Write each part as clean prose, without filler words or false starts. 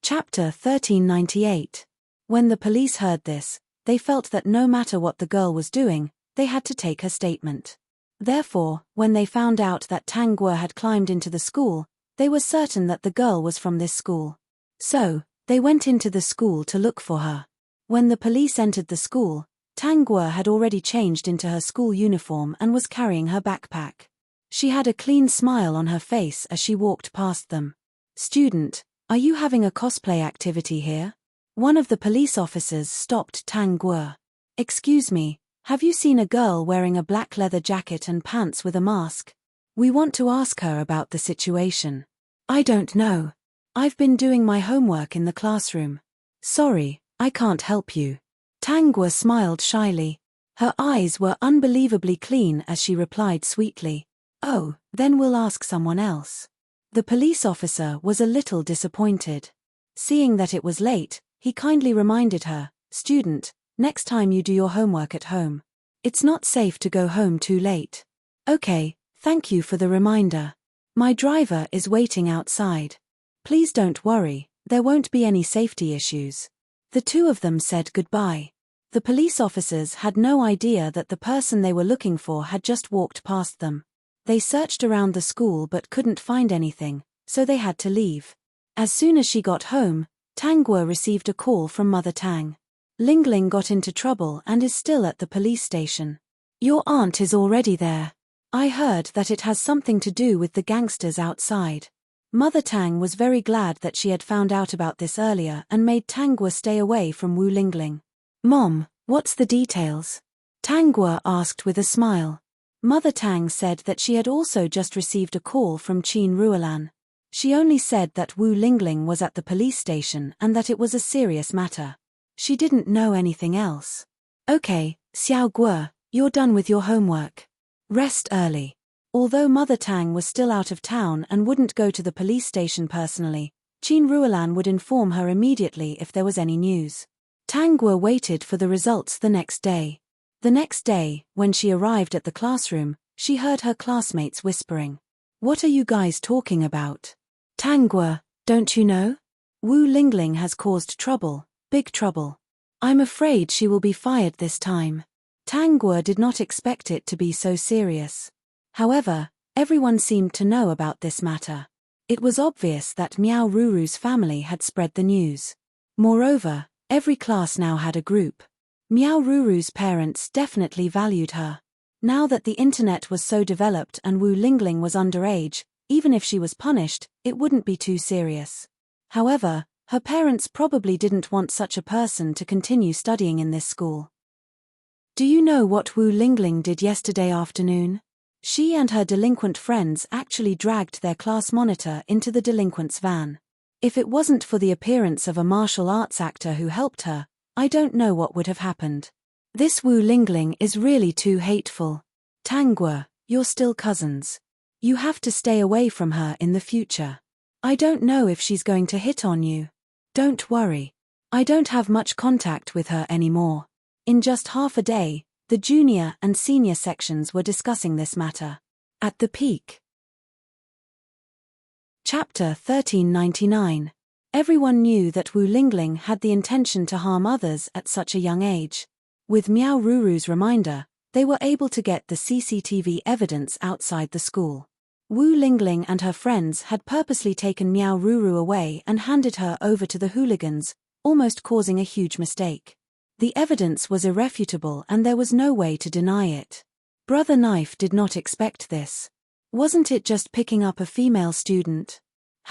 Chapter 1398. When the police heard this, they felt that no matter what the girl was doing, they had to take her statement. Therefore, when they found out that Tang Guo had climbed into the school, they were certain that the girl was from this school. So, they went into the school to look for her. When the police entered the school, Tang Guo had already changed into her school uniform and was carrying her backpack. She had a clean smile on her face as she walked past them. "Student, are you having a cosplay activity here?" One of the police officers stopped Tang Guo. "Excuse me, have you seen a girl wearing a black leather jacket and pants with a mask? We want to ask her about the situation." "I don't know. I've been doing my homework in the classroom. Sorry, I can't help you." Tang Guo smiled shyly. Her eyes were unbelievably clean as she replied sweetly, "Oh, then we'll ask someone else." The police officer was a little disappointed. Seeing that it was late, he kindly reminded her, "Student, next time you do your homework at home. It's not safe to go home too late." "Okay, thank you for the reminder. My driver is waiting outside. Please don't worry, there won't be any safety issues." The two of them said goodbye. The police officers had no idea that the person they were looking for had just walked past them. They searched around the school but couldn't find anything, so they had to leave. As soon as she got home, Tang Guo received a call from Mother Tang. "Lingling got into trouble and is still at the police station. Your aunt is already there. I heard that it has something to do with the gangsters outside." Mother Tang was very glad that she had found out about this earlier and made Tang Guo stay away from Wu Lingling. "Mom, what's the details?" Tang Guo asked with a smile. Mother Tang said that she had also just received a call from Qin Ruolan. She only said that Wu Lingling was at the police station and that it was a serious matter. She didn't know anything else. "Okay, Xiao Guo, you're done with your homework. Rest early." Although Mother Tang was still out of town and wouldn't go to the police station personally, Qin Ruolan would inform her immediately if there was any news. Tang Guo waited for the results the next day. The next day, when she arrived at the classroom, she heard her classmates whispering. "What are you guys talking about?" "Tang Guo, don't you know? Wu Lingling has caused trouble, big trouble. I'm afraid she will be fired this time." Tang Guo did not expect it to be so serious. However, everyone seemed to know about this matter. It was obvious that Miao Ruru's family had spread the news. Moreover, every class now had a group. Miao Ruru's parents definitely valued her. Now that the internet was so developed and Wu Lingling was underage, even if she was punished, it wouldn't be too serious. However, her parents probably didn't want such a person to continue studying in this school. "Do you know what Wu Lingling did yesterday afternoon? She and her delinquent friends actually dragged their class monitor into the delinquent's van. If it wasn't for the appearance of a martial arts actor who helped her, I don't know what would have happened. This Wu Lingling is really too hateful. Tang Guo, you're still cousins. You have to stay away from her in the future. I don't know if she's going to hit on you. Don't worry. I don't have much contact with her anymore." In just half a day, the junior and senior sections were discussing this matter. At the peak. Chapter 1399. Everyone knew that Wu Lingling had the intention to harm others at such a young age. With Miao Ruru's reminder, they were able to get the CCTV evidence outside the school. Wu Lingling and her friends had purposely taken Miao Ruru away and handed her over to the hooligans, almost causing a huge mistake. The evidence was irrefutable and there was no way to deny it. Brother Knife did not expect this. Wasn't it just picking up a female student?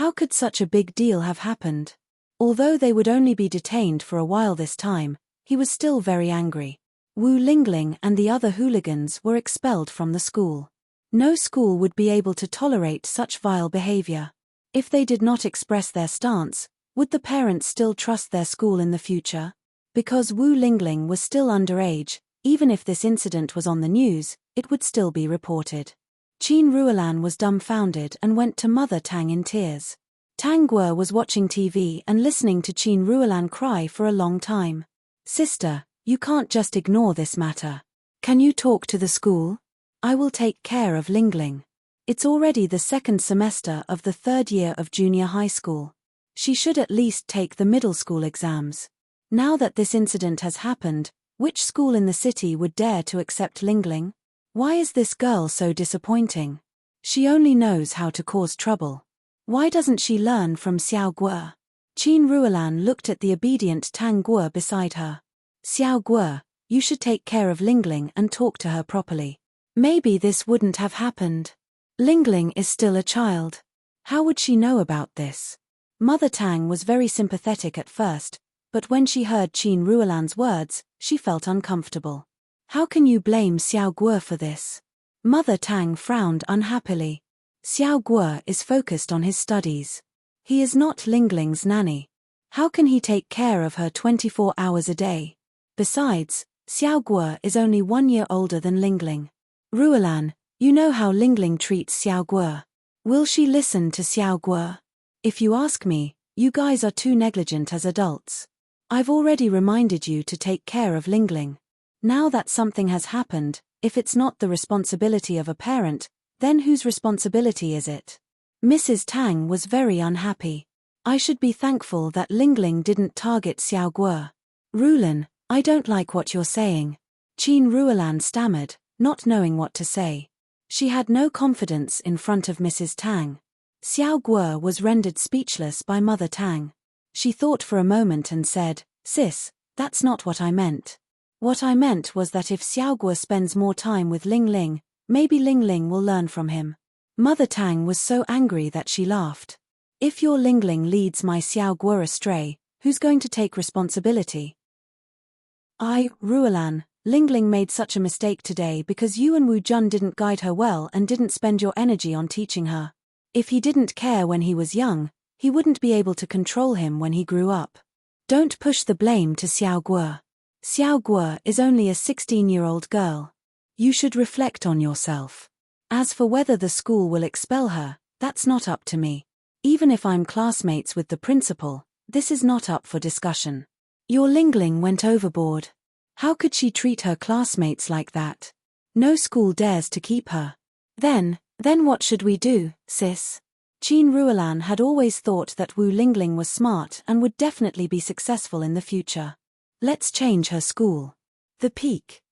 How could such a big deal have happened? Although they would only be detained for a while this time, he was still very angry. Wu Lingling and the other hooligans were expelled from the school. No school would be able to tolerate such vile behavior. If they did not express their stance, would the parents still trust their school in the future? Because Wu Lingling was still underage, even if this incident was on the news, it would still be reported. Qin Ruolan was dumbfounded and went to Mother Tang in tears. Tang Guo was watching TV and listening to Qin Ruolan cry for a long time. "Sister, you can't just ignore this matter. Can you talk to the school? I will take care of Lingling. It's already the second semester of the third year of junior high school. She should at least take the middle school exams. Now that this incident has happened, which school in the city would dare to accept Lingling? Why is this girl so disappointing? She only knows how to cause trouble. Why doesn't she learn from Xiao Guo? Qin Ruolan looked at the obedient Tang Guo beside her. Xiao Guo, you should take care of Lingling and talk to her properly. Maybe this wouldn't have happened. Lingling is still a child. How would she know about this? Mother Tang was very sympathetic at first, but when she heard Qin Ruolan's words, she felt uncomfortable. How can you blame Xiao Guo for this? Mother Tang frowned unhappily. Xiao Guo is focused on his studies. He is not Lingling's nanny. How can he take care of her 24 hours a day? Besides, Xiao Guo is only 1 year older than Lingling. Ruolan, you know how Lingling treats Xiao Guo. Will she listen to Xiao Guo? If you ask me, you guys are too negligent as adults. I've already reminded you to take care of Lingling. Now that something has happened, if it's not the responsibility of a parent, then whose responsibility is it? Mrs. Tang was very unhappy. I should be thankful that Lingling didn't target Xiao Guo. Ruolan, I don't like what you're saying. Qin Ruolan stammered, not knowing what to say. She had no confidence in front of Mrs. Tang. Xiao Guo was rendered speechless by Mother Tang. She thought for a moment and said, Sis, that's not what I meant. What I meant was that if Xiao Guo spends more time with Lingling, maybe Lingling will learn from him. Mother Tang was so angry that she laughed. If your Lingling leads my Xiao Guo astray, who's going to take responsibility? Ruolan, Lingling made such a mistake today because you and Wu Jun didn't guide her well and didn't spend your energy on teaching her. If he didn't care when he was young, he wouldn't be able to control him when he grew up. Don't push the blame to Xiao Guo. Xiao Guo is only a 16-year-old girl. You should reflect on yourself. As for whether the school will expel her, that's not up to me. Even if I'm classmates with the principal, this is not up for discussion. Your Lingling went overboard. How could she treat her classmates like that? No school dares to keep her. Then what should we do, sis? Qin Ruolan had always thought that Wu Lingling was smart and would definitely be successful in the future. Let's change her school. The Peak.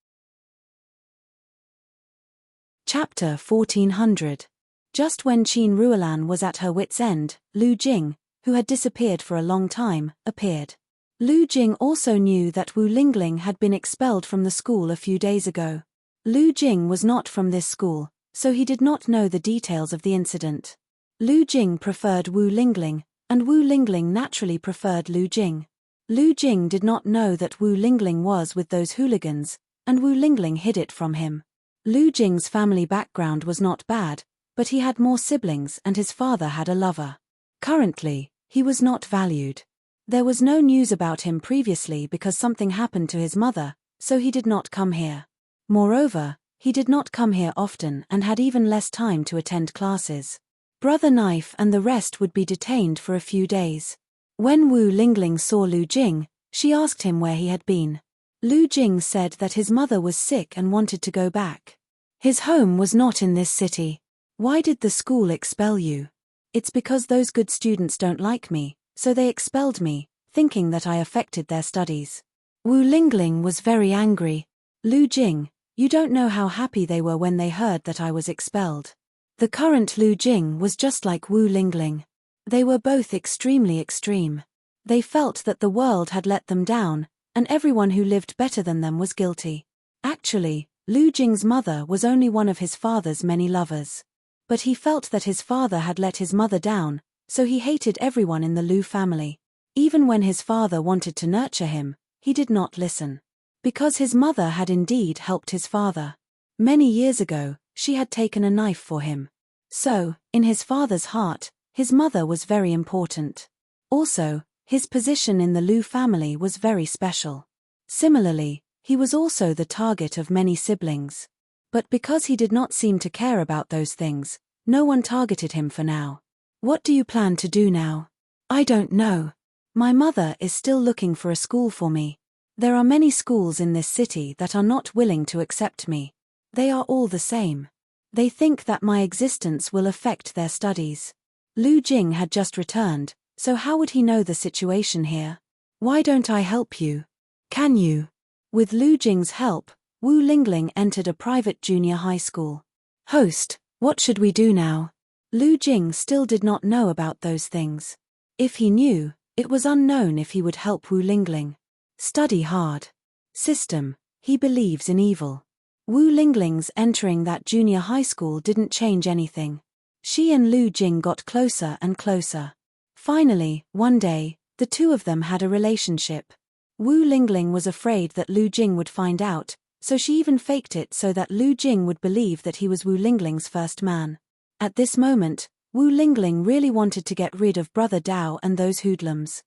Chapter 1400. Just when Qin Ruolan was at her wit's end, Lu Jing, who had disappeared for a long time, appeared. Lu Jing also knew that Wu Lingling had been expelled from the school a few days ago. Lu Jing was not from this school, so he did not know the details of the incident. Lu Jing preferred Wu Lingling, and Wu Lingling naturally preferred Lu Jing. Lu Jing did not know that Wu Lingling was with those hooligans, and Wu Lingling hid it from him. Lu Jing's family background was not bad, but he had more siblings and his father had a lover. Currently, he was not valued. There was no news about him previously because something happened to his mother, so he did not come here. Moreover, he did not come here often and had even less time to attend classes. Brother Knife and the rest would be detained for a few days. When Wu Lingling saw Lu Jing, she asked him where he had been. Lu Jing said that his mother was sick and wanted to go back. His home was not in this city. Why did the school expel you? It's because those good students don't like me, so they expelled me, thinking that I affected their studies. Wu Lingling was very angry. Lu Jing, you don't know how happy they were when they heard that I was expelled. The current Lu Jing was just like Wu Lingling. They were both extremely extreme. They felt that the world had let them down, and everyone who lived better than them was guilty. Actually, Lu Jing's mother was only one of his father's many lovers. But he felt that his father had let his mother down, so he hated everyone in the Lu family. Even when his father wanted to nurture him, he did not listen. Because his mother had indeed helped his father. Many years ago, she had taken a knife for him. So, in his father's heart, his mother was very important. Also, his position in the Lu family was very special. Similarly, he was also the target of many siblings. But because he did not seem to care about those things, no one targeted him for now. What do you plan to do now? I don't know. My mother is still looking for a school for me. There are many schools in this city that are not willing to accept me. They are all the same. They think that my existence will affect their studies. Lu Jing had just returned, So how would he know the situation here? Why don't I help you? Can you? With Lu Jing's help, Wu Lingling entered a private junior high school. Host, what should we do now? Lu Jing still did not know about those things. If he knew, it was unknown if he would help Wu Lingling. Study hard. System, he believes in evil. Wu Lingling's entering that junior high school didn't change anything. She and Lu Jing got closer and closer. Finally, one day, the two of them had a relationship. Wu Lingling was afraid that Lu Jing would find out, so she even faked it so that Lu Jing would believe that he was Wu Lingling's first man. At this moment, Wu Lingling really wanted to get rid of Brother Dao and those hoodlums.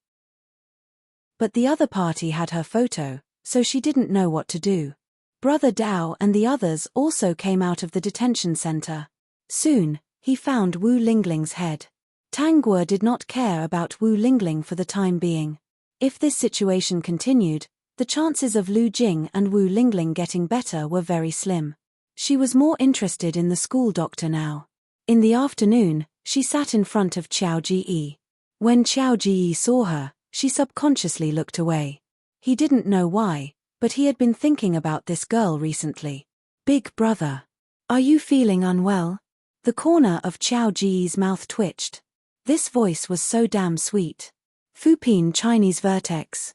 But the other party had her photo, so she didn't know what to do. Brother Dao and the others also came out of the detention center. Soon, he found Wu Lingling's head. Tang Guo did not care about Wu Lingling for the time being. If this situation continued, the chances of Lu Jing and Wu Lingling getting better were very slim. She was more interested in the school doctor now. In the afternoon, she sat in front of Qiao Ji. When Qiao Ji saw her, she subconsciously looked away. He didn't know why, but he had been thinking about this girl recently. Big brother. Are you feeling unwell? The corner of Qiao Ji's mouth twitched. This voice was so damn sweet. Fupin Chinese Vertex.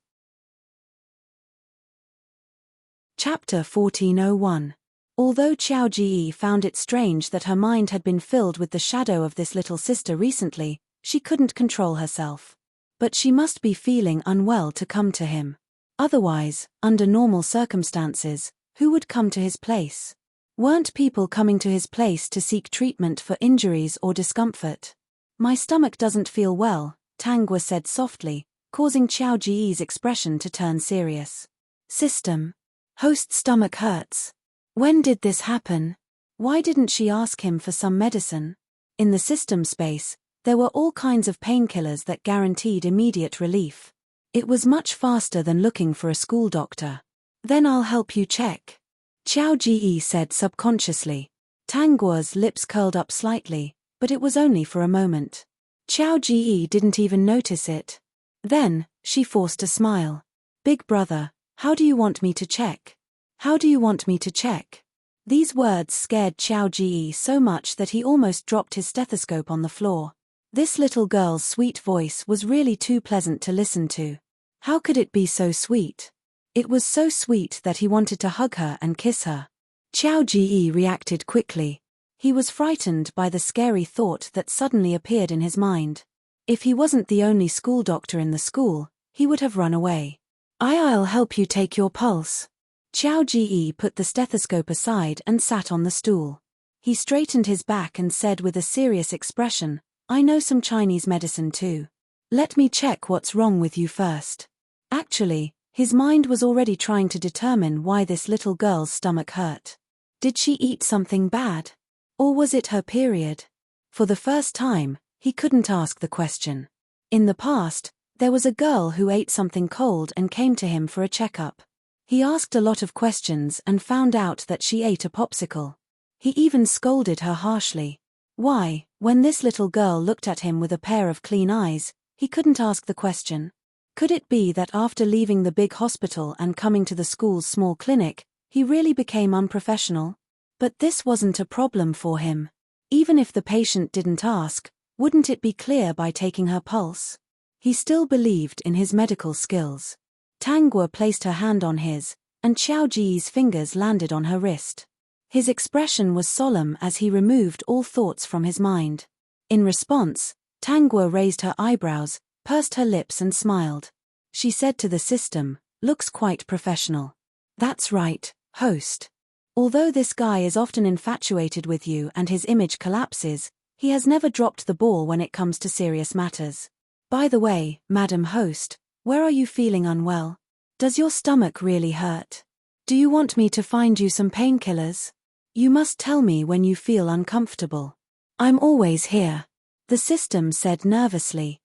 Chapter 1401. Although Qiao Ji found it strange that her mind had been filled with the shadow of this little sister recently, she couldn't control herself. But she must be feeling unwell to come to him. Otherwise, under normal circumstances, who would come to his place? Weren't people coming to his place to seek treatment for injuries or discomfort? My stomach doesn't feel well, Tang Guo said softly, causing Qiao Ji's expression to turn serious. System. Host's stomach hurts. When did this happen? Why didn't she ask him for some medicine? In the system space, there were all kinds of painkillers that guaranteed immediate relief. It was much faster than looking for a school doctor. Then I'll help you check. Qiao Ji said subconsciously. Tang Guo's lips curled up slightly, but it was only for a moment. Qiao Ji didn't even notice it. Then, she forced a smile. Big brother, how do you want me to check? How do you want me to check? These words scared Qiao Ji so much that he almost dropped his stethoscope on the floor. This little girl's sweet voice was really too pleasant to listen to. How could it be so sweet? It was so sweet that he wanted to hug her and kiss her. Qiao Ji reacted quickly. He was frightened by the scary thought that suddenly appeared in his mind. If he wasn't the only school doctor in the school, he would have run away. I'll help you take your pulse. Qiao Ji put the stethoscope aside and sat on the stool. He straightened his back and said with a serious expression, I know some Chinese medicine too. Let me check what's wrong with you first. Actually, his mind was already trying to determine why this little girl's stomach hurt. Did she eat something bad? Or was it her period? For the first time, he couldn't ask the question. In the past, there was a girl who ate something cold and came to him for a checkup. He asked a lot of questions and found out that she ate a popsicle. He even scolded her harshly. Why, when this little girl looked at him with a pair of clean eyes, he couldn't ask the question? Could it be that after leaving the big hospital and coming to the school's small clinic, he really became unprofessional? But this wasn't a problem for him. Even if the patient didn't ask, wouldn't it be clear by taking her pulse? He still believed in his medical skills. Tang Guo placed her hand on his, and Qiao Ji's fingers landed on her wrist. His expression was solemn as he removed all thoughts from his mind. In response, Tang Guo raised her eyebrows, pursed her lips and smiled. She said to the system, looks quite professional. That's right, host. Although this guy is often infatuated with you and his image collapses, he has never dropped the ball when it comes to serious matters. By the way, Madam Host, where are you feeling unwell? Does your stomach really hurt? Do you want me to find you some painkillers? You must tell me when you feel uncomfortable. I'm always here. The system said nervously.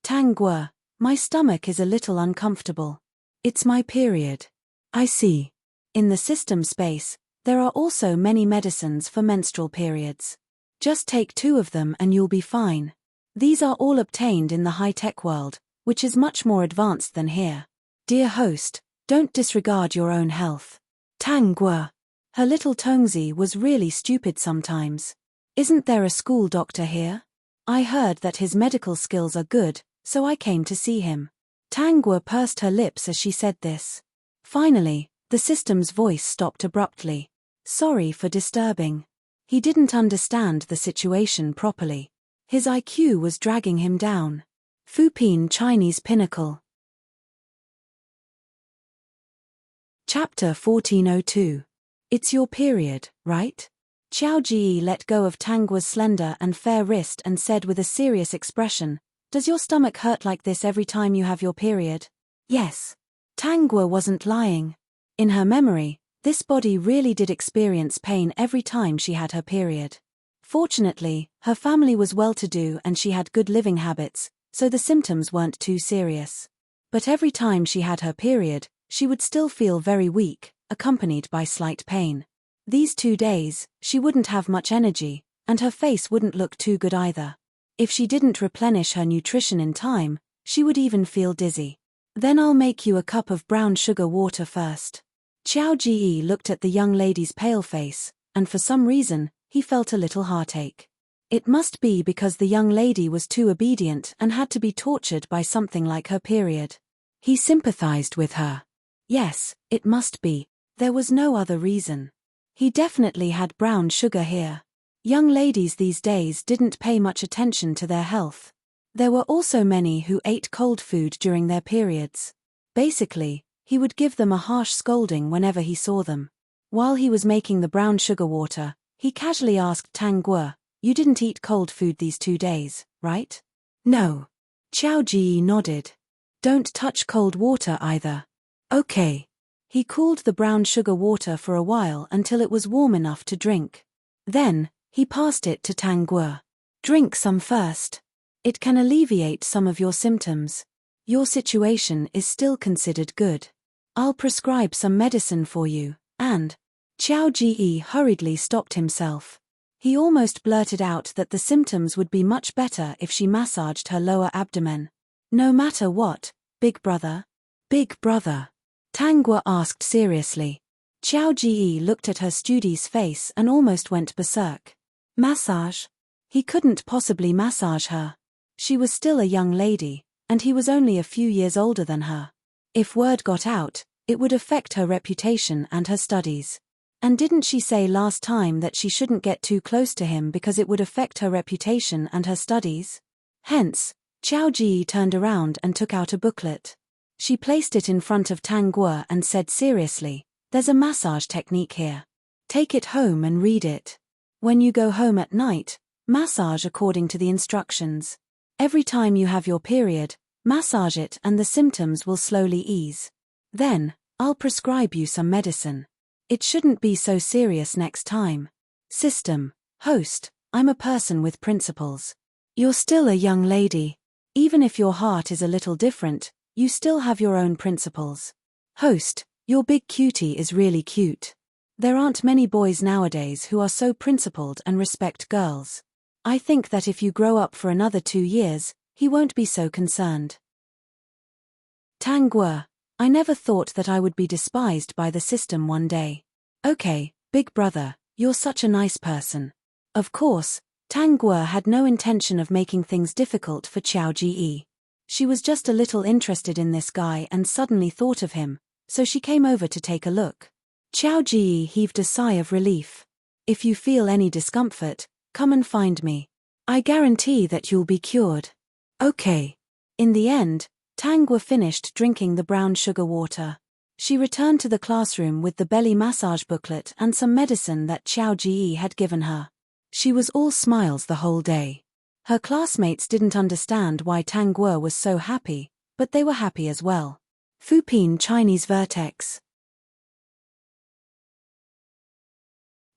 Tang Guo, my stomach is a little uncomfortable. It's my period. I see. In the system space, there are also many medicines for menstrual periods. Just take 2 of them and you'll be fine. These are all obtained in the high-tech world, which is much more advanced than here. Dear host, don't disregard your own health. Tang Guo. Her little Tongzi was really stupid sometimes. Isn't there a school doctor here? I heard that his medical skills are good, so I came to see him. Tang Guo pursed her lips as she said this. Finally, the system's voice stopped abruptly. Sorry for disturbing. He didn't understand the situation properly. His IQ was dragging him down. Fupin Chinese Pinnacle. Chapter 1402. It's your period, right? Qiao Ji let go of Tang Guo's slender and fair wrist and said with a serious expression, Does your stomach hurt like this every time you have your period? Yes. Tang Guo wasn't lying. In her memory, this body really did experience pain every time she had her period. Fortunately, her family was well-to-do and she had good living habits, so the symptoms weren't too serious. But every time she had her period, she would still feel very weak, accompanied by slight pain. These 2 days, she wouldn't have much energy, and her face wouldn't look too good either. If she didn't replenish her nutrition in time, she would even feel dizzy. Then I'll make you a cup of brown sugar water first. Qiao Ji looked at the young lady's pale face, and for some reason, he felt a little heartache. It must be because the young lady was too obedient and had to be tortured by something like her period. He sympathized with her. Yes, it must be. There was no other reason. He definitely had brown sugar here. Young ladies these days didn't pay much attention to their health. There were also many who ate cold food during their periods. Basically, he would give them a harsh scolding whenever he saw them. While he was making the brown sugar water, he casually asked Tang Guo, You didn't eat cold food these 2 days, right? No. Qiao Ji nodded. Don't touch cold water either. Okay. He cooled the brown sugar water for a while until it was warm enough to drink. Then, he passed it to Tang Guo. Drink some first. It can alleviate some of your symptoms. Your situation is still considered good. I'll prescribe some medicine for you, and... Qiao Ji hurriedly stopped himself. He almost blurted out that the symptoms would be much better if she massaged her lower abdomen. No matter what, big brother? Big brother? Tang Guo asked seriously. Qiao Ji looked at her studie's face and almost went berserk. Massage? He couldn't possibly massage her. She was still a young lady, and he was only a few years older than her. If word got out, it would affect her reputation and her studies. And didn't she say last time that she shouldn't get too close to him because it would affect her reputation and her studies? Hence, Qiao Ji turned around and took out a booklet. She placed it in front of Tang Guo and said seriously, There's a massage technique here. Take it home and read it. When you go home at night, massage according to the instructions. Every time you have your period, massage it and the symptoms will slowly ease. Then, I'll prescribe you some medicine. It shouldn't be so serious next time. System, host, I'm a person with principles. You're still a young lady. Even if your heart is a little different, you still have your own principles. Host, your big cutie is really cute. There aren't many boys nowadays who are so principled and respect girls. I think that if you grow up for another 2 years, he won't be so concerned. Tang Guo, I never thought that I would be despised by the system one day. Okay, big brother, you're such a nice person. Of course, Tang Guo had no intention of making things difficult for Qiao Ji. She was just a little interested in this guy and suddenly thought of him, so she came over to take a look. Qiao Ji heaved a sigh of relief. If you feel any discomfort, come and find me. I guarantee that you'll be cured. Okay. In the end, Tang Guo finished drinking the brown sugar water. She returned to the classroom with the belly massage booklet and some medicine that Qiao Ji had given her. She was all smiles the whole day. Her classmates didn't understand why Tang Guo was so happy, but they were happy as well. Fupin Chinese Vertex.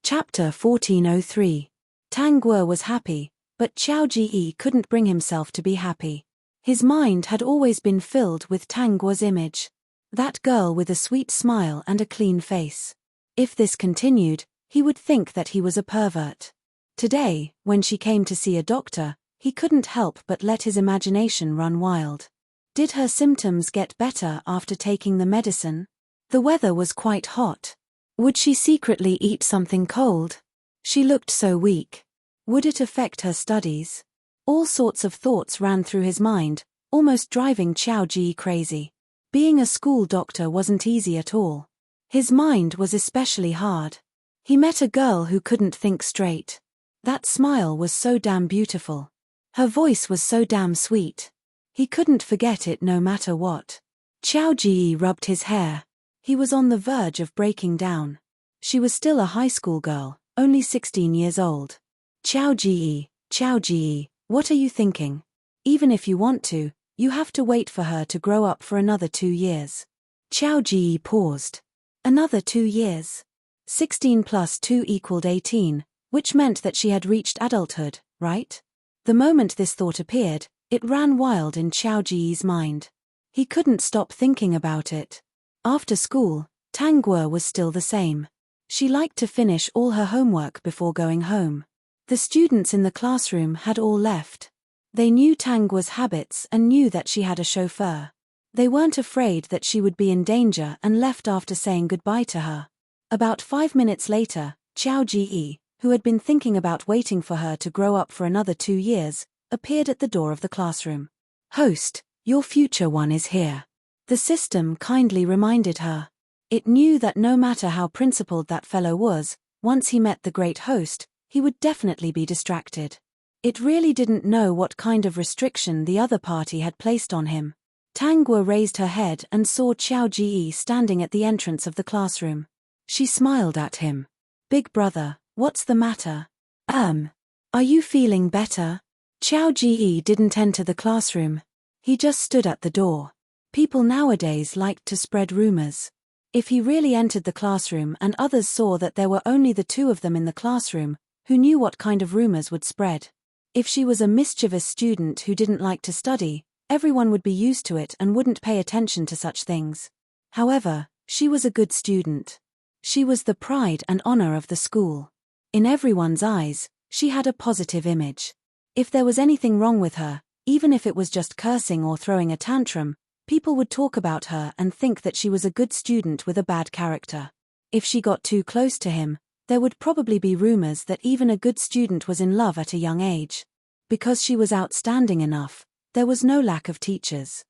Chapter 1403. Tang Guo was happy, but Qiao Ji couldn't bring himself to be happy. His mind had always been filled with Tang Guo's image. That girl with a sweet smile and a clean face. If this continued, he would think that he was a pervert. Today, when she came to see a doctor, He couldn't help but let his imagination run wild. Did her symptoms get better after taking the medicine? The weather was quite hot. Would she secretly eat something cold? She looked so weak. Would it affect her studies? All sorts of thoughts ran through his mind, almost driving Qiao Ji crazy. Being a school doctor wasn't easy at all. His mind was especially hard. He met a girl who couldn't think straight. That smile was so damn beautiful. Her voice was so damn sweet. He couldn't forget it no matter what. Qiao Ji rubbed his hair. He was on the verge of breaking down. She was still a high school girl, only 16 years old. Qiao Ji, what are you thinking? Even if you want to, you have to wait for her to grow up for another 2 years. Qiao Ji paused. Another 2 years. 16 plus 2 equaled 18, which meant that she had reached adulthood, right? The moment this thought appeared, it ran wild in Qiao Ji's mind. He couldn't stop thinking about it. After school, Tang Guo was still the same. She liked to finish all her homework before going home. The students in the classroom had all left. They knew Tang Guo's habits and knew that she had a chauffeur. They weren't afraid that she would be in danger and left after saying goodbye to her. About 5 minutes later, Qiao Ji, who had been thinking about waiting for her to grow up for another 2 years, appeared at the door of the classroom. "Host, your future one is here." The system kindly reminded her. It knew that no matter how principled that fellow was, once he met the great host, he would definitely be distracted. It really didn't know what kind of restriction the other party had placed on him. Tang Guo raised her head and saw Qiao Ji standing at the entrance of the classroom. She smiled at him. "Big brother, what's the matter? Are you feeling better?" Qiao Ji didn't enter the classroom. He just stood at the door. People nowadays liked to spread rumors. If he really entered the classroom and others saw that there were only the two of them in the classroom, who knew what kind of rumors would spread? If she was a mischievous student who didn't like to study, everyone would be used to it and wouldn't pay attention to such things. However, she was a good student. She was the pride and honor of the school. In everyone's eyes, she had a positive image. If there was anything wrong with her, even if it was just cursing or throwing a tantrum, people would talk about her and think that she was a good student with a bad character. If she got too close to him, there would probably be rumors that even a good student was in love at a young age. Because she was outstanding enough, there was no lack of teachers.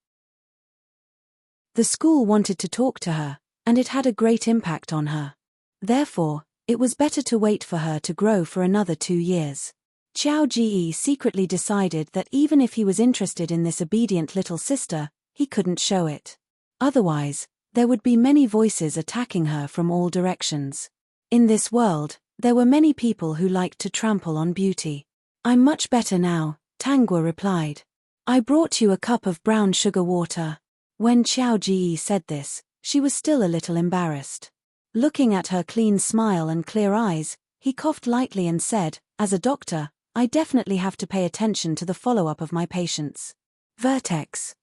The school wanted to talk to her, and it had a great impact on her. Therefore, it was better to wait for her to grow for another 2 years. Qiao Ji secretly decided that even if he was interested in this obedient little sister, he couldn't show it. Otherwise, there would be many voices attacking her from all directions. In this world, there were many people who liked to trample on beauty. "I'm much better now," Tang Guo replied. "I brought you a cup of brown sugar water." When Qiao Ji said this, she was still a little embarrassed. Looking at her clean smile and clear eyes, he coughed lightly and said, "As a doctor, I definitely have to pay attention to the follow-up of my patients." Vertex.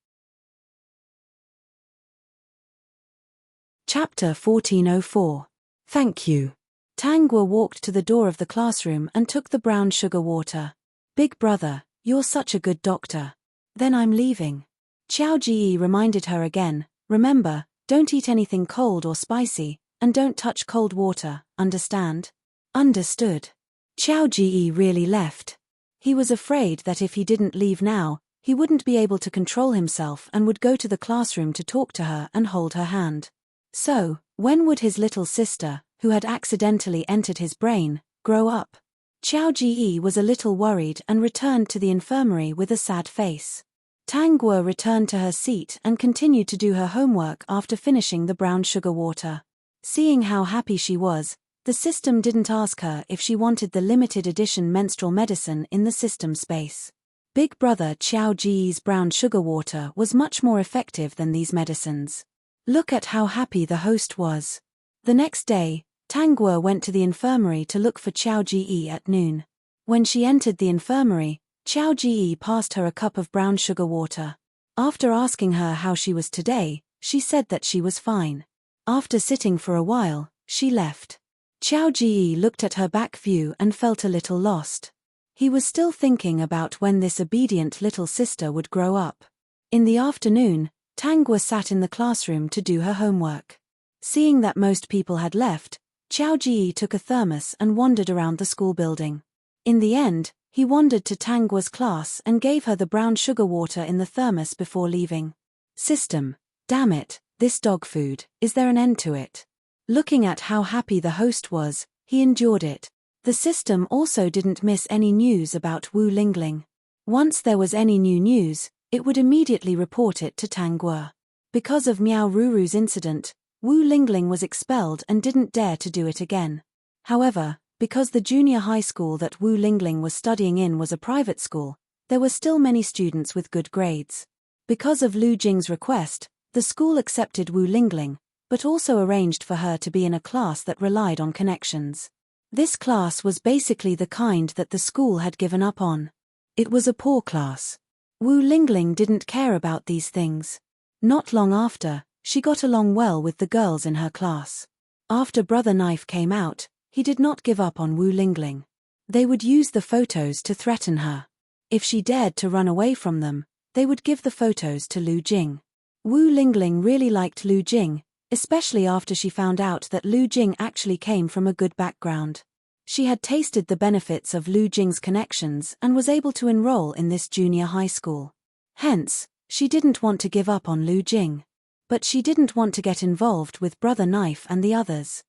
Chapter 1404. Thank you. Tang Guo walked to the door of the classroom and took the brown sugar water. "Big brother, you're such a good doctor." "Then I'm leaving." Qiao Ji reminded her again, "Remember, don't eat anything cold or spicy, and don't touch cold water, understand?" "Understood." Qiao Ji really left. He was afraid that if he didn't leave now, he wouldn't be able to control himself and would go to the classroom to talk to her and hold her hand. So, when would his little sister, who had accidentally entered his brain, grow up? Qiao Ji was a little worried and returned to the infirmary with a sad face. Tang Guo returned to her seat and continued to do her homework after finishing the brown sugar water. Seeing how happy she was, the system didn't ask her if she wanted the limited edition menstrual medicine in the system space. Big brother Qiao Ji's brown sugar water was much more effective than these medicines. Look at how happy the host was. The next day, Tang Guo went to the infirmary to look for Qiao Ji at noon. When she entered the infirmary, Qiao Ji passed her a cup of brown sugar water. After asking her how she was today, she said that she was fine. After sitting for a while, she left. Qiao Ji looked at her back view and felt a little lost. He was still thinking about when this obedient little sister would grow up. In the afternoon, Tanguo sat in the classroom to do her homework. Seeing that most people had left, Xiao Ji took a thermos and wandered around the school building. In the end, he wandered to Tanguo's class and gave her the brown sugar water in the thermos before leaving. System, damn it, this dog food, is there an end to it? Looking at how happy the host was, he endured it. The system also didn't miss any news about Wu Lingling. Once there was any new news, it would immediately report it to Tanguo. Because of Miao Ruru's incident, Wu Lingling was expelled and didn't dare to do it again. However, because the junior high school that Wu Lingling was studying in was a private school, there were still many students with good grades. Because of Lu Jing's request, the school accepted Wu Lingling, but also arranged for her to be in a class that relied on connections. This class was basically the kind that the school had given up on. It was a poor class. Wu Lingling didn't care about these things. Not long after, she got along well with the girls in her class. After Brother Knife came out, he did not give up on Wu Lingling. They would use the photos to threaten her. If she dared to run away from them, they would give the photos to Lu Jing. Wu Lingling really liked Lu Jing, especially after she found out that Lu Jing actually came from a good background. She had tasted the benefits of Lu Jing's connections and was able to enroll in this junior high school. Hence, she didn't want to give up on Lu Jing. But she didn't want to get involved with Brother Knife and the others.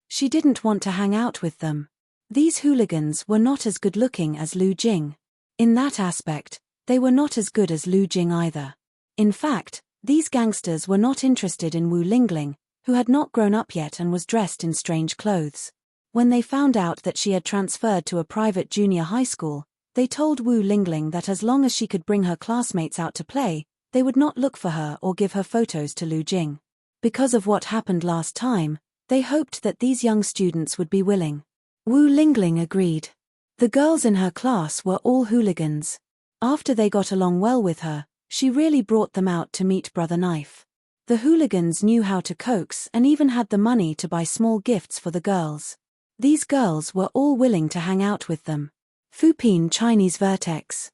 She didn't want to hang out with them. These hooligans were not as good-looking as Lu Jing. In that aspect, they were not as good as Lu Jing either. In fact, these gangsters were not interested in Wu Lingling, who had not grown up yet and was dressed in strange clothes. When they found out that she had transferred to a private junior high school, they told Wu Lingling that as long as she could bring her classmates out to play, they would not look for her or give her photos to Lu Jing. Because of what happened last time, they hoped that these young students would be willing. Wu Lingling agreed. The girls in her class were all hooligans. After they got along well with her, she really brought them out to meet Brother Knife. The hooligans knew how to coax and even had the money to buy small gifts for the girls. These girls were all willing to hang out with them. Fupin Chinese Vertex.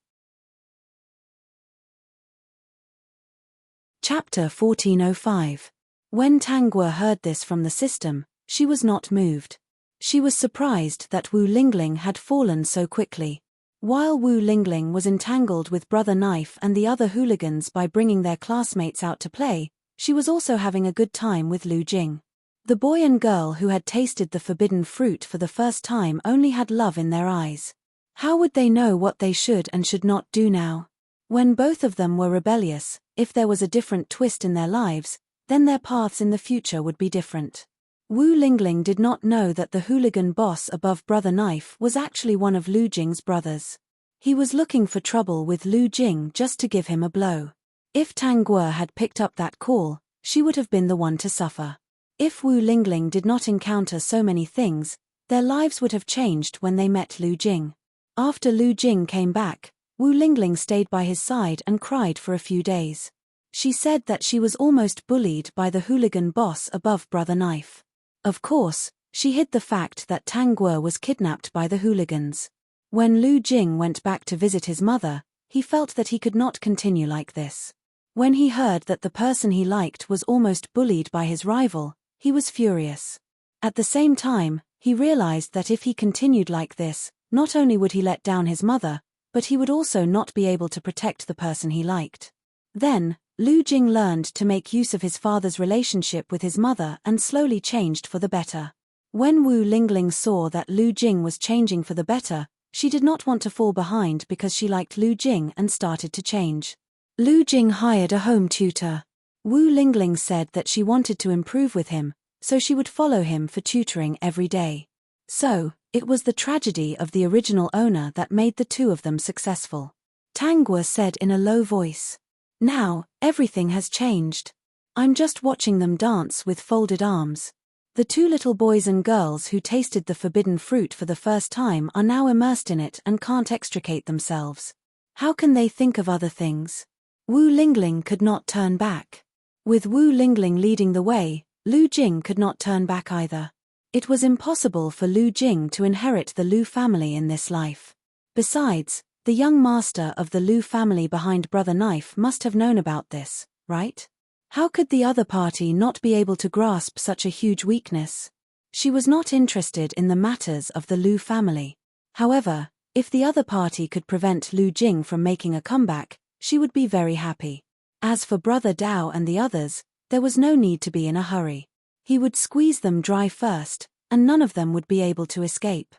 Chapter 1405. When Tanguo heard this from the system, she was not moved. She was surprised that Wu Lingling had fallen so quickly. While Wu Lingling was entangled with Brother Knife and the other hooligans by bringing their classmates out to play, she was also having a good time with Lu Jing. The boy and girl who had tasted the forbidden fruit for the first time only had love in their eyes. How would they know what they should and should not do now? When both of them were rebellious, if there was a different twist in their lives, then their paths in the future would be different. Wu Lingling did not know that the hooligan boss above Brother Knife was actually one of Lu Jing's brothers. He was looking for trouble with Lu Jing just to give him a blow. If Tanguo had picked up that call, she would have been the one to suffer. If Wu Lingling did not encounter so many things, their lives would have changed when they met Lu Jing. After Lu Jing came back, Wu Lingling stayed by his side and cried for a few days. She said that she was almost bullied by the hooligan boss above Brother Knife. Of course, she hid the fact that Tanguo was kidnapped by the hooligans. When Lu Jing went back to visit his mother, he felt that he could not continue like this. When he heard that the person he liked was almost bullied by his rival, he was furious. At the same time, he realized that if he continued like this, not only would he let down his mother, but he would also not be able to protect the person he liked. Then, Lu Jing learned to make use of his father's relationship with his mother and slowly changed for the better. When Wu Lingling saw that Lu Jing was changing for the better, she did not want to fall behind because she liked Lu Jing and started to change. Lu Jing hired a home tutor. Wu Lingling said that she wanted to improve with him, so she would follow him for tutoring every day. So, it was the tragedy of the original owner that made the two of them successful. Tanguo said in a low voice. Now, everything has changed. I'm just watching them dance with folded arms. The two little boys and girls who tasted the forbidden fruit for the first time are now immersed in it and can't extricate themselves. How can they think of other things? Wu Lingling could not turn back. With Wu Lingling leading the way, Lu Jing could not turn back either. It was impossible for Lu Jing to inherit the Lu family in this life. Besides, the young master of the Lu family behind Brother Knife must have known about this, right? How could the other party not be able to grasp such a huge weakness? She was not interested in the matters of the Lu family. However, if the other party could prevent Lu Jing from making a comeback, she would be very happy. As for Brother Dao and the others, there was no need to be in a hurry. He would squeeze them dry first, and none of them would be able to escape.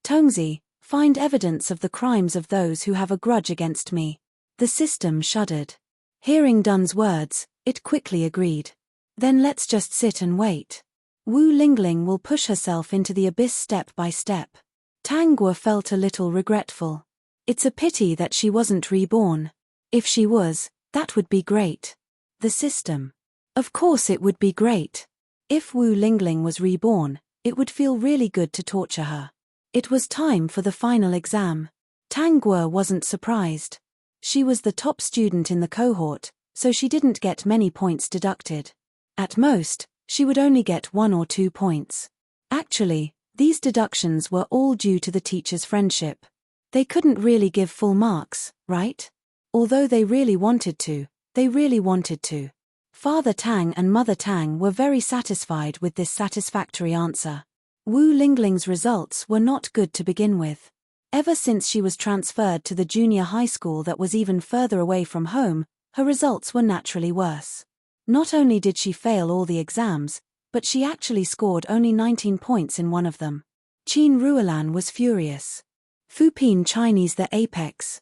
Tongzi, find evidence of the crimes of those who have a grudge against me. The system shuddered. Hearing Dun's words, it quickly agreed. Then let's just sit and wait. Wu Lingling will push herself into the abyss step by step. Tang Guo felt a little regretful. It's a pity that she wasn't reborn. If she was, that would be great. The system. Of course it would be great. If Wu Lingling was reborn, it would feel really good to torture her. It was time for the final exam. Tang Guo wasn't surprised. She was the top student in the cohort, so she didn't get many points deducted. At most, she would only get 1 or 2 points. Actually, these deductions were all due to the teacher's friendship. They couldn't really give full marks, right? Although they really wanted to. Father Tang and Mother Tang were very satisfied with this satisfactory answer. Wu Lingling's results were not good to begin with. Ever since she was transferred to the junior high school that was even further away from home, her results were naturally worse. Not only did she fail all the exams, but she actually scored only 19 points in one of them. Qin Ruolan was furious. Fupin Chinese the apex.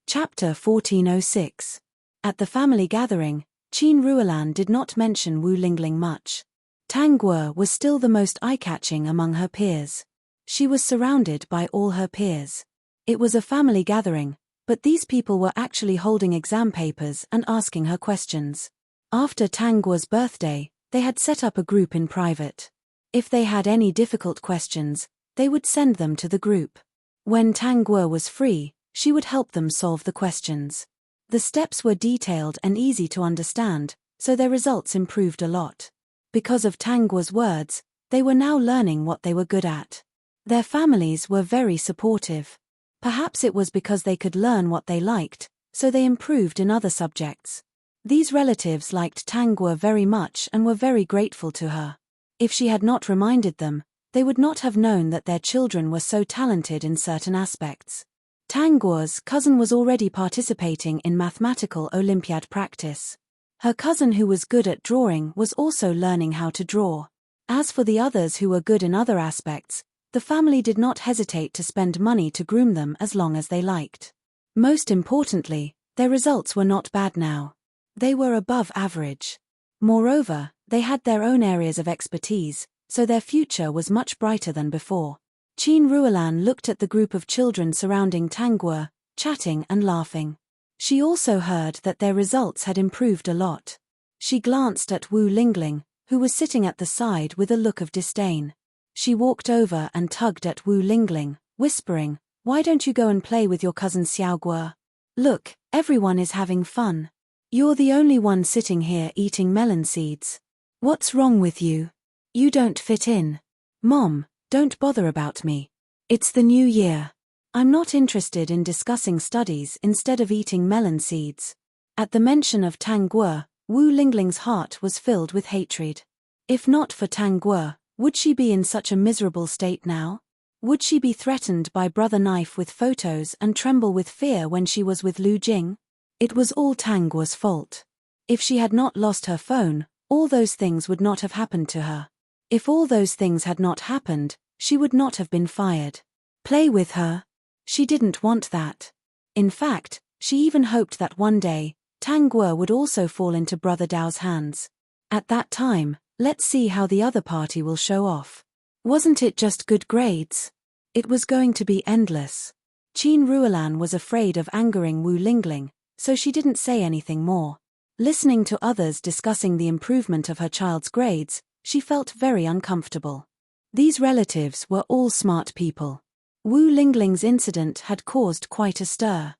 Chapter 1406. At the family gathering, Qin Ruolan did not mention Wu Lingling much. Tang Guo was still the most eye-catching among her peers. She was surrounded by all her peers. It was a family gathering, but these people were actually holding exam papers and asking her questions. After Tang Guo's birthday, they had set up a group in private. If they had any difficult questions, they would send them to the group. When Tang Guo was free, she would help them solve the questions. The steps were detailed and easy to understand, so their results improved a lot. Because of Tang Guo's words, they were now learning what they were good at. Their families were very supportive. Perhaps it was because they could learn what they liked, so they improved in other subjects. These relatives liked Tang Guo very much and were very grateful to her. If she had not reminded them, they would not have known that their children were so talented in certain aspects. Tang Guo's cousin was already participating in mathematical Olympiad practice. Her cousin who was good at drawing was also learning how to draw. As for the others who were good in other aspects, the family did not hesitate to spend money to groom them as long as they liked. Most importantly, their results were not bad now. They were above average. Moreover, they had their own areas of expertise, so their future was much brighter than before. Qin Ruolan looked at the group of children surrounding Tang Guo, chatting and laughing. She also heard that their results had improved a lot. She glanced at Wu Lingling, who was sitting at the side with a look of disdain. She walked over and tugged at Wu Lingling, whispering, "Why don't you go and play with your cousin Xiao Guo? Look, everyone is having fun. You're the only one sitting here eating melon seeds. What's wrong with you? You don't fit in. Mom, don't bother about me. It's the new year. I'm not interested in discussing studies instead of eating melon seeds." At the mention of Tang Guo, Wu Lingling's heart was filled with hatred. If not for Tang Guo, would she be in such a miserable state now? Would she be threatened by Brother Knife with photos and tremble with fear when she was with Lu Jing? It was all Tang Guo's fault. If she had not lost her phone, all those things would not have happened to her. If all those things had not happened, she would not have been fired. Play with her? She didn't want that. In fact, she even hoped that one day, Tang Guo would also fall into Brother Dao's hands. At that time, let's see how the other party will show off. Wasn't it just good grades? It was going to be endless. Qin Ruolan was afraid of angering Wu Lingling, so she didn't say anything more. Listening to others discussing the improvement of her child's grades, she felt very uncomfortable. These relatives were all smart people. Wu Lingling's incident had caused quite a stir.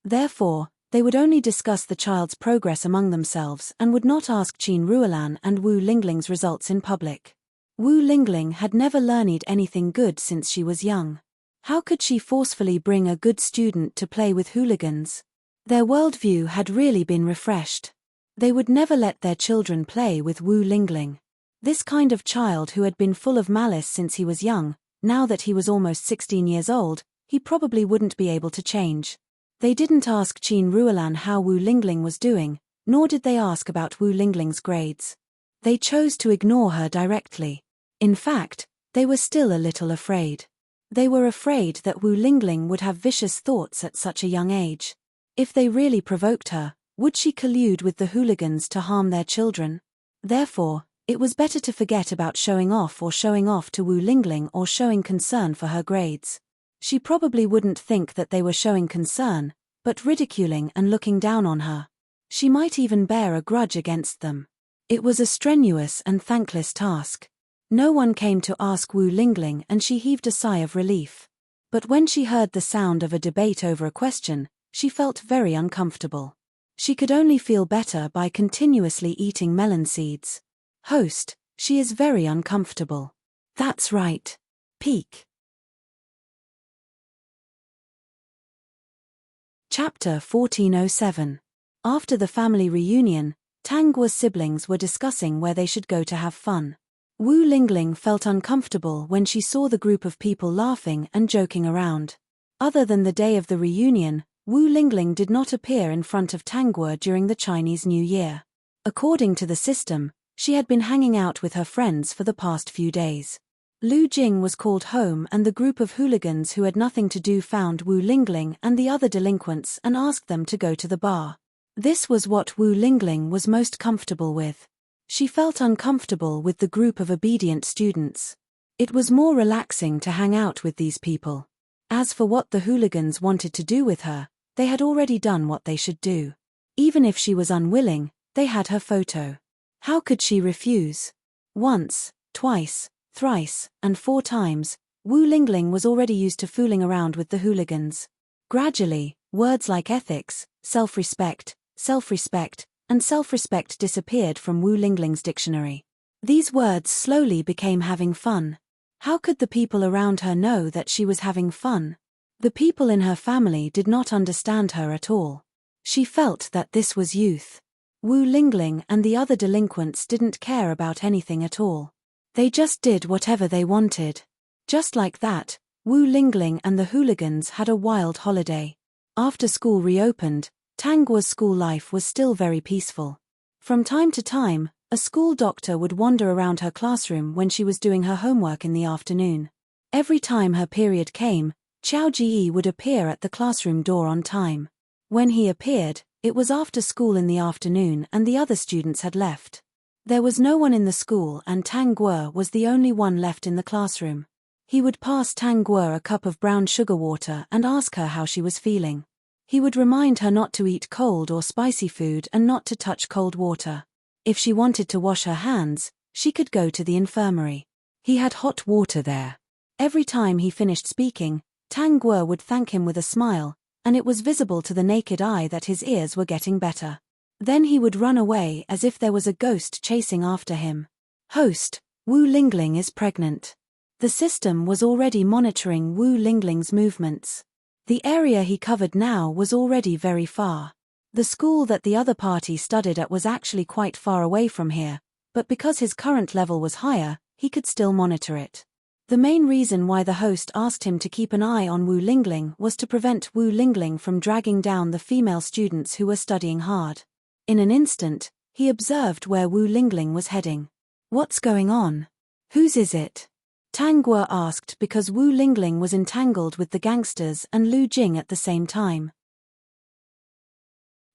Therefore, They would only discuss the child's progress among themselves and would not ask Qin Ruolan and Wu Lingling's results in public. Wu Lingling had never learned anything good since she was young. How could she forcefully bring a good student to play with hooligans? Their worldview had really been refreshed. They would never let their children play with Wu Lingling. This kind of child who had been full of malice since he was young, now that he was almost 16 years old, he probably wouldn't be able to change. They didn't ask Qin Ruolan how Wu Lingling was doing, nor did they ask about Wu Lingling's grades. They chose to ignore her directly. In fact, they were still a little afraid. They were afraid that Wu Lingling would have vicious thoughts at such a young age. If they really provoked her, would she collude with the hooligans to harm their children? Therefore, it was better to forget about showing off to Wu Lingling or showing concern for her grades. She probably wouldn't think that they were showing concern, but ridiculing and looking down on her. She might even bear a grudge against them. It was a strenuous and thankless task. No one came to ask Wu Lingling and she heaved a sigh of relief. But when she heard the sound of a debate over a question, she felt very uncomfortable. She could only feel better by continuously eating melon seeds. Host, she is very uncomfortable. That's right. Peek. Chapter 1407. After the family reunion, Tang Guo's siblings were discussing where they should go to have fun. Wu Lingling felt uncomfortable when she saw the group of people laughing and joking around. Other than the day of the reunion, Wu Lingling did not appear in front of Tang Guo during the Chinese New Year. According to the system, she had been hanging out with her friends for the past few days. Lu Jing was called home and the group of hooligans who had nothing to do found Wu Lingling and the other delinquents and asked them to go to the bar. This was what Wu Lingling was most comfortable with. She felt uncomfortable with the group of obedient students. It was more relaxing to hang out with these people. As for what the hooligans wanted to do with her, they had already done what they should do. Even if she was unwilling, they had her photo. How could she refuse? Once, twice, thrice, and 4 times, Wu Lingling was already used to fooling around with the hooligans. Gradually, words like ethics, self-respect, and self-respect disappeared from Wu Lingling's dictionary. These words slowly became having fun. How could the people around her know that she was having fun? The people in her family did not understand her at all. She felt that this was youth. Wu Lingling and the other delinquents didn't care about anything at all. They just did whatever they wanted. Just like that, Wu Lingling and the hooligans had a wild holiday. After school reopened, Tang Guo's school life was still very peaceful. From time to time, a school doctor would wander around her classroom when she was doing her homework in the afternoon. Every time her period came, Qiao Ji would appear at the classroom door on time. When he appeared, it was after school in the afternoon and the other students had left. There was no one in the school and Tang Guo was the only one left in the classroom. He would pass Tang Guo a cup of brown sugar water and ask her how she was feeling. He would remind her not to eat cold or spicy food and not to touch cold water. If she wanted to wash her hands, she could go to the infirmary. He had hot water there. Every time he finished speaking, Tang Guo would thank him with a smile, and it was visible to the naked eye that his ears were getting better. Then he would run away as if there was a ghost chasing after him. Host, Wu Lingling is pregnant. The system was already monitoring Wu Lingling's movements. The area he covered now was already very far. The school that the other party studied at was actually quite far away from here, but because his current level was higher, he could still monitor it. The main reason why the host asked him to keep an eye on Wu Lingling was to prevent Wu Lingling from dragging down the female students who were studying hard. In an instant, he observed where Wu Lingling was heading. What's going on? Whose is it? Tang Guo asked because Wu Lingling was entangled with the gangsters and Lu Jing at the same time.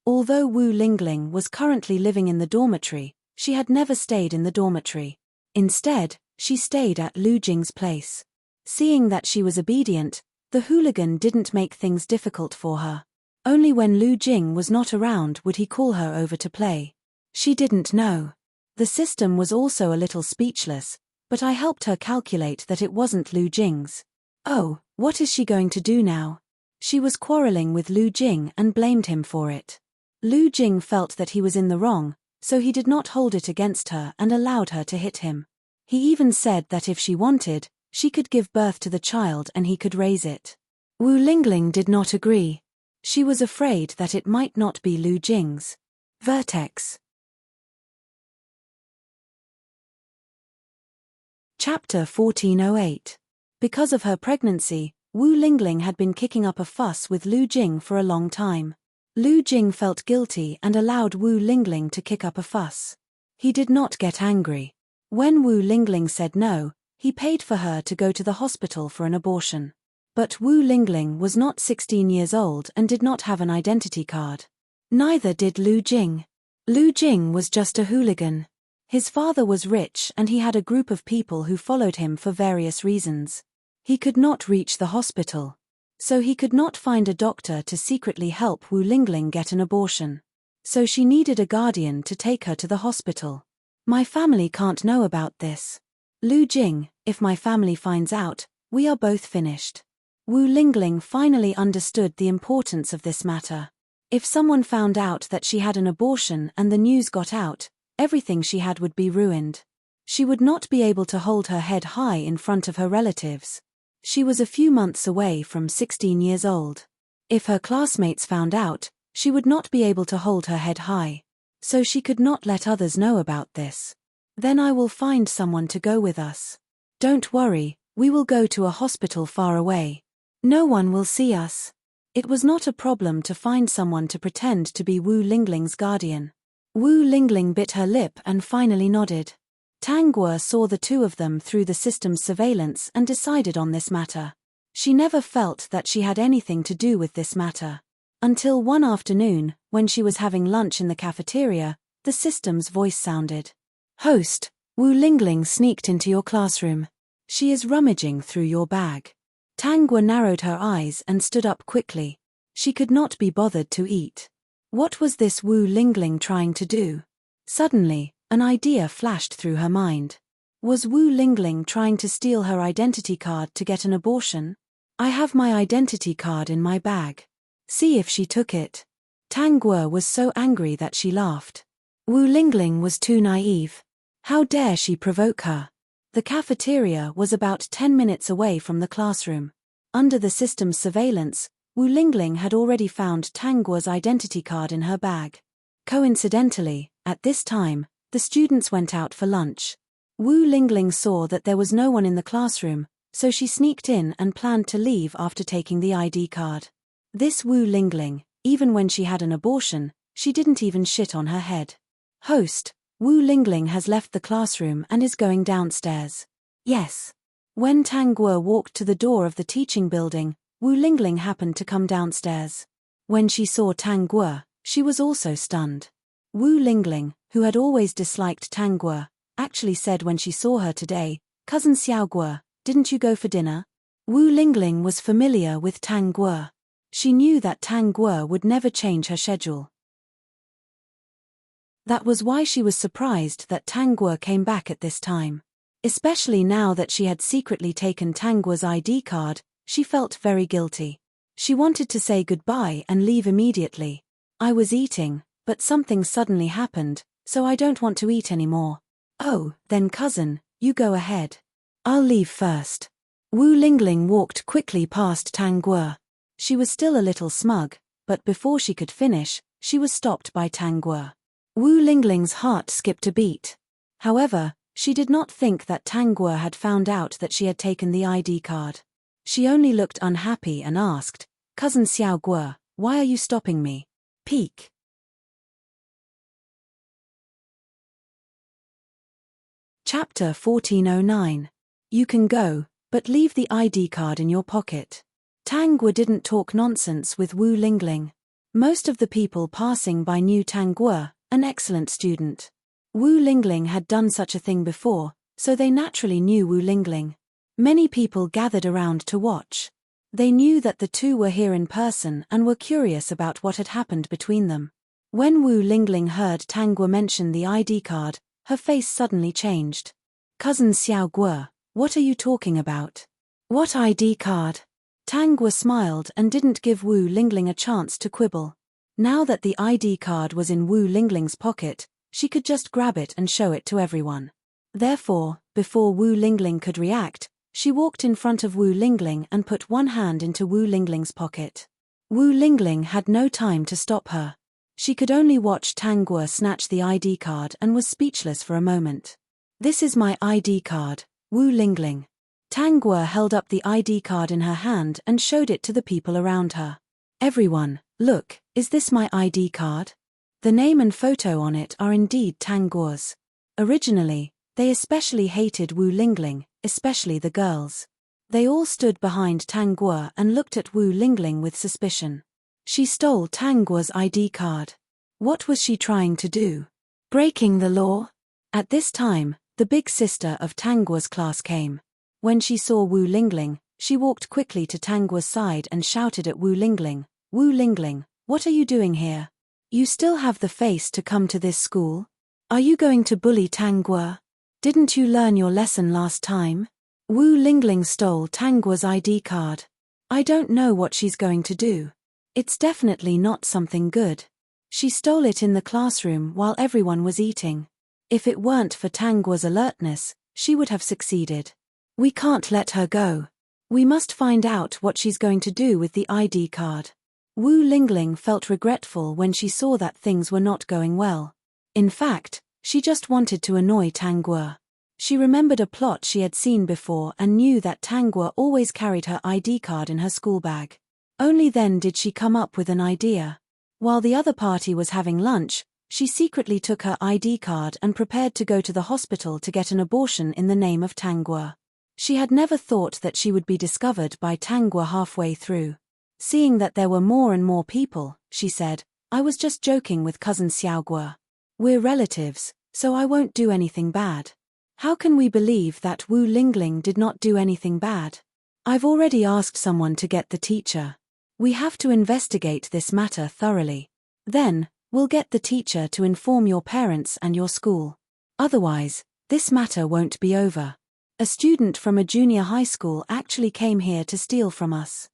Although Wu Lingling was currently living in the dormitory, she had never stayed in the dormitory. Instead, she stayed at Lu Jing's place. Seeing that she was obedient, the hooligan didn't make things difficult for her. Only when Lu Jing was not around would he call her over to play. She didn't know. The system was also a little speechless, but I helped her calculate that it wasn't Lu Jing's. Oh, what is she going to do now? She was quarreling with Lu Jing and blamed him for it. Lu Jing felt that he was in the wrong, so he did not hold it against her and allowed her to hit him. He even said that if she wanted, she could give birth to the child and he could raise it. Wu Lingling did not agree. She was afraid that it might not be Lu Jing's vertex. Chapter 1408. Because of her pregnancy, Wu Lingling had been kicking up a fuss with Lu Jing for a long time. Lu Jing felt guilty and allowed Wu Lingling to kick up a fuss. He did not get angry. When Wu Lingling said no, he paid for her to go to the hospital for an abortion. But Wu Lingling was not 16 years old and did not have an identity card. Neither did Lu Jing. Lu Jing was just a hooligan. His father was rich and he had a group of people who followed him for various reasons. He could not reach the hospital. So he could not find a doctor to secretly help Wu Lingling get an abortion. So she needed a guardian to take her to the hospital. My family can't know about this. Lu Jing, if my family finds out, we are both finished. Wu Lingling finally understood the importance of this matter. If someone found out that she had an abortion and the news got out, everything she had would be ruined. She would not be able to hold her head high in front of her relatives. She was a few months away from 16 years old. If her classmates found out, she would not be able to hold her head high. So she could not let others know about this. Then I will find someone to go with us. Don't worry, we will go to a hospital far away. No one will see us. It was not a problem to find someone to pretend to be Wu Lingling's guardian. Wu Lingling bit her lip and finally nodded. Tang Guo saw the two of them through the system's surveillance and decided on this matter. She never felt that she had anything to do with this matter. Until one afternoon, when she was having lunch in the cafeteria, the system's voice sounded. Host, Wu Lingling sneaked into your classroom. She is rummaging through your bag. Tang Guo narrowed her eyes and stood up quickly. She could not be bothered to eat. What was this Wu Lingling trying to do? Suddenly, an idea flashed through her mind. Was Wu Lingling trying to steal her identity card to get an abortion? I have my identity card in my bag. See if she took it. Tang Guo was so angry that she laughed. Wu Lingling was too naive. How dare she provoke her? The cafeteria was about 10 minutes away from the classroom. Under the system's surveillance, Wu Lingling had already found Tang Guo's identity card in her bag. Coincidentally, at this time, the students went out for lunch. Wu Lingling saw that there was no one in the classroom, so she sneaked in and planned to leave after taking the ID card. This Wu Lingling, even when she had an abortion, she didn't even shit on her head. Host, Wu Lingling has left the classroom and is going downstairs. Yes. When Tang Guo walked to the door of the teaching building, Wu Lingling happened to come downstairs. When she saw Tang Guo, she was also stunned. Wu Lingling, who had always disliked Tang Guo, actually said when she saw her today, Cousin Xiao Guo, didn't you go for dinner? Wu Lingling was familiar with Tang Guo. She knew that Tang Guo would never change her schedule. That was why she was surprised that Tang Guo came back at this time. Especially now that she had secretly taken Tang Guo's ID card, she felt very guilty. She wanted to say goodbye and leave immediately. I was eating, but something suddenly happened, so I don't want to eat anymore. Oh, then cousin, you go ahead. I'll leave first. Wu Lingling walked quickly past Tang Guo. She was still a little smug, but before she could finish, she was stopped by Tang Guo. Wu Lingling's heart skipped a beat. However, she did not think that Tang Guo had found out that she had taken the ID card. She only looked unhappy and asked, Cousin Xiao Guo, why are you stopping me? Peek. Chapter 1409. You can go, but leave the ID card in your pocket. Tang Guo didn't talk nonsense with Wu Lingling. Most of the people passing by knew Tang Guo, an excellent student. Wu Lingling had done such a thing before, so they naturally knew Wu Lingling. Many people gathered around to watch. They knew that the two were here in person and were curious about what had happened between them. When Wu Lingling heard Tang Guo mention the ID card, her face suddenly changed. Cousin Xiao Guo, what are you talking about? What ID card? Tang Guo smiled and didn't give Wu Lingling a chance to quibble. Now that the ID card was in Wu Lingling's pocket, she could just grab it and show it to everyone. Therefore, before Wu Lingling could react, she walked in front of Wu Lingling and put one hand into Wu Lingling's pocket. Wu Lingling had no time to stop her. She could only watch Tang Guo snatch the ID card and was speechless for a moment. "This is my ID card, Wu Lingling." Tang Guo held up the ID card in her hand and showed it to the people around her. "Everyone, look, is this my ID card?" The name and photo on it are indeed Tang Guo's. Originally, they especially hated Wu Lingling, especially the girls. They all stood behind Tang Guo and looked at Wu Lingling with suspicion. She stole Tang Guo's ID card. What was she trying to do? Breaking the law? At this time, the big sister of Tang Guo's class came. When she saw Wu Lingling, she walked quickly to Tang Guo's side and shouted at Wu Lingling, "Wu Lingling, what are you doing here? You still have the face to come to this school? Are you going to bully Tang Guo? Didn't you learn your lesson last time?" Wu Lingling stole Tang Guo's ID card. I don't know what she's going to do. It's definitely not something good. She stole it in the classroom while everyone was eating. If it weren't for Tang Guo's alertness, she would have succeeded. We can't let her go. We must find out what she's going to do with the ID card. Wu Lingling felt regretful when she saw that things were not going well. In fact, she just wanted to annoy Tang Guo. She remembered a plot she had seen before and knew that Tang Guo always carried her ID card in her school bag. Only then did she come up with an idea. While the other party was having lunch, she secretly took her ID card and prepared to go to the hospital to get an abortion in the name of Tang Guo. She had never thought that she would be discovered by Tang Guo halfway through. Seeing that there were more and more people, she said, "I was just joking with cousin Xiao Guo. We're relatives, so I won't do anything bad." How can we believe that Wu Lingling did not do anything bad? I've already asked someone to get the teacher. We have to investigate this matter thoroughly. Then, we'll get the teacher to inform your parents and your school. Otherwise, this matter won't be over. A student from a junior high school actually came here to steal from us.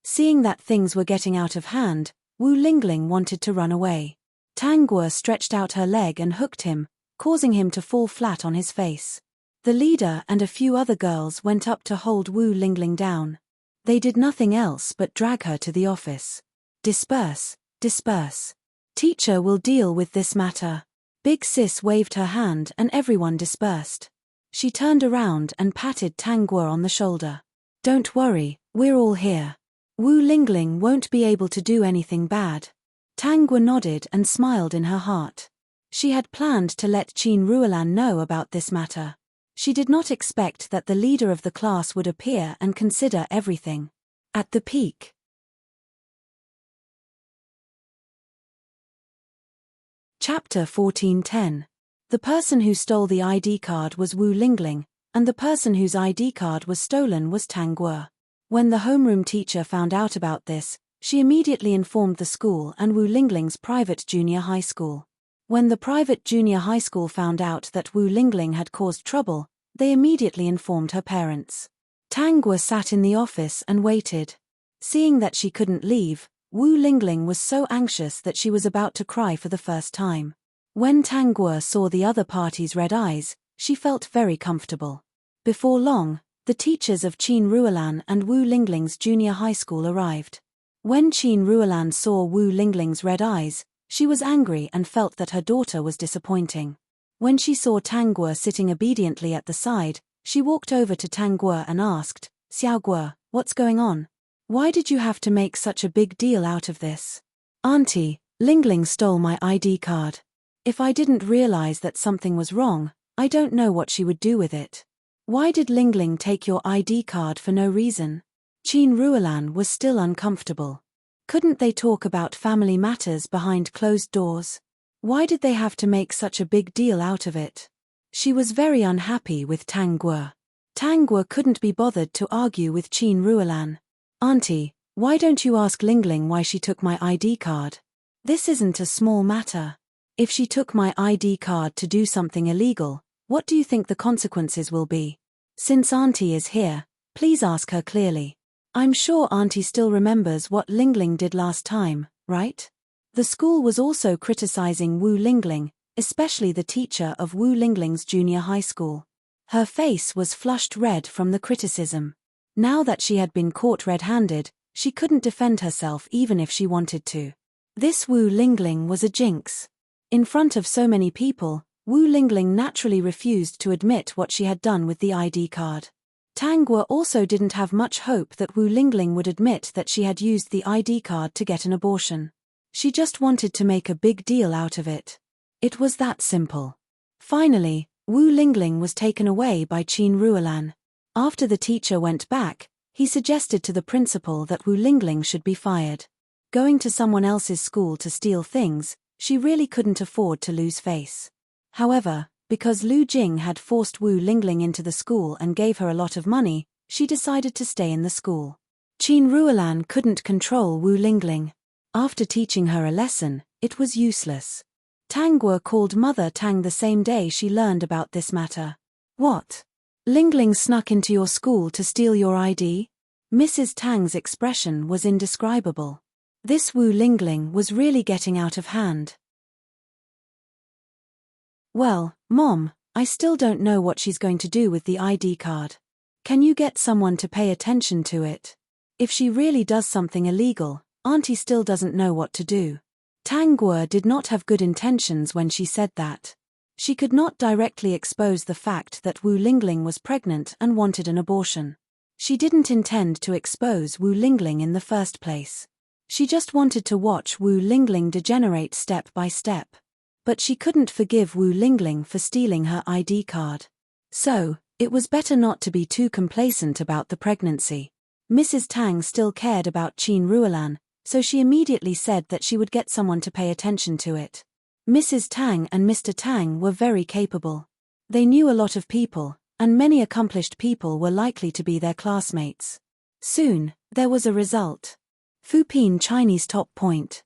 Seeing that things were getting out of hand, Wu Lingling wanted to run away. Tang Guo stretched out her leg and hooked him, causing him to fall flat on his face. The leader and a few other girls went up to hold Wu Lingling down. They did nothing else but drag her to the office. "Disperse, disperse. Teacher will deal with this matter." Big Sis waved her hand and everyone dispersed. She turned around and patted Tang Guo on the shoulder. "Don't worry, we're all here. Wu Lingling won't be able to do anything bad." Tang Guo nodded and smiled in her heart. She had planned to let Qin Ruolan know about this matter. She did not expect that the leader of the class would appear and consider everything. At the peak. Chapter 14:10. The person who stole the ID card was Wu Lingling, and the person whose ID card was stolen was Tang Guo. When the homeroom teacher found out about this, she immediately informed the school and Wu Lingling's private junior high school. When the private junior high school found out that Wu Lingling had caused trouble, they immediately informed her parents. Tang Guo sat in the office and waited. Seeing that she couldn't leave, Wu Lingling was so anxious that she was about to cry for the first time. When Tang Guo saw the other party's red eyes, she felt very comfortable. Before long, the teachers of Qin Ruolan and Wu Lingling's junior high school arrived. When Qin Ruolan saw Wu Lingling's red eyes, she was angry and felt that her daughter was disappointing. When she saw Tang Guo sitting obediently at the side, she walked over to Tang Guo and asked, "Xiao Guo, what's going on? Why did you have to make such a big deal out of this?" "Auntie, Lingling stole my ID card. If I didn't realize that something was wrong, I don't know what she would do with it." "Why did Lingling take your ID card for no reason?" Qin Ruolan was still uncomfortable. Couldn't they talk about family matters behind closed doors? Why did they have to make such a big deal out of it? She was very unhappy with Tang Guo. Tang Guo couldn't be bothered to argue with Qin Ruolan. "Auntie, why don't you ask Lingling why she took my ID card? This isn't a small matter. If she took my ID card to do something illegal, what do you think the consequences will be? Since Auntie is here, Please ask her clearly. I'm sure Auntie still remembers what Lingling did last time, right? The school was also criticizing Wu Lingling, especially the teacher of Wu Lingling's junior high school. Her face was flushed red from the criticism. Now that she had been caught red-handed, she couldn't defend herself even if she wanted to. This Wu Lingling was a jinx. In front of so many people, Wu Lingling naturally refused to admit what she had done with the ID card. Tang Guo also didn't have much hope that Wu Lingling would admit that she had used the ID card to get an abortion. She just wanted to make a big deal out of it. It was that simple. Finally, Wu Lingling was taken away by Qin Ruolan. After the teacher went back, he suggested to the principal that Wu Lingling should be fired. Going to someone else's school to steal things, she really couldn't afford to lose face. However, because Lu Jing had forced Wu Lingling into the school and gave her a lot of money, she decided to stay in the school. Qin Ruolan couldn't control Wu Lingling. After teaching her a lesson, it was useless. Tang Guo called Mother Tang the same day she learned about this matter. What? Lingling snuck into your school to steal your ID? Mrs. Tang's expression was indescribable. This Wu Lingling was really getting out of hand. Well, Mom, I still don't know what she's going to do with the ID card. Can you get someone to pay attention to it? If she really does something illegal, Auntie still doesn't know what to do. Tang Guo did not have good intentions when she said that. She could not directly expose the fact that Wu Lingling was pregnant and wanted an abortion. She didn't intend to expose Wu Lingling in the first place. She just wanted to watch Wu Lingling degenerate step by step. But she couldn't forgive Wu Lingling for stealing her ID card. So, it was better not to be too complacent about the pregnancy. Mrs. Tang still cared about Qin Ruolan, so she immediately said that she would get someone to pay attention to it. Mrs. Tang and Mr. Tang were very capable. They knew a lot of people, and many accomplished people were likely to be their classmates. Soon, there was a result. Fupin Chinese top point.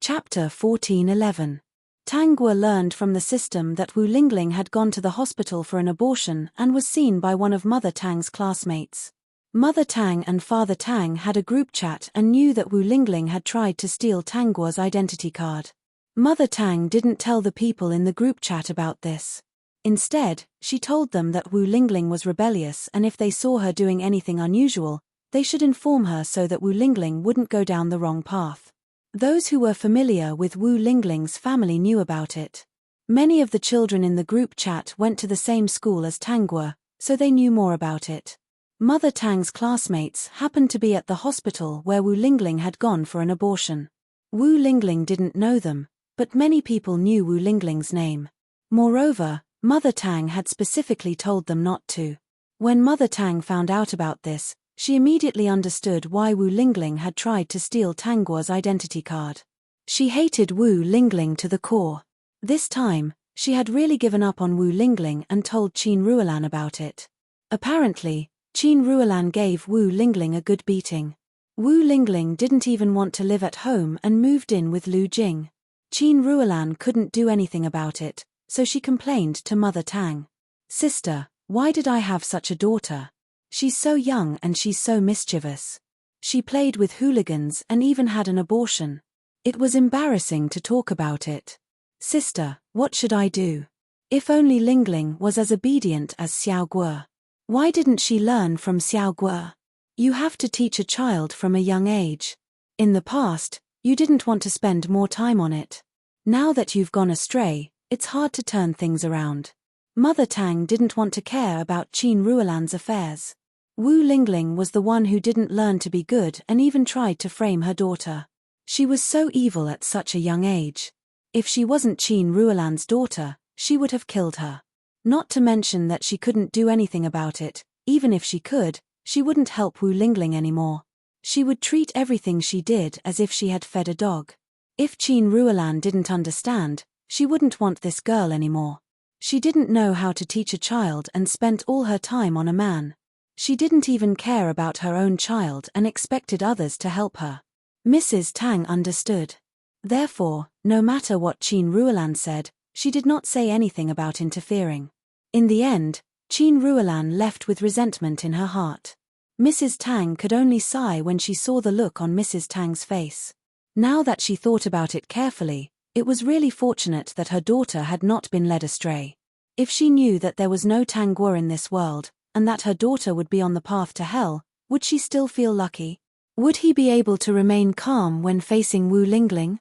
Chapter 14:11. Tang Guo learned from the system that Wu Lingling had gone to the hospital for an abortion and was seen by one of Mother Tang's classmates. Mother Tang and Father Tang had a group chat and knew that Wu Lingling had tried to steal Tang Guo's identity card. Mother Tang didn't tell the people in the group chat about this. Instead, she told them that Wu Lingling was rebellious and if they saw her doing anything unusual, they should inform her so that Wu Lingling wouldn't go down the wrong path. Those who were familiar with Wu Lingling's family knew about it. Many of the children in the group chat went to the same school as Tang Guo, so they knew more about it. Mother Tang's classmates happened to be at the hospital where Wu Lingling had gone for an abortion. Wu Lingling didn't know them, but many people knew Wu Lingling's name. Moreover, Mother Tang had specifically told them not to. When Mother Tang found out about this, she immediately understood why Wu Lingling had tried to steal Tang Guo's identity card. She hated Wu Lingling to the core. This time, she had really given up on Wu Lingling and told Qin Ruolan about it. Apparently, Qin Ruolan gave Wu Lingling a good beating. Wu Lingling didn't even want to live at home and moved in with Lu Jing. Qin Ruolan couldn't do anything about it, so she complained to Mother Tang. "Sister, why did I have such a daughter? She's so young and she's so mischievous. She played with hooligans and even had an abortion. It was embarrassing to talk about it. Sister, what should I do? If only Lingling was as obedient as Xiao Guo. Why didn't she learn from Xiao Guo? You have to teach a child from a young age. In the past, you didn't want to spend more time on it. Now that you've gone astray, it's hard to turn things around." Mother Tang didn't want to care about Qin Ruolan's affairs. Wu Lingling was the one who didn't learn to be good and even tried to frame her daughter. She was so evil at such a young age. If she wasn't Qin Ruolan's daughter, she would have killed her. Not to mention that she couldn't do anything about it. Even if she could, she wouldn't help Wu Lingling anymore. She would treat everything she did as if she had fed a dog. If Qin Ruolan didn't understand, she wouldn't want this girl anymore. She didn't know how to teach a child and spent all her time on a man. She didn't even care about her own child and expected others to help her. Mrs. Tang understood. Therefore, no matter what Qin Ruolan said, She did not say anything about interfering. In the end, Qin Ruolan left with resentment in her heart. Mrs. Tang could only sigh when she saw the look on Mrs. Tang's face. Now that she thought about it carefully, it was really fortunate that her daughter had not been led astray. If she knew that there was no Tang Guo in this world, and that her daughter would be on the path to hell, would she still feel lucky? Would he be able to remain calm when facing Wu Lingling?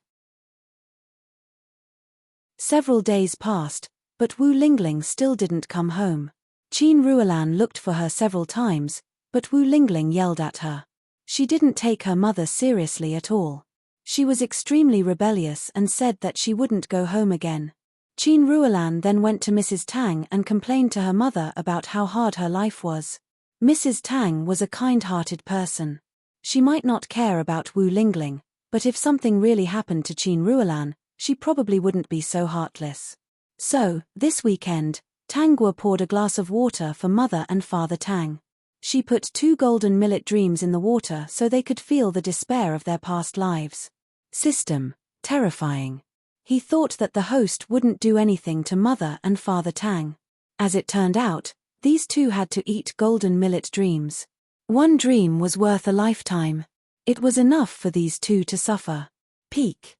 Several days passed, but Wu Lingling still didn't come home. Qin Ruolan looked for her several times, but Wu Lingling yelled at her. She didn't take her mother seriously at all. She was extremely rebellious and said that she wouldn't go home again. Qin Ruolan then went to Mrs. Tang and complained to her mother about how hard her life was. Mrs. Tang was a kind-hearted person. She might not care about Wu Lingling, but if something really happened to Qin Ruolan, she probably wouldn't be so heartless. So, this weekend, Tang Guo poured a glass of water for Mother and Father Tang. She put 2 golden millet dreams in the water so they could feel the despair of their past lives. System: terrifying. He thought that the host wouldn't do anything to Mother and Father Tang. As it turned out, these two had to eat golden millet dreams. One dream was worth a lifetime. It was enough for these two to suffer. Peak.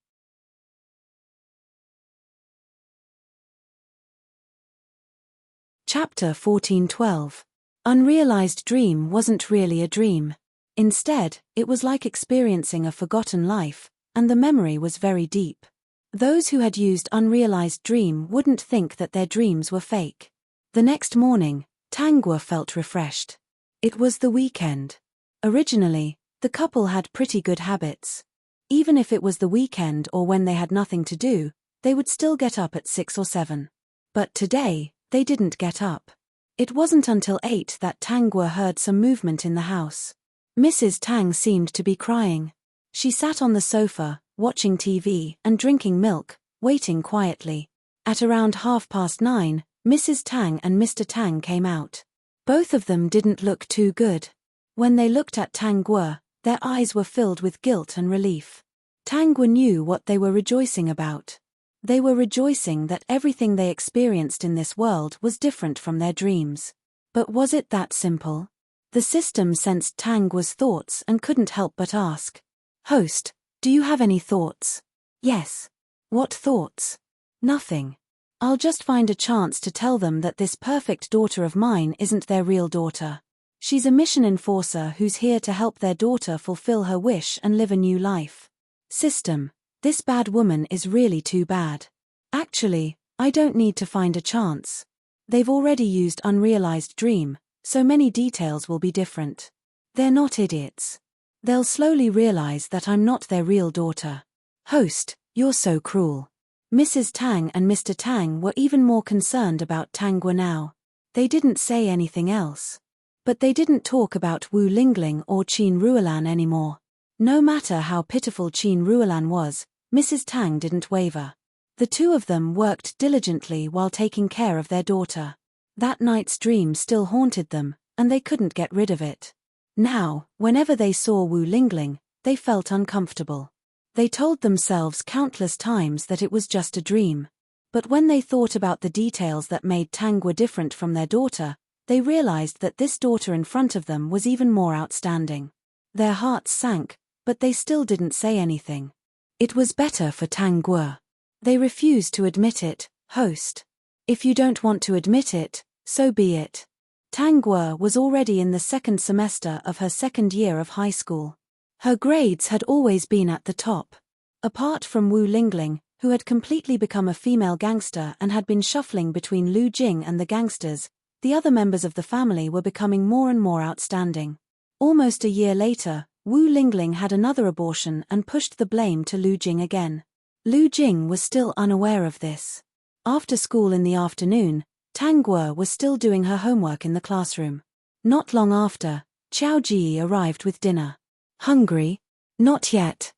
Chapter 14:12. Unrealized dream wasn't really a dream. Instead, it was like experiencing a forgotten life, and the memory was very deep. Those who had used unrealized dream wouldn't think that their dreams were fake. The next morning, Tang Guo felt refreshed. It was the weekend. Originally, the couple had pretty good habits. Even if it was the weekend or when they had nothing to do, they would still get up at 6 or 7. But today, they didn't get up. It wasn't until 8 that Tang Guo heard some movement in the house. Mrs. Tang seemed to be crying. She sat on the sofa, watching TV and drinking milk, waiting quietly. At around 9:30, Mrs. Tang and Mr. Tang came out. Both of them didn't look too good. When they looked at Tang Guo, their eyes were filled with guilt and relief. Tang Guo knew what they were rejoicing about. They were rejoicing that everything they experienced in this world was different from their dreams. But was it that simple? The system sensed Tang Guo's thoughts and couldn't help but ask, "Host, do you have any thoughts?" "Yes." "What thoughts?" "Nothing. I'll just find a chance to tell them that this perfect daughter of mine isn't their real daughter. She's a mission enforcer who's here to help their daughter fulfill her wish and live a new life. System: this bad woman is really too bad. Actually, I don't need to find a chance. They've already used unrealized dream, so many details will be different. They're not idiots. They'll slowly realize that I'm not their real daughter." "Host, you're so cruel." Mrs. Tang and Mr. Tang were even more concerned about Tang Guo now. They didn't say anything else. But they didn't talk about Wu Lingling or Qin Ruolan anymore. No matter how pitiful Qin Ruolan was, Mrs. Tang didn't waver. The two of them worked diligently while taking care of their daughter. That night's dream still haunted them, and they couldn't get rid of it. Now, whenever they saw Wu Lingling, they felt uncomfortable. They told themselves countless times that it was just a dream. But when they thought about the details that made Tang Guo different from their daughter, they realized that this daughter in front of them was even more outstanding. Their hearts sank, but they still didn't say anything. It was better for Tang Guo. They refused to admit it. "Host. If you don't want to admit it, so be it." Tang Guo was already in the 2nd semester of her 2nd year of high school. Her grades had always been at the top. Apart from Wu Lingling, who had completely become a female gangster and had been shuffling between Lu Jing and the gangsters, the other members of the family were becoming more and more outstanding. Almost a year later, Wu Lingling had another abortion and pushed the blame to Lu Jing again. Lu Jing was still unaware of this. After school in the afternoon, Tang Guo was still doing her homework in the classroom. Not long after, Qiao Ji arrived with dinner. "Hungry?" "Not yet."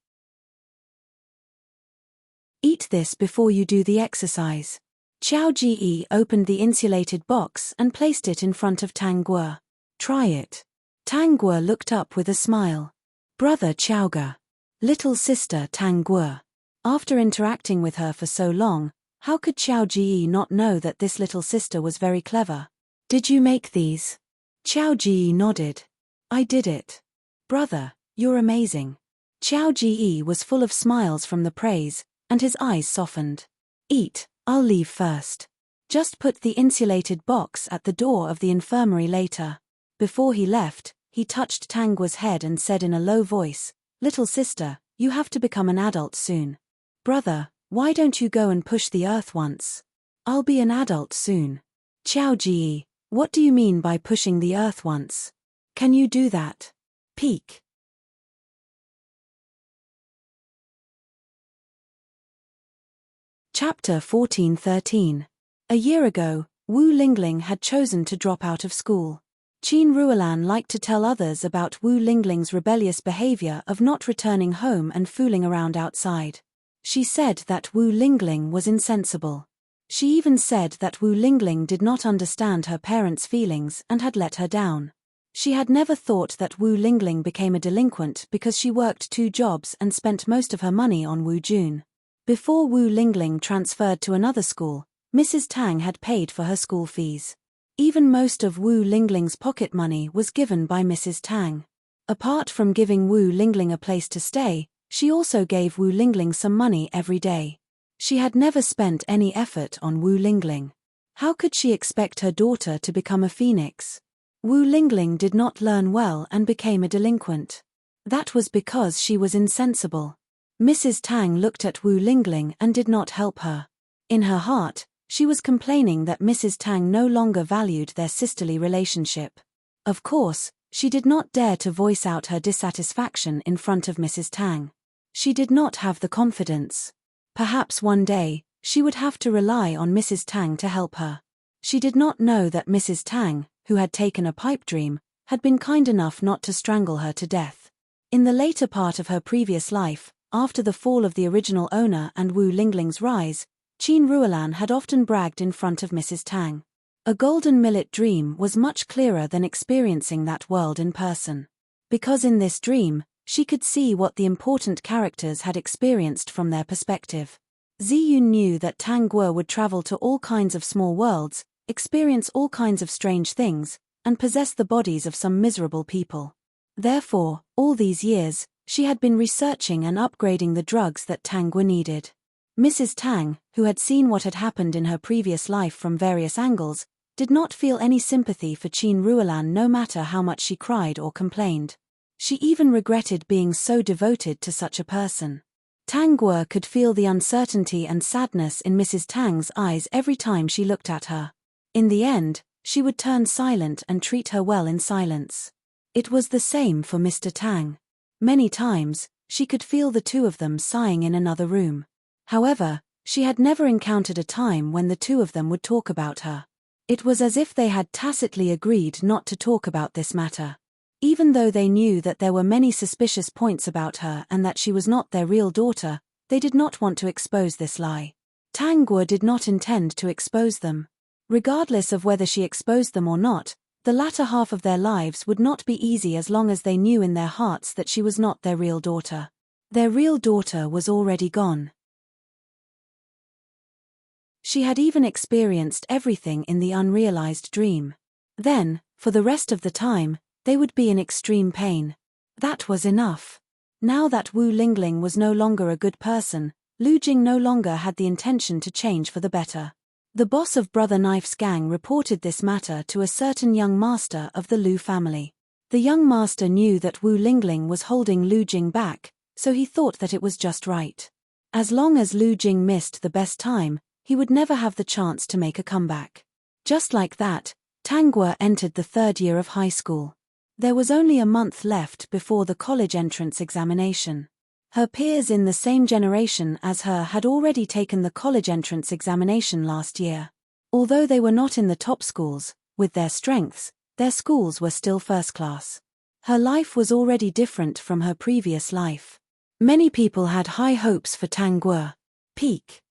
"Eat this before you do the exercise." Qiao Ji opened the insulated box and placed it in front of Tang Guo. "Try it." Tang Guo looked up with a smile. "Brother Qiao Ge." "Little sister Tang Guo." After interacting with her for so long, How could Xiao Ji not know that this little sister was very clever? Did you make these? Xiao Ji nodded. I did it. Brother, you're amazing. Xiao Ji was full of smiles from the praise, and his eyes softened. Eat, I'll leave first. Just put the insulated box at the door of the infirmary later. Before he left, he touched Tangua's head and said in a low voice, Little sister, you have to become an adult soon. Brother, why don't you go and push the earth once? I'll be an adult soon. Xiao Ji, what do you mean by pushing the earth once? Can you do that? Peek. Chapter 14:13. A year ago, Wu Lingling had chosen to drop out of school. Qin Ruolan liked to tell others about Wu Lingling's rebellious behavior of not returning home and fooling around outside. She said that Wu Lingling was insensible. She even said that Wu Lingling did not understand her parents' feelings and had let her down. She had never thought that Wu Lingling became a delinquent because she worked 2 jobs and spent most of her money on Wu Jun. Before Wu Lingling transferred to another school, Mrs. Tang had paid for her school fees. Even most of Wu Lingling's pocket money was given by Mrs. Tang. Apart from giving Wu Lingling a place to stay, she also gave Wu Lingling some money every day. She had never spent any effort on Wu Lingling. How could she expect her daughter to become a phoenix? Wu Lingling did not learn well and became a delinquent. That was because she was insensible. Mrs. Tang looked at Wu Lingling and did not help her. In her heart, she was complaining that Mrs. Tang no longer valued their sisterly relationship. Of course, she did not dare to voice out her dissatisfaction in front of Mrs. Tang. She did not have the confidence. Perhaps one day, she would have to rely on Mrs. Tang to help her. She did not know that Mrs. Tang, who had taken a pipe dream, had been kind enough not to strangle her to death. In the later part of her previous life, after the fall of the original owner and Wu Lingling's rise, Qin Ruolan had often bragged in front of Mrs. Tang. A golden millet dream was much clearer than experiencing that world in person. Because in this dream, she could see what the important characters had experienced from their perspective. Ziyun knew that Tang Guo would travel to all kinds of small worlds, experience all kinds of strange things, and possess the bodies of some miserable people. Therefore, all these years, she had been researching and upgrading the drugs that Tang Guo needed. Mrs. Tang, who had seen what had happened in her previous life from various angles, did not feel any sympathy for Qin Ruolan no matter how much she cried or complained. She even regretted being so devoted to such a person. Tang Guo could feel the uncertainty and sadness in Mrs. Tang's eyes every time she looked at her. In the end, she would turn silent and treat her well in silence. It was the same for Mr. Tang. Many times, she could feel the two of them sighing in another room. However, she had never encountered a time when the two of them would talk about her. It was as if they had tacitly agreed not to talk about this matter. Even though they knew that there were many suspicious points about her and that she was not their real daughter, they did not want to expose this lie. Tang Guo did not intend to expose them. Regardless of whether she exposed them or not, the latter half of their lives would not be easy as long as they knew in their hearts that she was not their real daughter. Their real daughter was already gone. She had even experienced everything in the unrealized dream. Then, for the rest of the time, they would be in extreme pain. That was enough. Now that Wu Lingling was no longer a good person, Lu Jing no longer had the intention to change for the better. The boss of Brother Knife's gang reported this matter to a certain young master of the Lu family. The young master knew that Wu Lingling was holding Lu Jing back, so he thought that it was just right. As long as Lu Jing missed the best time, he would never have the chance to make a comeback. Just like that, Tang Guo entered the 3rd year of high school. There was only a month left before the college entrance examination. Her peers in the same generation as her had already taken the college entrance examination last year. Although they were not in the top schools, with their strengths, their schools were still first class. Her life was already different from her previous life. Many people had high hopes for Tang Guo. Peak.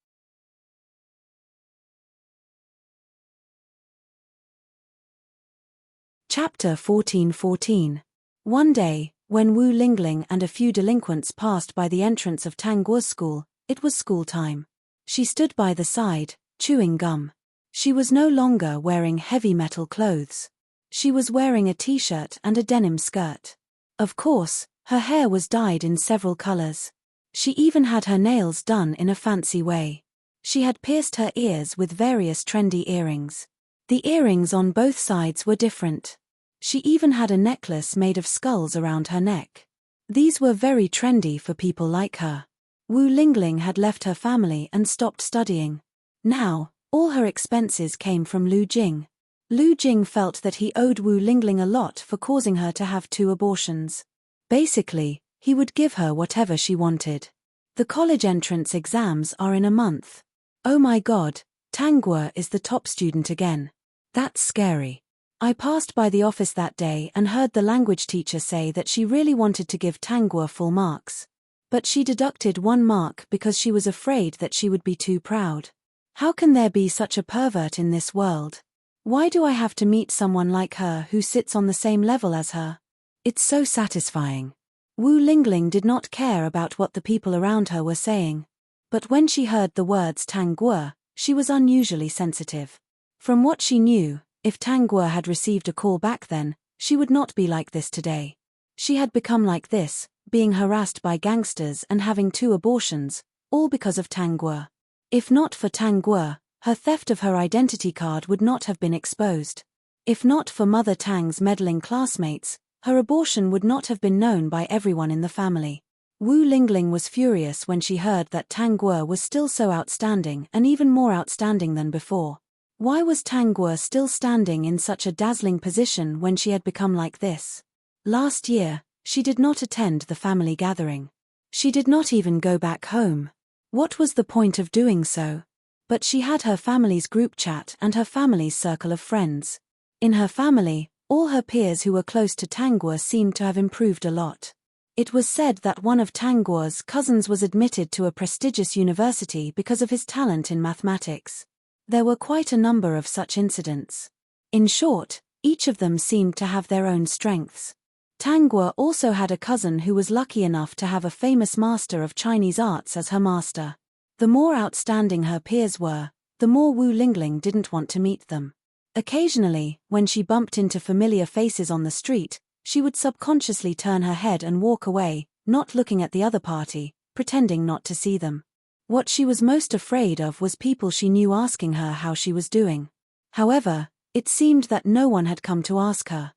Chapter 14:14. One day, when Wu Lingling and a few delinquents passed by the entrance of Tang Guo's school, it was school time. She stood by the side, chewing gum. She was no longer wearing heavy metal clothes. She was wearing a t-shirt and a denim skirt. Of course, her hair was dyed in several colors. She even had her nails done in a fancy way. She had pierced her ears with various trendy earrings. The earrings on both sides were different. She even had a necklace made of skulls around her neck. These were very trendy for people like her. Wu Lingling had left her family and stopped studying. Now, all her expenses came from Lu Jing. Lu Jing felt that he owed Wu Lingling a lot for causing her to have 2 abortions. Basically, he would give her whatever she wanted. The college entrance exams are in a month. Oh my god, Tang Guo is the top student again. That's scary. I passed by the office that day and heard the language teacher say that she really wanted to give Tang Guo full marks. But she deducted 1 mark because she was afraid that she would be too proud. How can there be such a pervert in this world? Why do I have to meet someone like her who sits on the same level as her? It's so satisfying. Wu Lingling did not care about what the people around her were saying. But when she heard the words Tang Guo, she was unusually sensitive. From what she knew, if Tang Guo had received a call back then, she would not be like this today. She had become like this, being harassed by gangsters and having 2 abortions, all because of Tang Guo. If not for Tang Guo, her theft of her identity card would not have been exposed. If not for Mother Tang's meddling classmates, her abortion would not have been known by everyone in the family. Wu Lingling was furious when she heard that Tang Guo was still so outstanding and even more outstanding than before. Why was Tang Guo still standing in such a dazzling position when she had become like this? Last year, she did not attend the family gathering. She did not even go back home. What was the point of doing so? But she had her family's group chat and her family's circle of friends. In her family, all her peers who were close to Tang Guo seemed to have improved a lot. It was said that one of Tang Guo's cousins was admitted to a prestigious university because of his talent in mathematics. There were quite a number of such incidents. In short, each of them seemed to have their own strengths. Tang Guo also had a cousin who was lucky enough to have a famous master of Chinese arts as her master. The more outstanding her peers were, the more Wu Lingling didn't want to meet them. Occasionally, when she bumped into familiar faces on the street, she would subconsciously turn her head and walk away, not looking at the other party, pretending not to see them. What she was most afraid of was people she knew asking her how she was doing. However, it seemed that no one had come to ask her.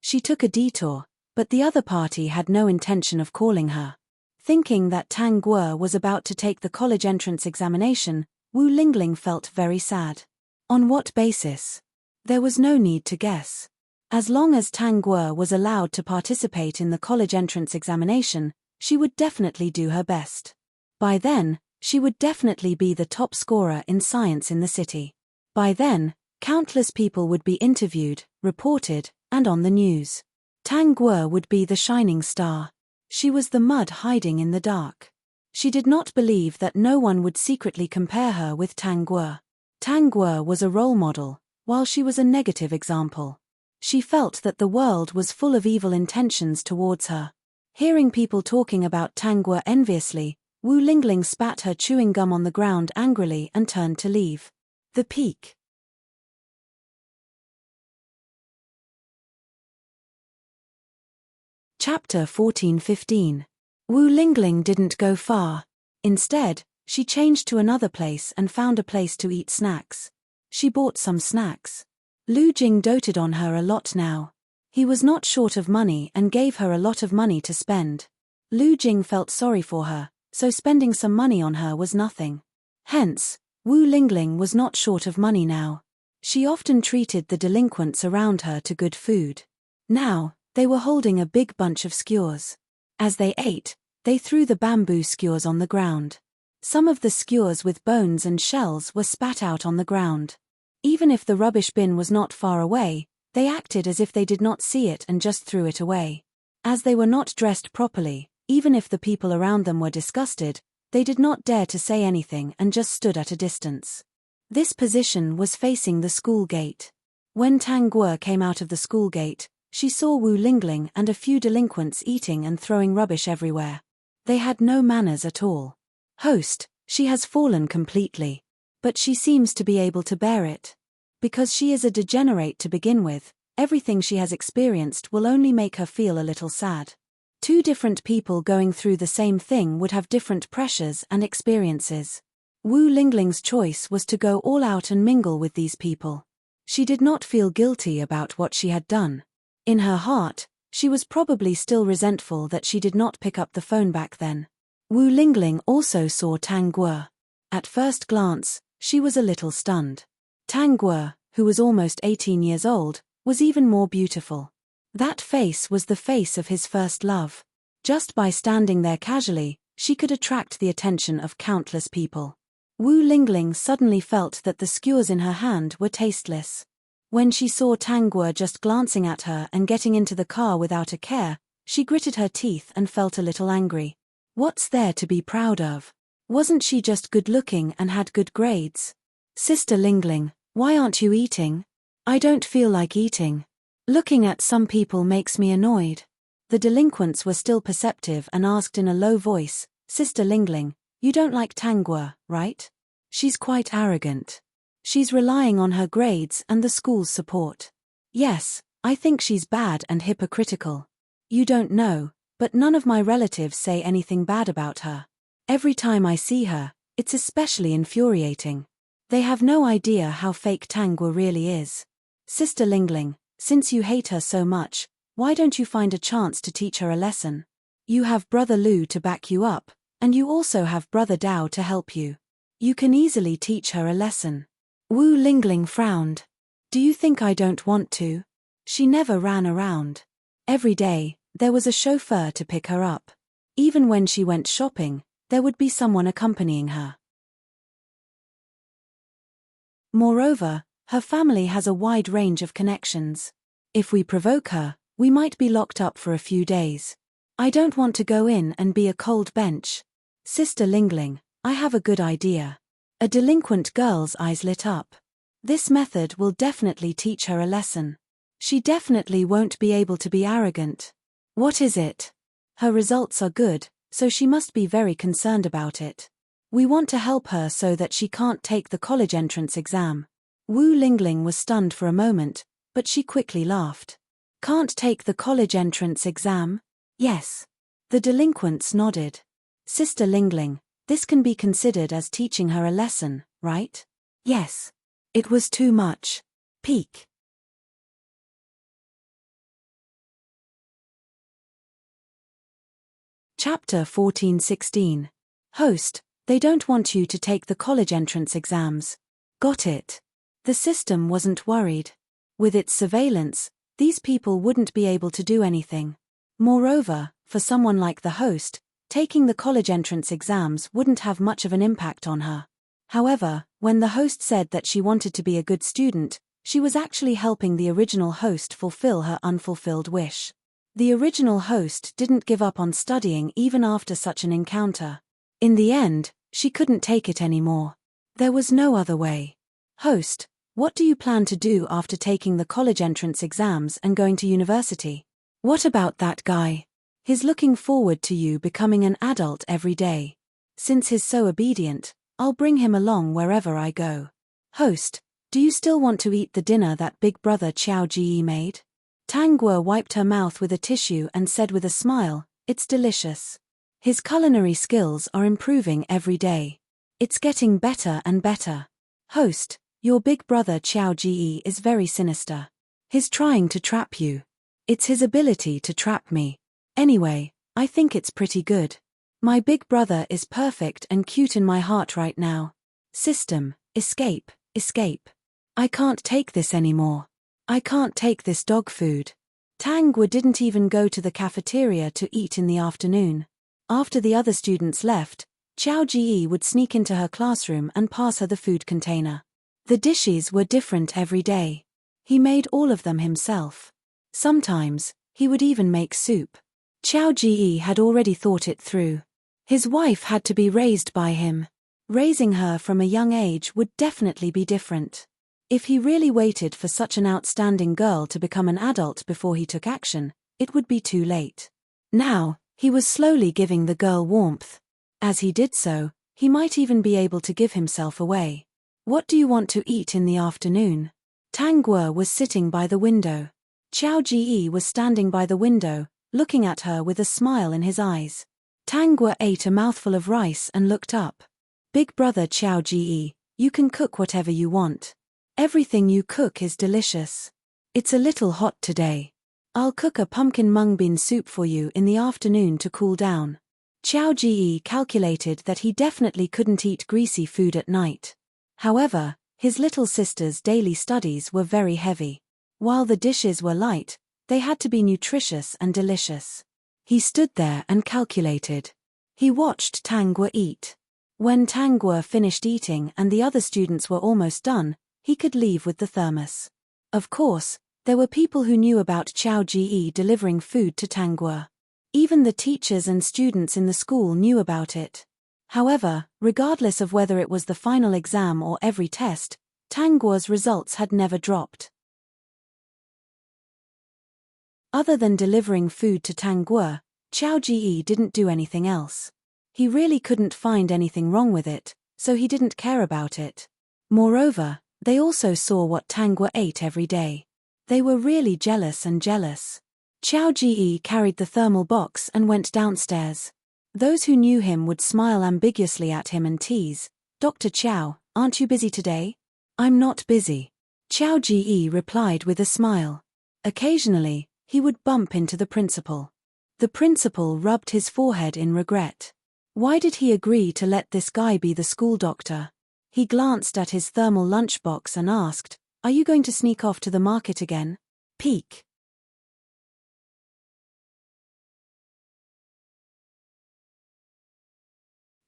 She took a detour, but the other party had no intention of calling her. Thinking that Tang Guo was about to take the college entrance examination, Wu Lingling felt very sad. On what basis? There was no need to guess. As long as Tang Guo was allowed to participate in the college entrance examination, she would definitely do her best. By then, she would definitely be the top scorer in science in the city. By then, countless people would be interviewed, reported, and on the news. Tang Guo would be the shining star. She was the mud hiding in the dark. She did not believe that no one would secretly compare her with Tang Guo. Tang Guo was a role model, while she was a negative example. She felt that the world was full of evil intentions towards her. Hearing people talking about Tang Guo enviously, Wu Lingling spat her chewing gum on the ground angrily and turned to leave. The Peak. Chapter 14-15. Wu Lingling didn't go far. Instead, she changed to another place and found a place to eat snacks. She bought some snacks. Lu Jing doted on her a lot now. He was not short of money and gave her a lot of money to spend. Lu Jing felt sorry for her, so spending some money on her was nothing. Hence, Wu Lingling was not short of money now. She often treated the delinquents around her to good food. Now, they were holding a big bunch of skewers. As they ate, they threw the bamboo skewers on the ground. Some of the skewers with bones and shells were spat out on the ground. Even if the rubbish bin was not far away, they acted as if they did not see it and just threw it away. As they were not dressed properly, even if the people around them were disgusted, they did not dare to say anything and just stood at a distance. This position was facing the school gate. When Tang Guo came out of the school gate, she saw Wu Lingling and a few delinquents eating and throwing rubbish everywhere. They had no manners at all. Host, she has fallen completely. But she seems to be able to bear it. Because she is a degenerate to begin with, everything she has experienced will only make her feel a little sad. Two different people going through the same thing would have different pressures and experiences. Wu Lingling's choice was to go all out and mingle with these people. She did not feel guilty about what she had done. In her heart, she was probably still resentful that she did not pick up the phone back then. Wu Lingling also saw Tang Guo. At first glance, she was a little stunned. Tang Guo, who was almost 18 years old, was even more beautiful. That face was the face of his first love. Just by standing there casually, she could attract the attention of countless people. Wu Lingling suddenly felt that the skewers in her hand were tasteless. When she saw Tang Guo just glancing at her and getting into the car without a care, she gritted her teeth and felt a little angry. What's there to be proud of? Wasn't she just good-looking and had good grades? Sister Lingling, why aren't you eating? I don't feel like eating. Looking at some people makes me annoyed. The delinquents were still perceptive and asked in a low voice, Sister Lingling, you don't like Tang Guo, right? She's quite arrogant. She's relying on her grades and the school's support. Yes, I think she's bad and hypocritical. You don't know, but none of my relatives say anything bad about her. Every time I see her, it's especially infuriating. They have no idea how fake Tang Guo really is. Sister Lingling, since you hate her so much, why don't you find a chance to teach her a lesson? You have Brother Lu to back you up, and you also have Brother Dao to help you. You can easily teach her a lesson. Wu Lingling frowned. Do you think I don't want to? She never ran around. Every day, there was a chauffeur to pick her up. Even when she went shopping, there would be someone accompanying her. Moreover, her family has a wide range of connections. If we provoke her, we might be locked up for a few days. I don't want to go in and be a cold bench. Sister Lingling, I have a good idea. A delinquent girl's eyes lit up. This method will definitely teach her a lesson. She definitely won't be able to be arrogant. What is it? Her results are good, so she must be very concerned about it. We want to help her so that she can't take the college entrance exam. Wu Lingling was stunned for a moment, but she quickly laughed. Can't take the college entrance exam? Yes. The delinquents nodded. Sister Lingling, this can be considered as teaching her a lesson, right? Yes. It was too much. Peak. Chapter 14-16. Host, they don't want you to take the college entrance exams. Got it. The system wasn't worried. With its surveillance, these people wouldn't be able to do anything. Moreover, for someone like the host, taking the college entrance exams wouldn't have much of an impact on her. However, when the host said that she wanted to be a good student, she was actually helping the original host fulfill her unfulfilled wish. The original host didn't give up on studying even after such an encounter. In the end, she couldn't take it anymore. There was no other way. Host, what do you plan to do after taking the college entrance exams and going to university? What about that guy? He's looking forward to you becoming an adult every day. Since he's so obedient, I'll bring him along wherever I go. Host, do you still want to eat the dinner that big brother Qiao Ji made? Tang Guo wiped her mouth with a tissue and said with a smile, it's delicious. His culinary skills are improving every day. It's getting better and better. Host, your big brother Qiao Ji is very sinister. He's trying to trap you. It's his ability to trap me. Anyway, I think it's pretty good. My big brother is perfect and cute in my heart right now. System, escape, escape. I can't take this anymore. I can't take this dog food. Tang Guo didn't even go to the cafeteria to eat in the afternoon. After the other students left, Qiao Ji would sneak into her classroom and pass her the food container. The dishes were different every day. He made all of them himself. Sometimes, he would even make soup. Qiao Ji had already thought it through. His wife had to be raised by him. Raising her from a young age would definitely be different. If he really waited for such an outstanding girl to become an adult before he took action, it would be too late. Now, he was slowly giving the girl warmth. As he did so, He might even be able to give himself away. What do you want to eat in the afternoon? Tang Guo was sitting by the window. Qiao Ji was standing by the window, looking at her with a smile in his eyes. Tang Guo ate a mouthful of rice and looked up. Big brother Qiao Ji, you can cook whatever you want. Everything you cook is delicious. It's a little hot today. I'll cook a pumpkin mung bean soup for you in the afternoon to cool down. Qiao Ji calculated that he definitely couldn't eat greasy food at night. However, his little sister's daily studies were very heavy. While the dishes were light, they had to be nutritious and delicious. He stood there and calculated. He watched Tang Guo eat. When Tang Guo finished eating and the other students were almost done, he could leave with the thermos. Of course, there were people who knew about Qiao Ji delivering food to Tang Guo. Even the teachers and students in the school knew about it. However, regardless of whether it was the final exam or every test, Tang Guo's results had never dropped. Other than delivering food to Tang Guo, Qiao Ji didn't do anything else. He really couldn't find anything wrong with it, so he didn't care about it. Moreover, they also saw what Tang Guo ate every day. They were really jealous. Qiao Ji carried the thermal box and went downstairs. Those who knew him would smile ambiguously at him and tease, "Dr. Qiao, aren't you busy today?" "I'm not busy," Qiao Ji replied with a smile. Occasionally, he would bump into the principal. The principal rubbed his forehead in regret. Why did he agree to let this guy be the school doctor? He glanced at his thermal lunchbox and asked, "Are you going to sneak off to the market again?" Peek.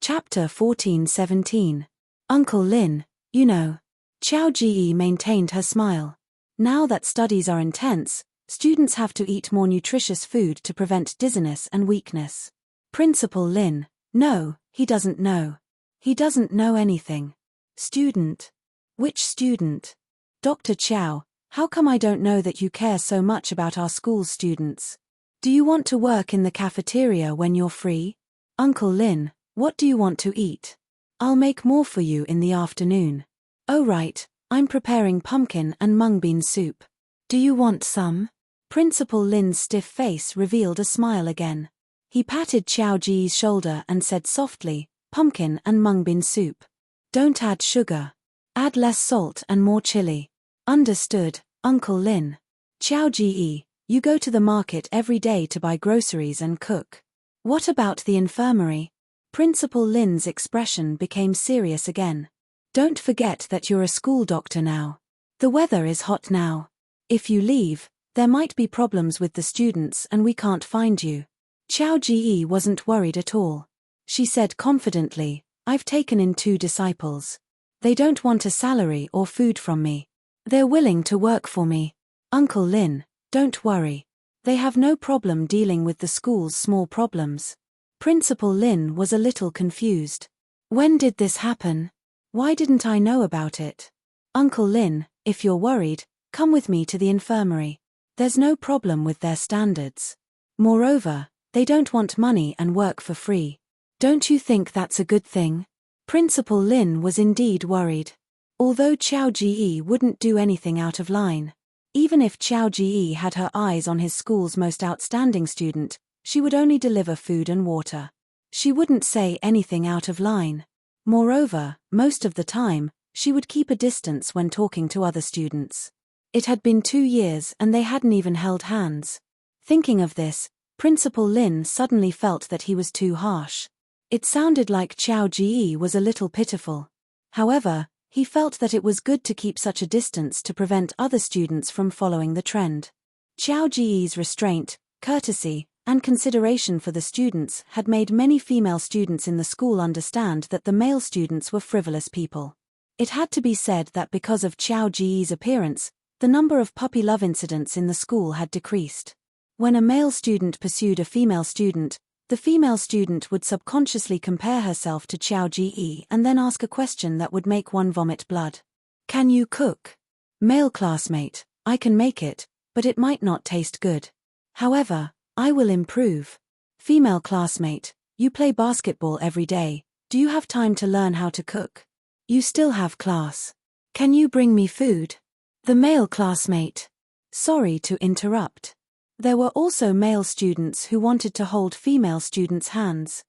Chapter 14-17. Uncle Lin, you know. Qiao Ji maintained her smile. Now that studies are intense, students have to eat more nutritious food to prevent dizziness and weakness. Principal Lin, no, he doesn't know. He doesn't know anything. Student. Which student? Dr. Qiao, how come I don't know that you care so much about our school's students? Do you want to work in the cafeteria when you're free? Uncle Lin, what do you want to eat? I'll make more for you in the afternoon. Oh right, I'm preparing pumpkin and mung bean soup. Do you want some? Principal Lin's stiff face revealed a smile again. He patted Qiao Ji's shoulder and said softly, "Pumpkin and mung bean soup. Don't add sugar. Add less salt and more chili." Understood, Uncle Lin. Qiao Ji, you go to the market every day to buy groceries and cook. What about the infirmary? Principal Lin's expression became serious again. Don't forget that you're a school doctor now. The weather is hot now. If you leave, there might be problems with the students and we can't find you. Qiao Ji wasn't worried at all. She said confidently, "I've taken in 2 disciples. They don't want a salary or food from me. They're willing to work for me. Uncle Lin, don't worry. They have no problem dealing with the school's small problems." Principal Lin was a little confused. When did this happen? Why didn't I know about it? Uncle Lin, if you're worried, come with me to the infirmary. There's no problem with their standards. Moreover, they don't want money and work for free. Don't you think that's a good thing? Principal Lin was indeed worried. Although Qiao Ji wouldn't do anything out of line. Even if Qiao Ji had her eyes on his school's most outstanding student, she would only deliver food and water. She wouldn't say anything out of line. Moreover, most of the time, she would keep a distance when talking to other students. It had been 2 years and they hadn't even held hands. Thinking of this, Principal Lin suddenly felt that he was too harsh. It sounded like Qiao Ji was a little pitiful. However, he felt that it was good to keep such a distance to prevent other students from following the trend. Qiao Ji's restraint, courtesy, and consideration for the students had made many female students in the school understand that the male students were frivolous people. It had to be said that because of Qiao Ji's appearance, the number of puppy love incidents in the school had decreased. When a male student pursued a female student, the female student would subconsciously compare herself to Qiao Ji and then ask a question that would make one vomit blood. "Can you cook?" Male classmate, "I can make it, but it might not taste good. However, I will improve." Female classmate, "You play basketball every day, Do you have time to learn how to cook? You still have class. Can you bring me food? The male classmate. Sorry to interrupt. There were also male students who wanted to hold female students' hands.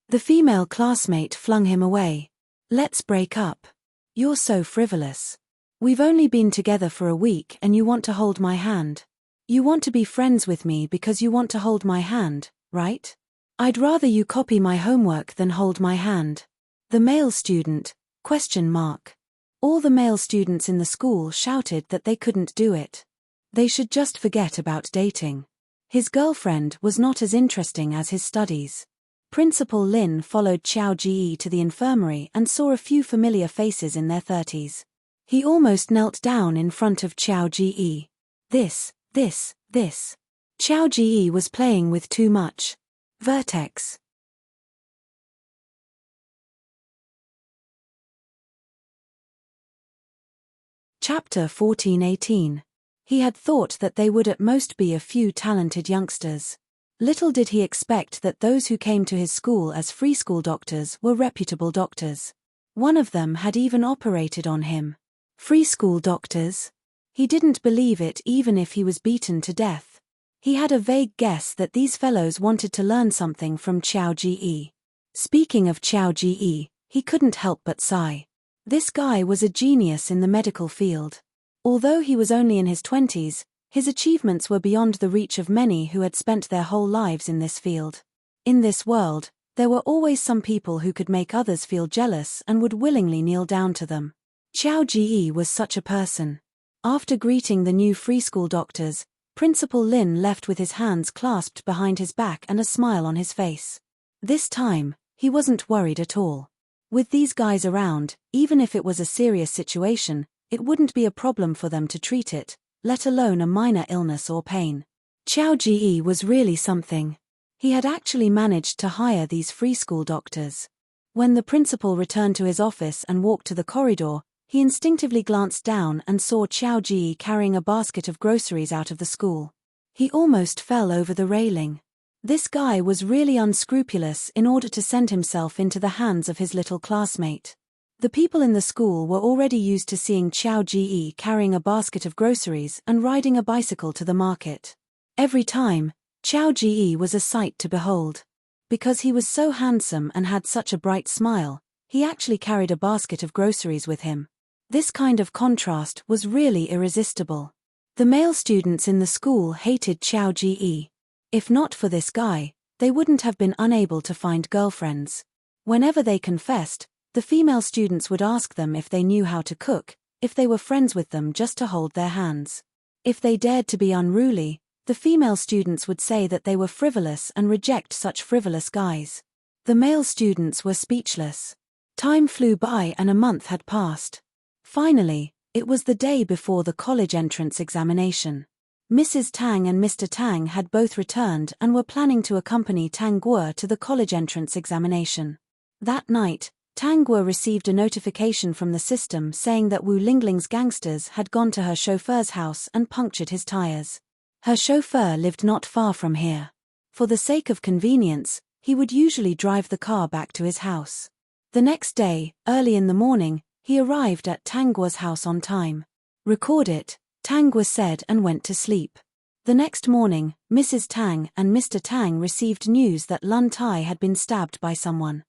The female classmate flung him away. Let's break up. You're so frivolous. We've only been together for a week and you want to hold my hand. You want to be friends with me because you want to hold my hand, right? I'd rather you copy my homework than hold my hand. The male student, ? All the male students in the school shouted that they couldn't do it. They should just forget about dating. His girlfriend was not as interesting as his studies. Principal Lin followed Qiao Ji to the infirmary and saw a few familiar faces in their 30s. He almost knelt down in front of Qiao Ji. This. Qiao Ji was playing with too much. Vertex. Chapter 14-18. He had thought that they would at most be a few talented youngsters. Little did he expect that those who came to his school as free school doctors were reputable doctors. One of them had even operated on him. Free school doctors? He didn't believe it even if he was beaten to death. He had a vague guess that these fellows wanted to learn something from Qiao Ji. Speaking of Qiao Ji, he couldn't help but sigh. This guy was a genius in the medical field. Although he was only in his 20s, his achievements were beyond the reach of many who had spent their whole lives in this field. In this world, there were always some people who could make others feel jealous and would willingly kneel down to them. Qiao Ji was such a person. After greeting the new free school doctors, Principal Lin left with his hands clasped behind his back and a smile on his face. This time, he wasn't worried at all. With these guys around, even if it was a serious situation, it wouldn't be a problem for them to treat it, let alone a minor illness or pain. Qiao Ji was really something. He had actually managed to hire these free school doctors. When the principal returned to his office and walked to the corridor, he instinctively glanced down and saw Qiao Ji carrying a basket of groceries out of the school. He almost fell over the railing. This guy was really unscrupulous in order to send himself into the hands of his little classmate. The people in the school were already used to seeing Qiao Ji carrying a basket of groceries and riding a bicycle to the market. Every time, Qiao Ji was a sight to behold. Because he was so handsome and had such a bright smile, he actually carried a basket of groceries with him. This kind of contrast was really irresistible. The male students in the school hated Qiao Ji. If not for this guy, they wouldn't have been unable to find girlfriends. Whenever they confessed, the female students would ask them if they knew how to cook, if they were friends with them just to hold their hands. If they dared to be unruly, the female students would say that they were frivolous and reject such frivolous guys. The male students were speechless. Time flew by and a month had passed. Finally, it was the day before the college entrance examination. Mrs. Tang and Mr. Tang had both returned and were planning to accompany Tang Guo to the college entrance examination. That night, Tang Guo received a notification from the system saying that Wu Lingling's gangsters had gone to her chauffeur's house and punctured his tires. Her chauffeur lived not far from here. For the sake of convenience, he would usually drive the car back to his house. The next day, early in the morning, he arrived at Tang Guo's house on time. Record it, Tang Guo said and went to sleep. The next morning, Mrs. Tang and Mr. Tang received news that Lun Tai had been stabbed by someone.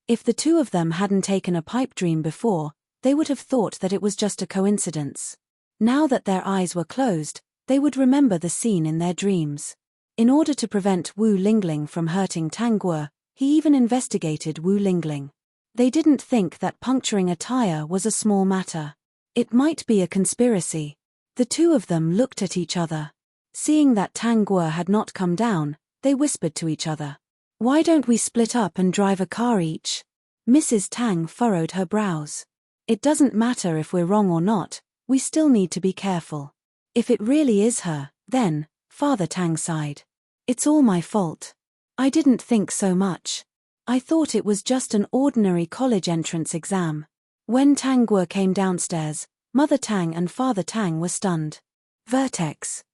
If the two of them hadn't taken a pipe dream before, they would have thought that it was just a coincidence. Now that their eyes were closed, they would remember the scene in their dreams. In order to prevent Wu Lingling from hurting Tang Guo, he even investigated Wu Lingling. They didn't think that puncturing a tire was a small matter. It might be a conspiracy. The two of them looked at each other. Seeing that Tang Guo had not come down, they whispered to each other. Why don't we split up and drive a car each? Mrs. Tang furrowed her brows. It doesn't matter if we're wrong or not, we still need to be careful. If it really is her, then, Father Tang sighed. It's all my fault. I didn't think so much. I thought it was just an ordinary college entrance exam. When Tang Guo came downstairs, Mother Tang and Father Tang were stunned. Vertex.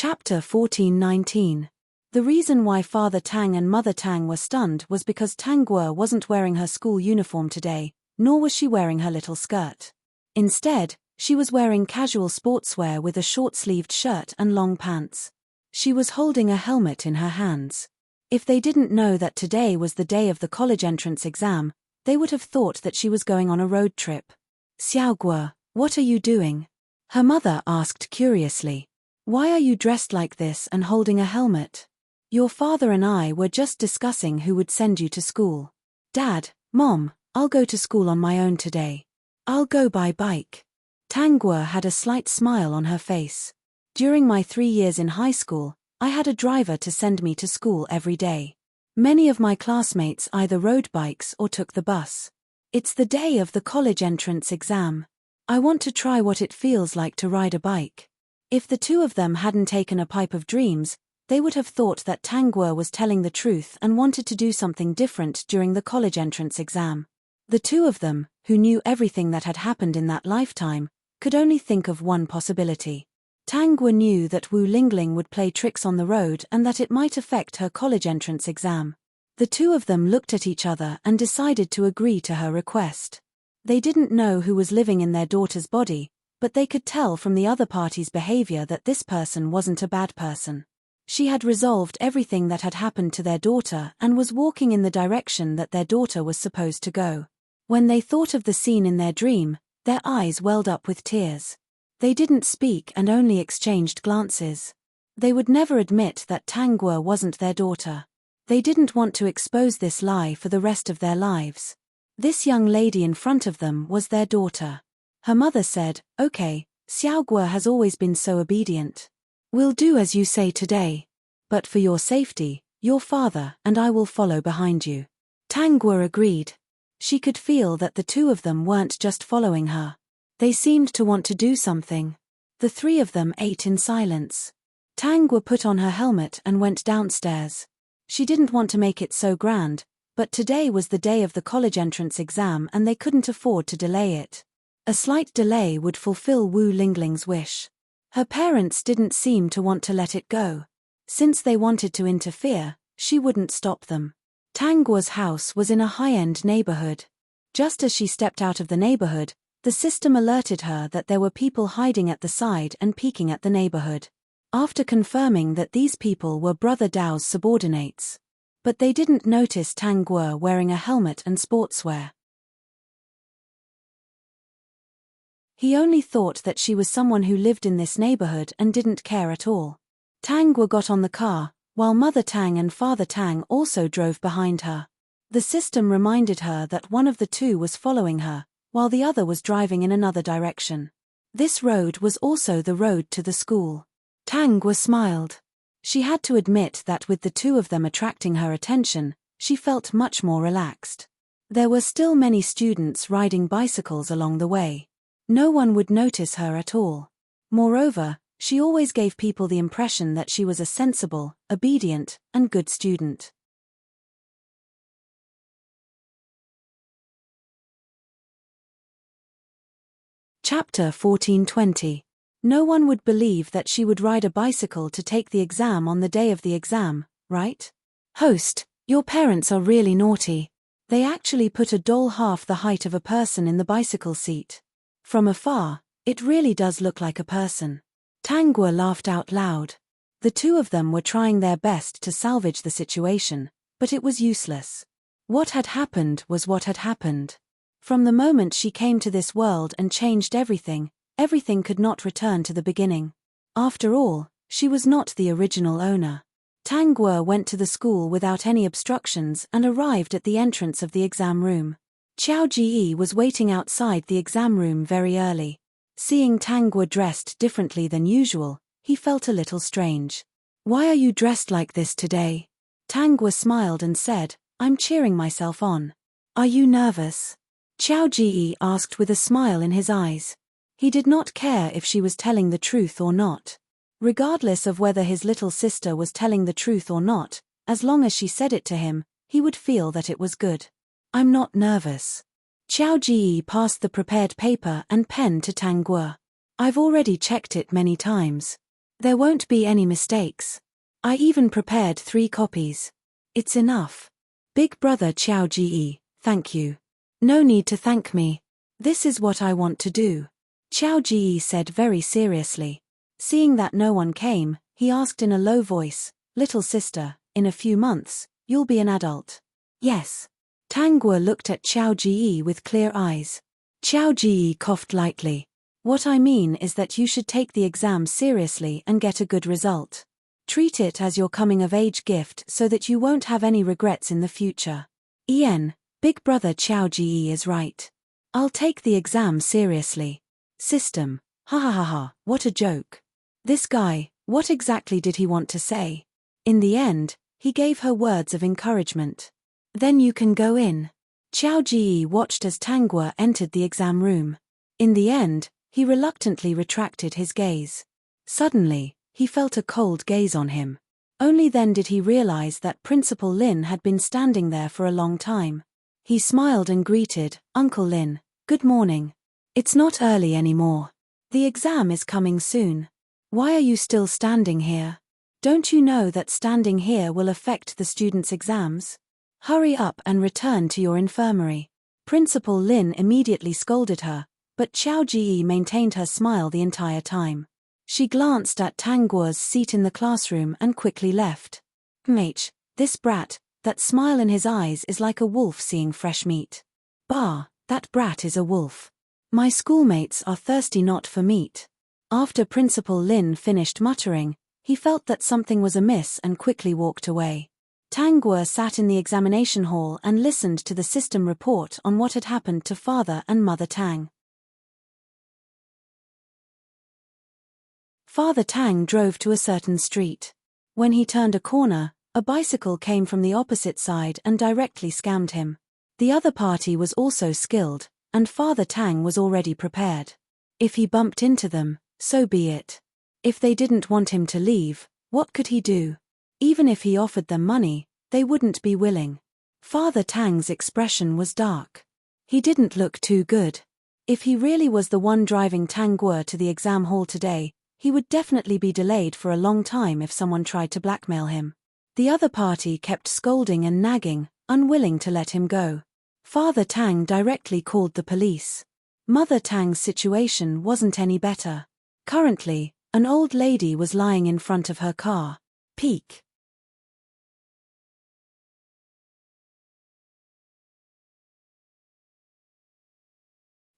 Chapter 14:19. The reason why Father Tang and Mother Tang were stunned was because Tang Guo wasn't wearing her school uniform today, nor was she wearing her little skirt. Instead, she was wearing casual sportswear with a short-sleeved shirt and long pants. She was holding a helmet in her hands. If they didn't know that today was the day of the college entrance exam, they would have thought that she was going on a road trip. "Xiao Guo, what are you doing?" her mother asked curiously. "Why are you dressed like this and holding a helmet?" "Your father and I were just discussing who would send you to school." "Dad, Mom, I'll go to school on my own today. I'll go by bike." Tang Guo had a slight smile on her face. "During my 3 years in high school, I had a driver to send me to school every day. Many of my classmates either rode bikes or took the bus. It's the day of the college entrance exam. I want to try what it feels like to ride a bike." If the two of them hadn't taken a pipe of dreams, they would have thought that Tang Guo was telling the truth and wanted to do something different during the college entrance exam. The two of them, who knew everything that had happened in that lifetime, could only think of one possibility. Tang Guo knew that Wu Lingling would play tricks on the road and that it might affect her college entrance exam. The two of them looked at each other and decided to agree to her request. They didn't know who was living in their daughter's body, but they could tell from the other party's behavior that this person wasn't a bad person. She had resolved everything that had happened to their daughter and was walking in the direction that their daughter was supposed to go. When they thought of the scene in their dream, their eyes welled up with tears. They didn't speak and only exchanged glances. They would never admit that Tang Guo wasn't their daughter. They didn't want to expose this lie for the rest of their lives. This young lady in front of them was their daughter. Her mother said, "Okay, Xiao Guo has always been so obedient. We'll do as you say today. But for your safety, your father and I will follow behind you." Tang Guo agreed. She could feel that the two of them weren't just following her. They seemed to want to do something. The three of them ate in silence. Tang Guo put on her helmet and went downstairs. She didn't want to make it so grand, but today was the day of the college entrance exam and they couldn't afford to delay it. A slight delay would fulfill Wu Lingling's wish. Her parents didn't seem to want to let it go. Since they wanted to interfere, she wouldn't stop them. Tang Guo's house was in a high-end neighborhood. Just as she stepped out of the neighborhood, the system alerted her that there were people hiding at the side and peeking at the neighborhood. After confirming that these people were Brother Dao's subordinates. But they didn't notice Tang Guo wearing a helmet and sportswear. He only thought that she was someone who lived in this neighborhood and didn't care at all. Tang Guo got on the car, while Mother Tang and Father Tang also drove behind her. The system reminded her that one of the two was following her, while the other was driving in another direction. This road was also the road to the school. Tang Guo smiled. She had to admit that with the two of them attracting her attention, she felt much more relaxed. There were still many students riding bicycles along the way. No one would notice her at all. Moreover, she always gave people the impression that she was a sensible, obedient, and good student. Chapter 14:20. No one would believe that she would ride a bicycle to take the exam on the day of the exam, right? Host, your parents are really naughty. They actually put a doll half the height of a person in the bicycle seat. From afar, it really does look like a person. Tang Guo laughed out loud. The two of them were trying their best to salvage the situation, but it was useless. What had happened was what had happened. From the moment she came to this world and changed everything, everything could not return to the beginning. After all, she was not the original owner. Tang Guo went to the school without any obstructions and arrived at the entrance of the exam room. Qiao Ji was waiting outside the exam room very early. Seeing Tang Guo dressed differently than usual, he felt a little strange. "Why are you dressed like this today?" Tang Guo smiled and said, "I'm cheering myself on." "Are you nervous?" Qiao Ji asked with a smile in his eyes. He did not care if she was telling the truth or not. Regardless of whether his little sister was telling the truth or not, as long as she said it to him, he would feel that it was good. "I'm not nervous." Qiao Ji passed the prepared paper and pen to Tang Guo. "I've already checked it many times. There won't be any mistakes. I even prepared 3 copies. It's enough. Big brother Xiao Ji, thank you. No need to thank me. This is what I want to do. Xiao Ji said very seriously. Seeing that no one came, he asked in a low voice, "Little sister, in a few months, you'll be an adult." Yes. Tang Guo looked at Xiao Ji with clear eyes. Xiao Ji coughed lightly. What I mean is that you should take the exam seriously and get a good result. Treat it as your coming-of-age gift so that you won't have any regrets in the future. Ian, big brother Xiao Ji is right. I'll take the exam seriously. System, ha ha ha ha, what a joke. This guy, what exactly did he want to say? In the end, he gave her words of encouragement. Then you can go in. Xiao Ji watched as Tang Guo entered the exam room. In the end, he reluctantly retracted his gaze. Suddenly, he felt a cold gaze on him. Only then did he realize that Principal Lin had been standing there for a long time. He smiled and greeted, "Uncle Lin, good morning. It's not early anymore. The exam is coming soon. Why are you still standing here? Don't you know that standing here will affect the students' exams? Hurry up and return to your infirmary." Principal Lin immediately scolded her, but Xiao Ji maintained her smile the entire time. She glanced at Tang Guo's seat in the classroom and quickly left. This brat, that smile in his eyes is like a wolf seeing fresh meat. Bah, that brat is a wolf. My schoolmates are thirsty not for meat. After Principal Lin finished muttering, he felt that something was amiss and quickly walked away. Tang Guo sat in the examination hall and listened to the system report on what had happened to Father and Mother Tang. Father Tang drove to a certain street. When he turned a corner, a bicycle came from the opposite side and directly scammed him. The other party was also skilled, and Father Tang was already prepared. If he bumped into them, so be it. If they didn't want him to leave, what could he do? Even if he offered them money, they wouldn't be willing. Father Tang's expression was dark. He didn't look too good. If he really was the one driving Tang Guo to the exam hall today, he would definitely be delayed for a long time if someone tried to blackmail him. The other party kept scolding and nagging, unwilling to let him go. Father Tang directly called the police. Mother Tang's situation wasn't any better. Currently, an old lady was lying in front of her car. Peek.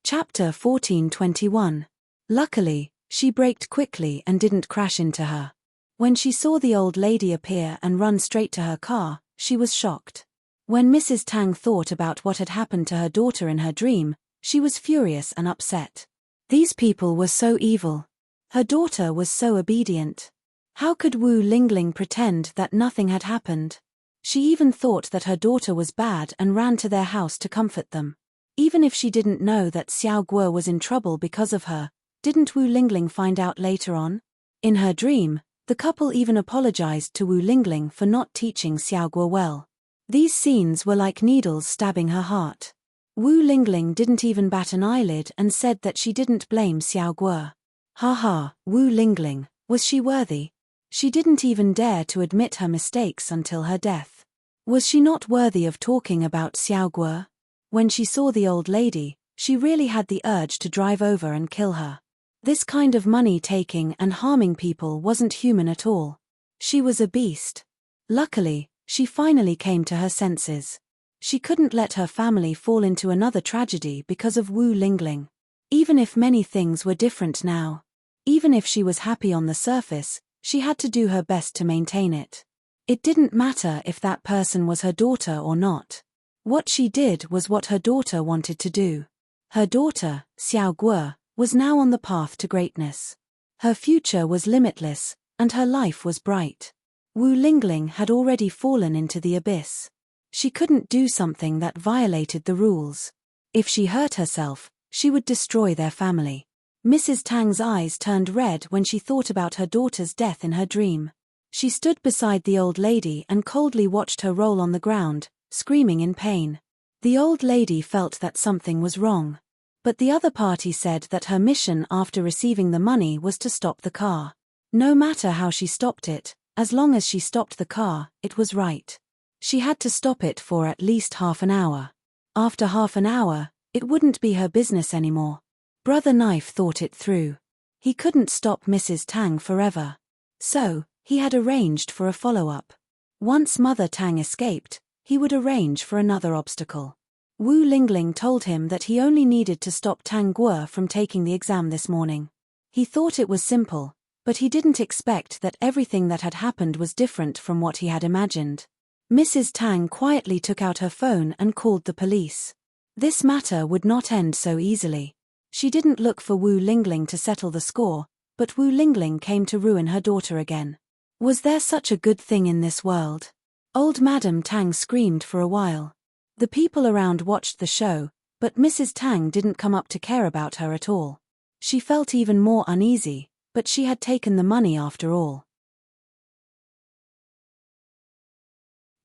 Chapter 14:21. Luckily, she braked quickly and didn't crash into her. When she saw the old lady appear and run straight to her car, she was shocked. When Mrs. Tang thought about what had happened to her daughter in her dream, she was furious and upset. These people were so evil. Her daughter was so obedient. How could Wu Lingling pretend that nothing had happened? She even thought that her daughter was bad and ran to their house to comfort them. Even if she didn't know that Xiao Guo was in trouble because of her, didn't Wu Lingling find out later on? In her dream, the couple even apologized to Wu Lingling for not teaching Xiao Guo well. These scenes were like needles stabbing her heart. Wu Lingling didn't even bat an eyelid and said that she didn't blame Xiao Guo. Ha, Wu Lingling, was she worthy? She didn't even dare to admit her mistakes until her death. Was she not worthy of talking about Xiao Guo? When she saw the old lady, she really had the urge to drive over and kill her. This kind of money-taking and harming people wasn't human at all. She was a beast. Luckily, she finally came to her senses. She couldn't let her family fall into another tragedy because of Wu Lingling. Even if many things were different now. Even if she was happy on the surface, she had to do her best to maintain it. It didn't matter if that person was her daughter or not. What she did was what her daughter wanted to do. Her daughter, Xiao Guo, was now on the path to greatness. Her future was limitless, and her life was bright. Wu Lingling had already fallen into the abyss. She couldn't do something that violated the rules. If she hurt herself, she would destroy their family. Mrs. Tang's eyes turned red when she thought about her daughter's death in her dream. She stood beside the old lady and coldly watched her roll on the ground, screaming in pain. The old lady felt that something was wrong. But the other party said that her mission after receiving the money was to stop the car. No matter how she stopped it, as long as she stopped the car, it was right. She had to stop it for at least half an hour. After half an hour, it wouldn't be her business anymore. Brother Knife thought it through. He couldn't stop Mrs. Tang forever. So, he had arranged for a follow-up. Once Mother Tang escaped, he would arrange for another obstacle. Wu Lingling told him that he only needed to stop Tang Guo from taking the exam this morning. He thought it was simple, but he didn't expect that everything that had happened was different from what he had imagined. Mrs. Tang quietly took out her phone and called the police. This matter would not end so easily. She didn't look for Wu Lingling to settle the score, but Wu Lingling came to ruin her daughter again. Was there such a good thing in this world? Old Madam Tang screamed for a while. The people around watched the show, but Mrs. Tang didn't come up to care about her at all. She felt even more uneasy, but she had taken the money after all.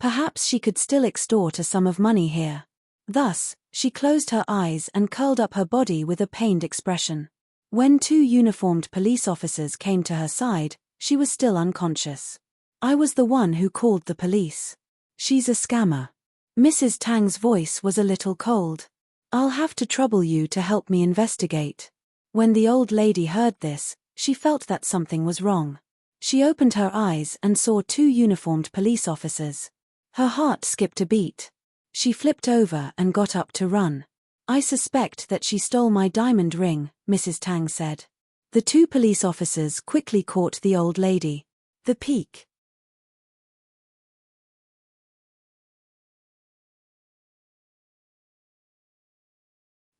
Perhaps she could still extort a sum of money here. Thus, she closed her eyes and curled up her body with a pained expression. When two uniformed police officers came to her side, she was still unconscious. I was the one who called the police. She's a scammer. Mrs. Tang's voice was a little cold. I'll have to trouble you to help me investigate. When the old lady heard this, she felt that something was wrong. She opened her eyes and saw two uniformed police officers. Her heart skipped a beat. She flipped over and got up to run. I suspect that she stole my diamond ring, Mrs. Tang said. The two police officers quickly caught the old lady. The peak.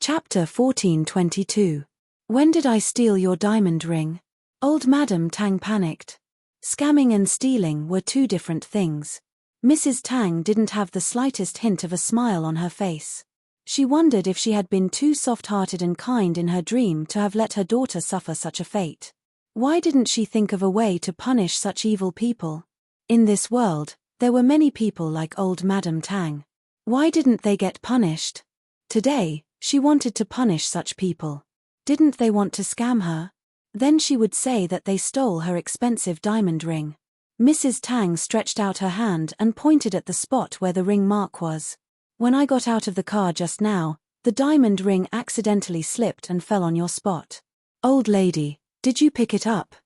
Chapter 14:22. When did I steal your diamond ring? Old Madam Tang panicked. Scamming and stealing were two different things. Mrs. Tang didn't have the slightest hint of a smile on her face. She wondered if she had been too soft-hearted and kind in her dream to have let her daughter suffer such a fate. Why didn't she think of a way to punish such evil people? In this world, there were many people like old Madam Tang. Why didn't they get punished? Today, she wanted to punish such people. Didn't they want to scam her? Then she would say that they stole her expensive diamond ring. Mrs. Tang stretched out her hand and pointed at the spot where the ring mark was. When I got out of the car just now, the diamond ring accidentally slipped and fell on your spot. Old lady, did you pick it up?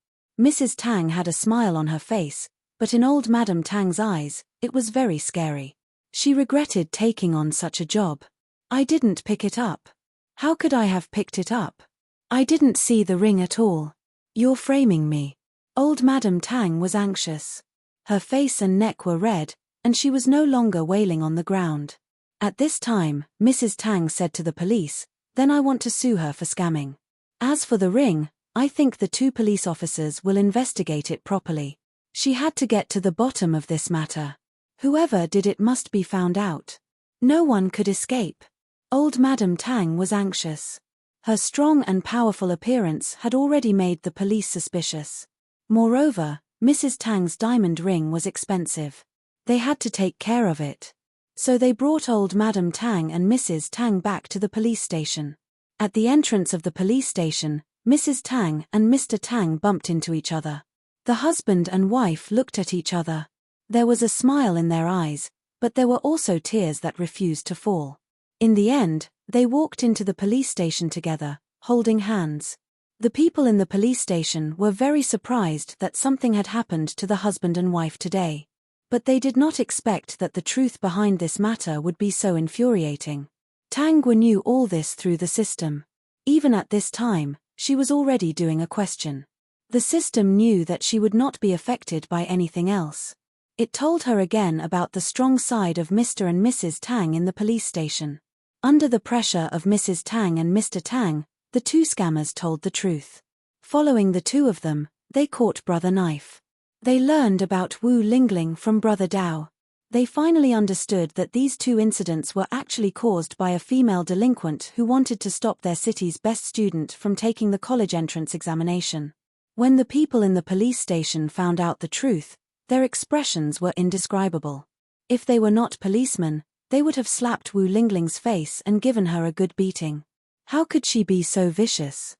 Mrs. Tang had a smile on her face, but in old Madam Tang's eyes, it was very scary. She regretted taking on such a job. I didn't pick it up. How could I have picked it up? I didn't see the ring at all. You're framing me. Old Madam Tang was anxious. Her face and neck were red, and she was no longer wailing on the ground. At this time, Mrs. Tang said to the police, "Then I want to sue her for scamming. As for the ring, I think the two police officers will investigate it properly." She had to get to the bottom of this matter. Whoever did it must be found out. No one could escape. Old Madam Tang was anxious. Her strong and powerful appearance had already made the police suspicious. Moreover, Mrs. Tang's diamond ring was expensive. They had to take care of it. So they brought old Madam Tang and Mrs. Tang back to the police station. At the entrance of the police station, Mrs. Tang and Mr. Tang bumped into each other. The husband and wife looked at each other. There was a smile in their eyes, but there were also tears that refused to fall. In the end, they walked into the police station together, holding hands. The people in the police station were very surprised that something had happened to the husband and wife today. But they did not expect that the truth behind this matter would be so infuriating. Tang Guo knew all this through the system. Even at this time, she was already doing a question. The system knew that she would not be affected by anything else. It told her again about the strong side of Mr. and Mrs. Tang in the police station. Under the pressure of Mrs. Tang and Mr. Tang, the two scammers told the truth. Following the two of them, they caught Brother Knife. They learned about Wu Lingling from Brother Dao. They finally understood that these two incidents were actually caused by a female delinquent who wanted to stop their city's best student from taking the college entrance examination. When the people in the police station found out the truth, their expressions were indescribable. If they were not policemen, they would have slapped Wu Lingling's face and given her a good beating. How could she be so vicious?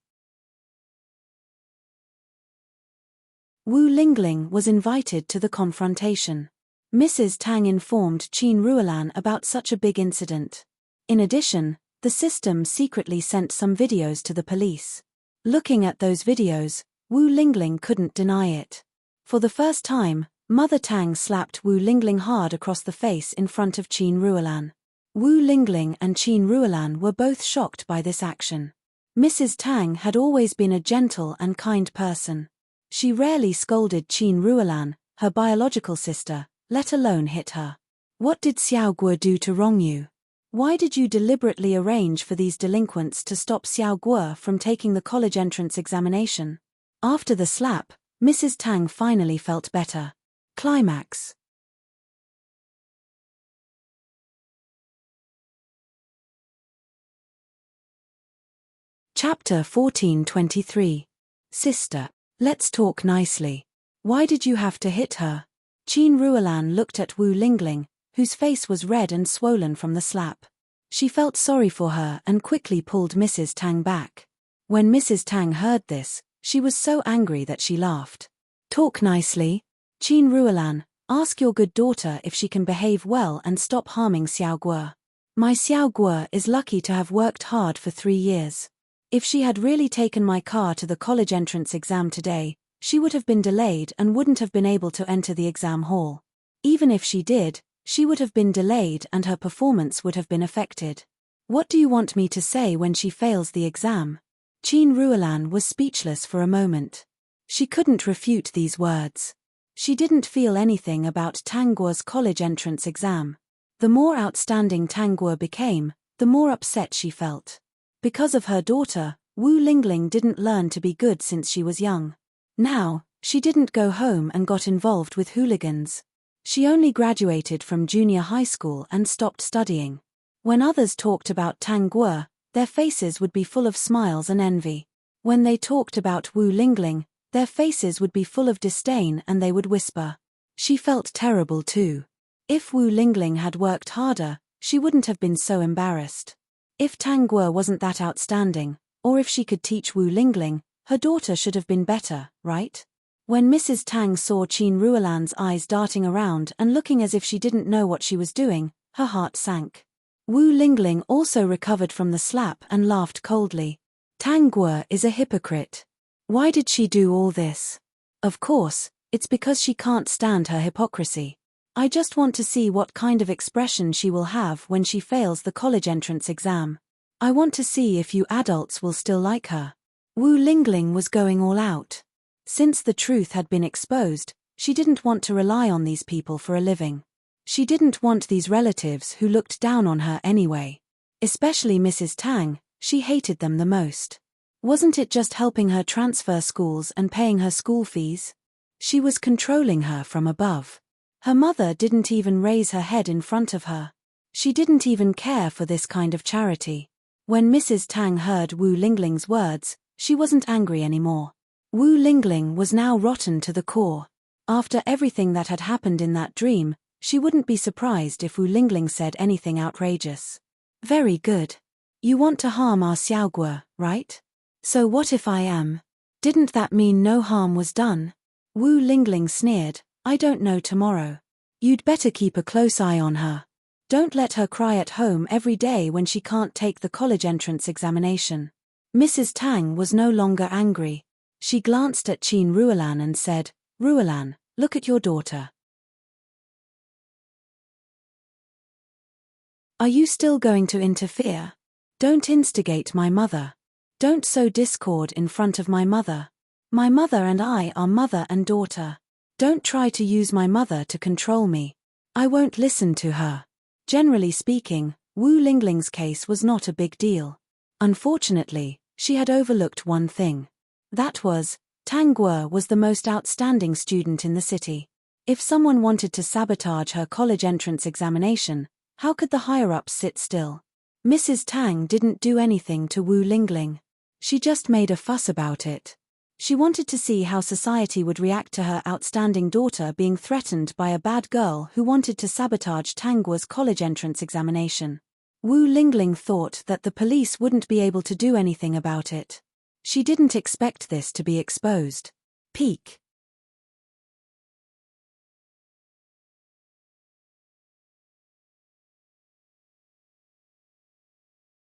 Wu Lingling was invited to the confrontation. Mrs. Tang informed Qin Ruolan about such a big incident. In addition, the system secretly sent some videos to the police. Looking at those videos, Wu Lingling couldn't deny it. For the first time, Mother Tang slapped Wu Lingling hard across the face in front of Qin Ruolan. Wu Lingling and Qin Ruolan were both shocked by this action. Mrs. Tang had always been a gentle and kind person. She rarely scolded Qin Ruolan, her biological sister, let alone hit her. What did Xiao Guo do to wrong you? Why did you deliberately arrange for these delinquents to stop Xiao Guo from taking the college entrance examination? After the slap, Mrs. Tang finally felt better. Climax. Chapter 14:23. Sister. Let's talk nicely. Why did you have to hit her? Qin Ruolan looked at Wu Lingling, whose face was red and swollen from the slap. She felt sorry for her and quickly pulled Mrs. Tang back. When Mrs. Tang heard this, she was so angry that she laughed. Talk nicely. Qin Ruolan, ask your good daughter if she can behave well and stop harming Xiao Guo. My Xiao Guo is lucky to have worked hard for 3 years. If she had really taken my car to the college entrance exam today, she would have been delayed and wouldn't have been able to enter the exam hall. Even if she did, she would have been delayed and her performance would have been affected. What do you want me to say when she fails the exam? Qin Ruolan was speechless for a moment. She couldn't refute these words. She didn't feel anything about Tang Guo's college entrance exam. The more outstanding Tang Guo became, the more upset she felt. Because of her daughter, Wu Lingling didn't learn to be good since she was young. Now, she didn't go home and got involved with hooligans. She only graduated from junior high school and stopped studying. When others talked about Tang Guo, their faces would be full of smiles and envy. When they talked about Wu Lingling, their faces would be full of disdain and they would whisper. She felt terrible too. If Wu Lingling had worked harder, she wouldn't have been so embarrassed. If Tang Guo wasn't that outstanding, or if she could teach Wu Lingling, her daughter should have been better, right? When Mrs. Tang saw Qin Ruolan's eyes darting around and looking as if she didn't know what she was doing, her heart sank. Wu Lingling also recovered from the slap and laughed coldly. Tang Guo is a hypocrite. Why did she do all this? Of course, it's because she can't stand her hypocrisy. I just want to see what kind of expression she will have when she fails the college entrance exam. I want to see if you adults will still like her. Wu Lingling was going all out. Since the truth had been exposed, she didn't want to rely on these people for a living. She didn't want these relatives who looked down on her anyway. Especially Mrs. Tang, she hated them the most. Wasn't it just helping her transfer schools and paying her school fees? She was controlling her from above. Her mother didn't even raise her head in front of her. She didn't even care for this kind of charity. When Mrs. Tang heard Wu Lingling's words, she wasn't angry anymore. Wu Lingling was now rotten to the core. After everything that had happened in that dream, she wouldn't be surprised if Wu Lingling said anything outrageous. Very good. You want to harm our Xiao Guo, right? So what if I am? Didn't that mean no harm was done? Wu Lingling sneered. I don't know tomorrow. You'd better keep a close eye on her. Don't let her cry at home every day when she can't take the college entrance examination. Mrs. Tang was no longer angry. She glanced at Qin Ruolan and said, Ruolan, look at your daughter. Are you still going to interfere? Don't instigate my mother. Don't sow discord in front of my mother. My mother and I are mother and daughter. Don't try to use my mother to control me. I won't listen to her. Generally speaking, Wu Lingling's case was not a big deal. Unfortunately, she had overlooked one thing. That was, Tang Guo was the most outstanding student in the city. If someone wanted to sabotage her college entrance examination, how could the higher-ups sit still? Mrs. Tang didn't do anything to Wu Lingling. She just made a fuss about it. She wanted to see how society would react to her outstanding daughter being threatened by a bad girl who wanted to sabotage Tang Guo's college entrance examination. Wu Lingling thought that the police wouldn't be able to do anything about it. She didn't expect this to be exposed. Peak.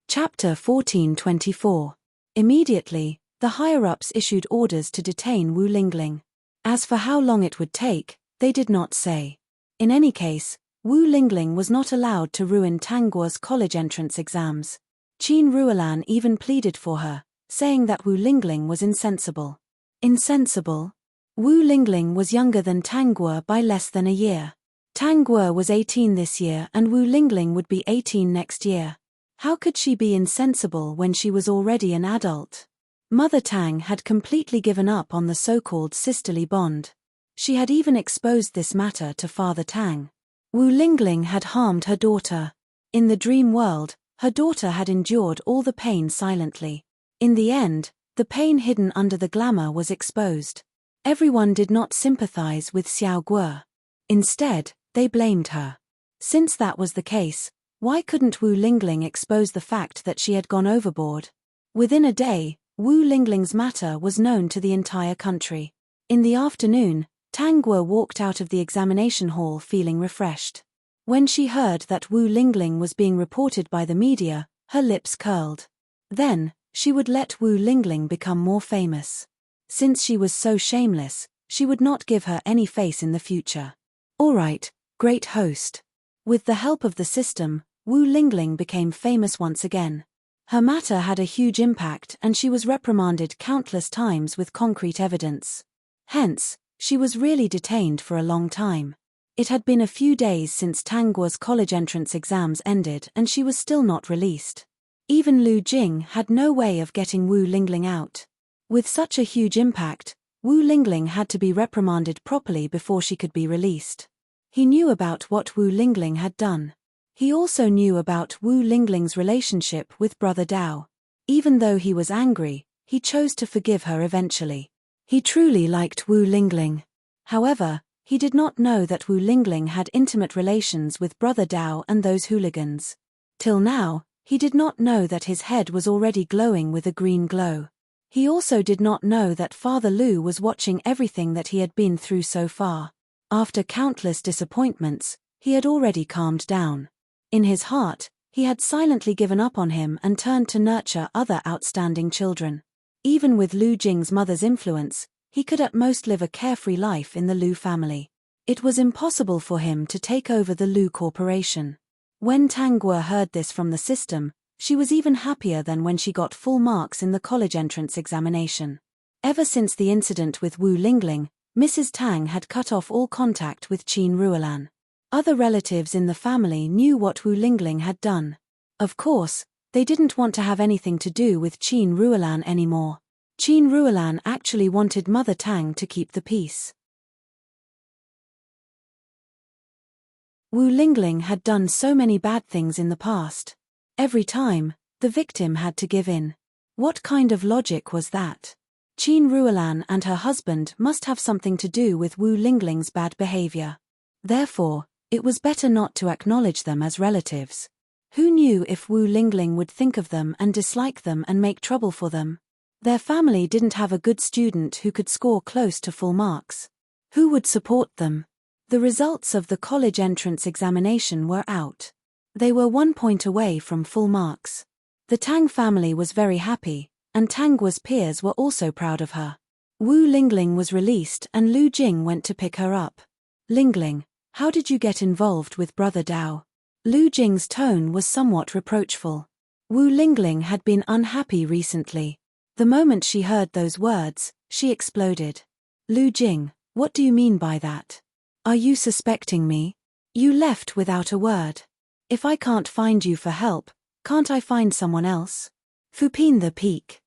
Chapter 1424. Immediately, the higher-ups issued orders to detain Wu Lingling. As for how long it would take, they did not say. In any case, Wu Lingling was not allowed to ruin Tangua's college entrance exams. Qin Ruolan even pleaded for her, saying that Wu Lingling was insensible. Insensible? Wu Lingling was younger than Tangua by less than a year. Tangua was 18 this year and Wu Lingling would be 18 next year. How could she be insensible when she was already an adult? Mother Tang had completely given up on the so-called sisterly bond. She had even exposed this matter to Father Tang. Wu Lingling had harmed her daughter. In the dream world, her daughter had endured all the pain silently. In the end, the pain hidden under the glamour was exposed. Everyone did not sympathize with Xiao Guo. Instead, they blamed her. Since that was the case, why couldn't Wu Lingling expose the fact that she had gone overboard? Within a day, Wu Lingling's matter was known to the entire country. In the afternoon, Tangua walked out of the examination hall feeling refreshed. When she heard that Wu Lingling was being reported by the media, her lips curled. Then, she would let Wu Lingling become more famous. Since she was so shameless, she would not give her any face in the future. All right, great host. With the help of the system, Wu Lingling became famous once again. Her matter had a huge impact and she was reprimanded countless times with concrete evidence. Hence, she was really detained for a long time. It had been a few days since Tangua's college entrance exams ended and she was still not released. Even Lu Jing had no way of getting Wu Lingling out. With such a huge impact, Wu Lingling had to be reprimanded properly before she could be released. He knew about what Wu Lingling had done. He also knew about Wu Lingling's relationship with Brother Dao. Even though he was angry, he chose to forgive her eventually. He truly liked Wu Lingling. However, he did not know that Wu Lingling had intimate relations with Brother Dao and those hooligans. Till now, he did not know that his head was already glowing with a green glow. He also did not know that Father Lu was watching everything that he had been through so far. After countless disappointments, he had already calmed down. In his heart, he had silently given up on him and turned to nurture other outstanding children. Even with Lu Jing's mother's influence, he could at most live a carefree life in the Lu family. It was impossible for him to take over the Lu corporation. When Tangua heard this from the system, she was even happier than when she got full marks in the college entrance examination. Ever since the incident with Wu Lingling, Mrs. Tang had cut off all contact with Qin Ruolan. Other relatives in the family knew what Wu Lingling had done. Of course, they didn't want to have anything to do with Qin Ruolan anymore. Qin Ruolan actually wanted Mother Tang to keep the peace. Wu Lingling had done so many bad things in the past. Every time, the victim had to give in. What kind of logic was that? Qin Ruolan and her husband must have something to do with Wu Lingling's bad behavior. Therefore, it was better not to acknowledge them as relatives. Who knew if Wu Lingling would think of them and dislike them and make trouble for them? Their family didn't have a good student who could score close to full marks. Who would support them? The results of the college entrance examination were out. They were 1 point away from full marks. The Tang family was very happy, and Tangua's peers were also proud of her. Wu Lingling was released and Lu Jing went to pick her up. Lingling, how did you get involved with Brother Dao? Lu Jing's tone was somewhat reproachful. Wu Lingling had been unhappy recently. The moment she heard those words, she exploded. Lu Jing, what do you mean by that? Are you suspecting me? You left without a word. If I can't find you for help, can't I find someone else? Fupin the Peak.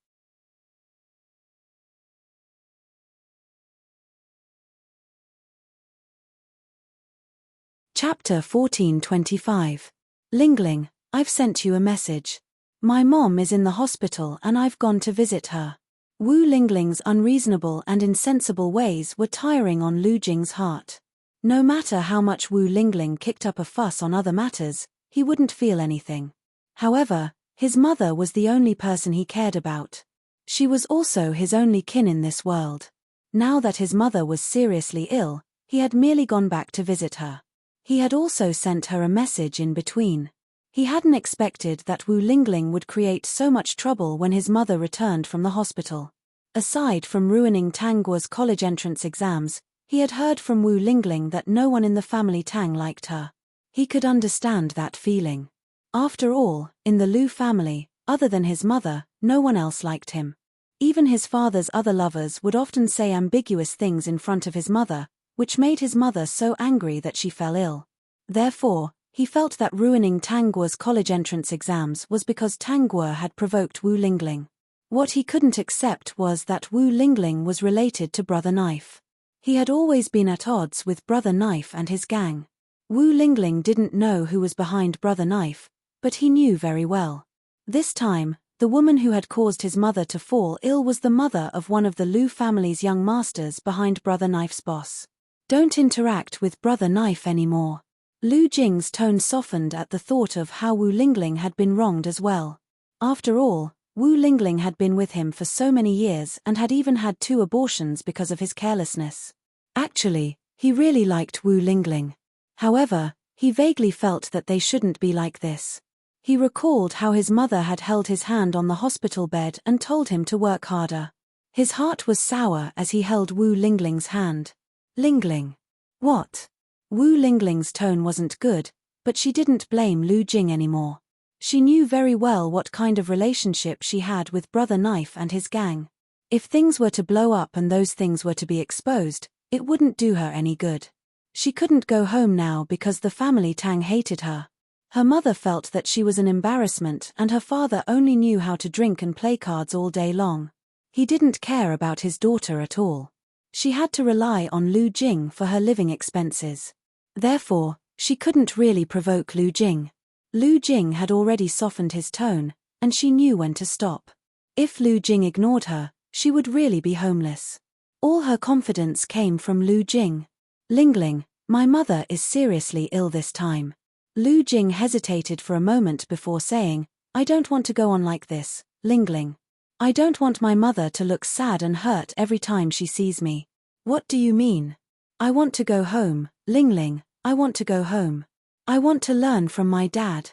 Chapter 1425. Lingling, I've sent you a message. My mom is in the hospital and I've gone to visit her. Wu Lingling's unreasonable and insensible ways were tiring on Lu Jing's heart. No matter how much Wu Lingling kicked up a fuss on other matters, he wouldn't feel anything. However, his mother was the only person he cared about. She was also his only kin in this world. Now that his mother was seriously ill, he had merely gone back to visit her. He had also sent her a message in between. He hadn't expected that Wu Lingling would create so much trouble when his mother returned from the hospital. Aside from ruining Tang Guo's college entrance exams, he had heard from Wu Lingling that no one in the family Tang liked her. He could understand that feeling. After all, in the Lu family, other than his mother, no one else liked him. Even his father's other lovers would often say ambiguous things in front of his mother, which made his mother so angry that she fell ill. Therefore, he felt that ruining Tang Guo's college entrance exams was because Tang Guo had provoked Wu Lingling. What he couldn't accept was that Wu Lingling was related to Brother Knife. He had always been at odds with Brother Knife and his gang. Wu Lingling didn't know who was behind Brother Knife, but he knew very well. This time, the woman who had caused his mother to fall ill was the mother of one of the Lu family's young masters behind Brother Knife's boss. Don't interact with Brother Knife anymore. Lu Jing's tone softened at the thought of how Wu Lingling had been wronged as well. After all, Wu Lingling had been with him for so many years and had even had 2 abortions because of his carelessness. Actually, he really liked Wu Lingling. However, he vaguely felt that they shouldn't be like this. He recalled how his mother had held his hand on the hospital bed and told him to work harder. His heart was sour as he held Wu Lingling's hand. Lingling. What? Wu Lingling's tone wasn't good, but she didn't blame Lu Jing anymore. She knew very well what kind of relationship she had with Brother Knife and his gang. If things were to blow up and those things were to be exposed, it wouldn't do her any good. She couldn't go home now because the family Tang hated her. Her mother felt that she was an embarrassment and her father only knew how to drink and play cards all day long. He didn't care about his daughter at all. She had to rely on Lu Jing for her living expenses. Therefore, she couldn't really provoke Lu Jing. Lu Jing had already softened his tone, and she knew when to stop. If Lu Jing ignored her, she would really be homeless. All her confidence came from Lu Jing. Lingling, my mother is seriously ill this time. Lu Jing hesitated for a moment before saying, I don't want to go on like this, Lingling. I don't want my mother to look sad and hurt every time she sees me. What do you mean? I want to go home, Lingling, I want to go home. I want to learn from my dad.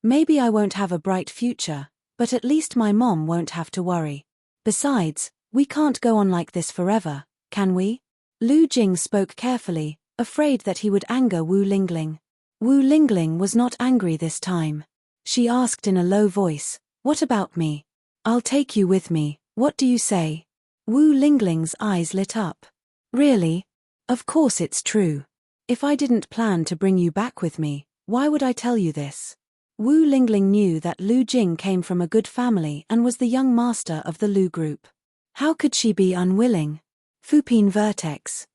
Maybe I won't have a bright future, but at least my mom won't have to worry. Besides, we can't go on like this forever, can we? Lu Jing spoke carefully, afraid that he would anger Wu Lingling. Wu Lingling was not angry this time. She asked in a low voice, what about me? I'll take you with me, what do you say? Wu Lingling's eyes lit up. Really? Of course it's true. If I didn't plan to bring you back with me, why would I tell you this? Wu Lingling knew that Lu Jing came from a good family and was the young master of the Lu group. How could she be unwilling? Fupine Vertex.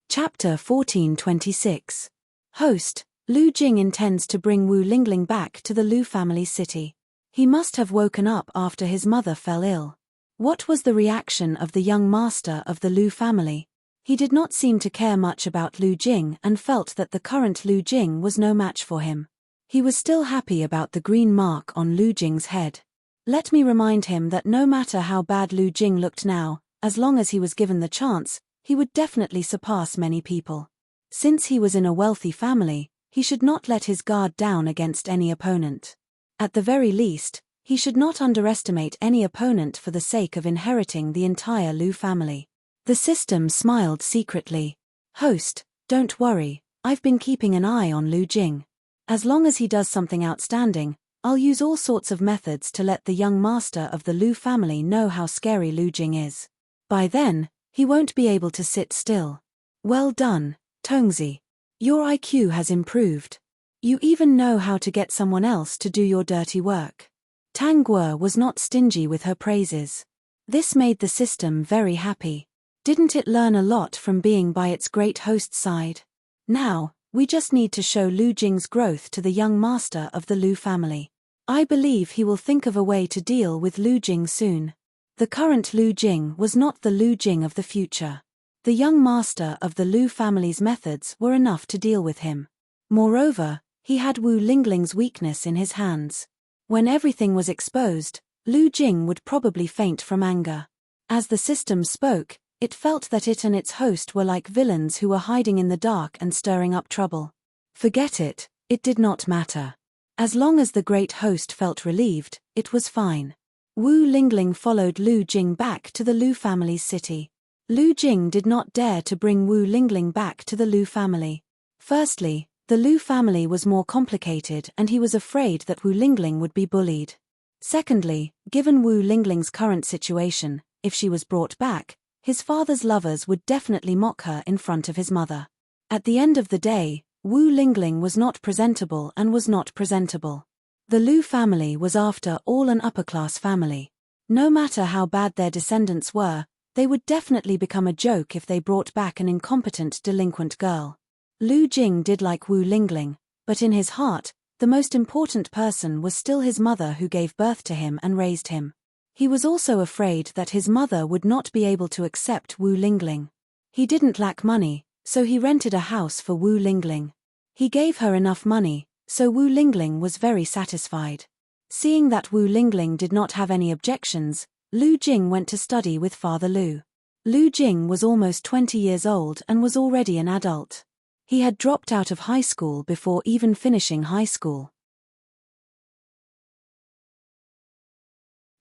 Chapter 1426. Host, Lu Jing intends to bring Wu Lingling back to the Lu family city. He must have woken up after his mother fell ill. What was the reaction of the young master of the Lu family? He did not seem to care much about Lu Jing and felt that the current Lu Jing was no match for him. He was still happy about the green mark on Lu Jing's head. Let me remind him that no matter how bad Lu Jing looked now, as long as he was given the chance, he would definitely surpass many people. Since he was in a wealthy family, he should not let his guard down against any opponent. At the very least, he should not underestimate any opponent for the sake of inheriting the entire Lu family. The system smiled secretly. Host, don't worry, I've been keeping an eye on Lu Jing. As long as he does something outstanding, I'll use all sorts of methods to let the young master of the Lu family know how scary Lu Jing is. By then, he won't be able to sit still. Well done, Tongzi. Your IQ has improved. You even know how to get someone else to do your dirty work. Tang Guo was not stingy with her praises. This made the system very happy. Didn't it learn a lot from being by its great host's side? Now, we just need to show Lu Jing's growth to the young master of the Lu family. I believe he will think of a way to deal with Lu Jing soon. The current Lu Jing was not the Lu Jing of the future. The young master of the Lu family's methods were enough to deal with him. Moreover, he had Wu Lingling's weakness in his hands. When everything was exposed, Lu Jing would probably faint from anger. As the system spoke, it felt that it and its host were like villains who were hiding in the dark and stirring up trouble. Forget it, it did not matter. As long as the great host felt relieved, it was fine. Wu Lingling followed Lu Jing back to the Lu family's city. Lu Jing did not dare to bring Wu Lingling back to the Lu family. Firstly, the Lu family was more complicated and he was afraid that Wu Lingling would be bullied. Secondly, given Wu Lingling's current situation, if she was brought back, his father's lovers would definitely mock her in front of his mother. At the end of the day, Wu Lingling was not presentable and was not presentable. The Lu family was after all an upper-class family. No matter how bad their descendants were, they would definitely become a joke if they brought back an incompetent delinquent girl. Lu Jing did like Wu Lingling, but in his heart, the most important person was still his mother who gave birth to him and raised him. He was also afraid that his mother would not be able to accept Wu Lingling. He didn't lack money, so he rented a house for Wu Lingling. He gave her enough money, so Wu Lingling was very satisfied. Seeing that Wu Lingling did not have any objections, Lu Jing went to study with Father Lu. Lu Jing was almost 20 years old and was already an adult. He had dropped out of high school before even finishing high school.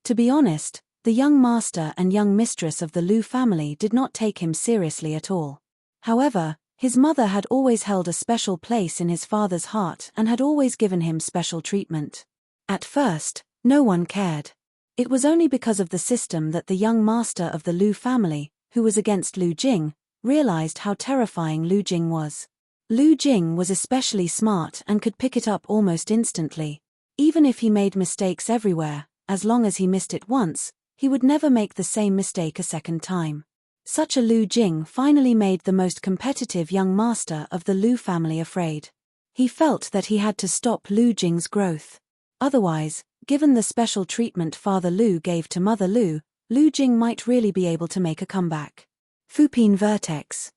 To be honest, the young master and young mistress of the Lu family did not take him seriously at all. However, his mother had always held a special place in his father's heart and had always given him special treatment. At first, no one cared. It was only because of the system that the young master of the Lu family, who was against Lu Jing, realized how terrifying Lu Jing was. Lu Jing was especially smart and could pick it up almost instantly. Even if he made mistakes everywhere, as long as he missed it once, he would never make the same mistake a second time. Such a Lu Jing finally made the most competitive young master of the Lu family afraid. He felt that he had to stop Lu Jing's growth. Otherwise, given the special treatment Father Lu gave to Mother Lu, Lu Jing might really be able to make a comeback. Fupine Vertex.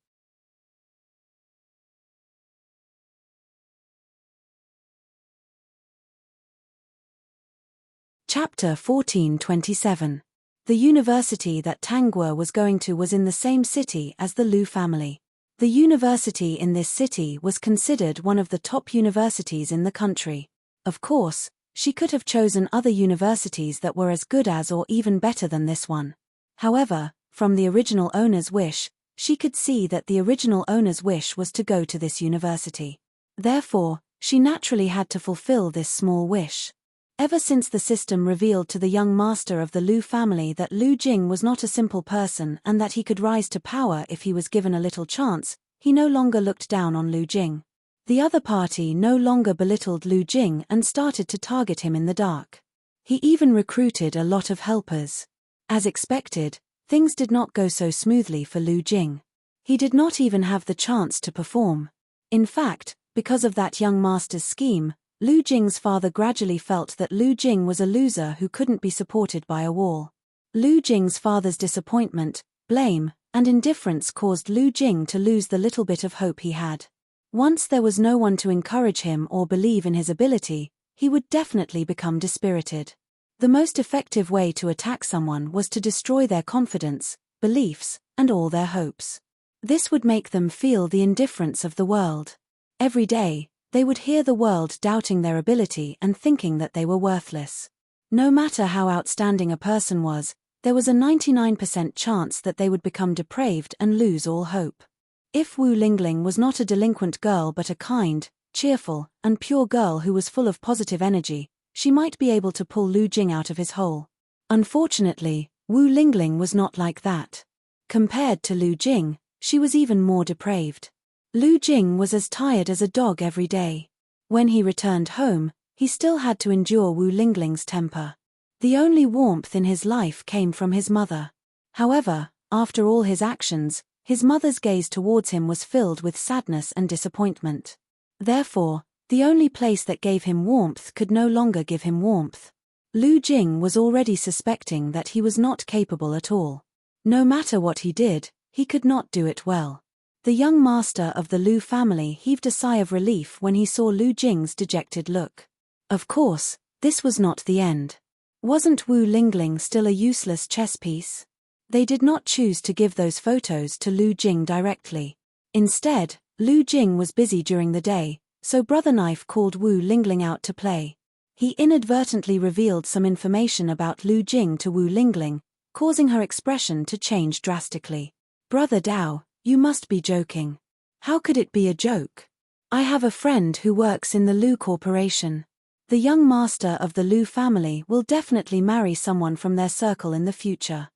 Chapter 1427. The university that Tangguo was going to was in the same city as the Lu family. The university in this city was considered one of the top universities in the country. Of course, she could have chosen other universities that were as good as or even better than this one. However, from the original owner's wish, she could see that the original owner's wish was to go to this university. Therefore, she naturally had to fulfill this small wish. Ever since the system revealed to the young master of the Lu family that Lu Jing was not a simple person and that he could rise to power if he was given a little chance, he no longer looked down on Lu Jing. The other party no longer belittled Lu Jing and started to target him in the dark. He even recruited a lot of helpers. As expected, things did not go so smoothly for Lu Jing. He did not even have the chance to perform. In fact, because of that young master's scheme, Lu Jing's father gradually felt that Lu Jing was a loser who couldn't be supported by a wall. Lu Jing's father's disappointment, blame, and indifference caused Lu Jing to lose the little bit of hope he had. Once there was no one to encourage him or believe in his ability, he would definitely become dispirited. The most effective way to attack someone was to destroy their confidence, beliefs, and all their hopes. This would make them feel the indifference of the world. Every day, they would hear the world doubting their ability and thinking that they were worthless. No matter how outstanding a person was, there was a 99% chance that they would become depraved and lose all hope. If Wu Lingling was not a delinquent girl but a kind, cheerful, and pure girl who was full of positive energy, she might be able to pull Lu Jing out of his hole. Unfortunately, Wu Lingling was not like that. Compared to Lu Jing, she was even more depraved. Lu Jing was as tired as a dog every day. When he returned home, he still had to endure Wu Lingling's temper. The only warmth in his life came from his mother. However, after all his actions, his mother's gaze towards him was filled with sadness and disappointment. Therefore, the only place that gave him warmth could no longer give him warmth. Lu Jing was already suspecting that he was not capable at all. No matter what he did, he could not do it well. The young master of the Lu family heaved a sigh of relief when he saw Lu Jing's dejected look. Of course, this was not the end. Wasn't Wu Lingling still a useless chess piece? They did not choose to give those photos to Lu Jing directly. Instead, Lu Jing was busy during the day, so Brother Knife called Wu Lingling out to play. He inadvertently revealed some information about Lu Jing to Wu Lingling, causing her expression to change drastically. Brother Dao, you must be joking. How could it be a joke? I have a friend who works in the Lu Corporation. The young master of the Lu family will definitely marry someone from their circle in the future.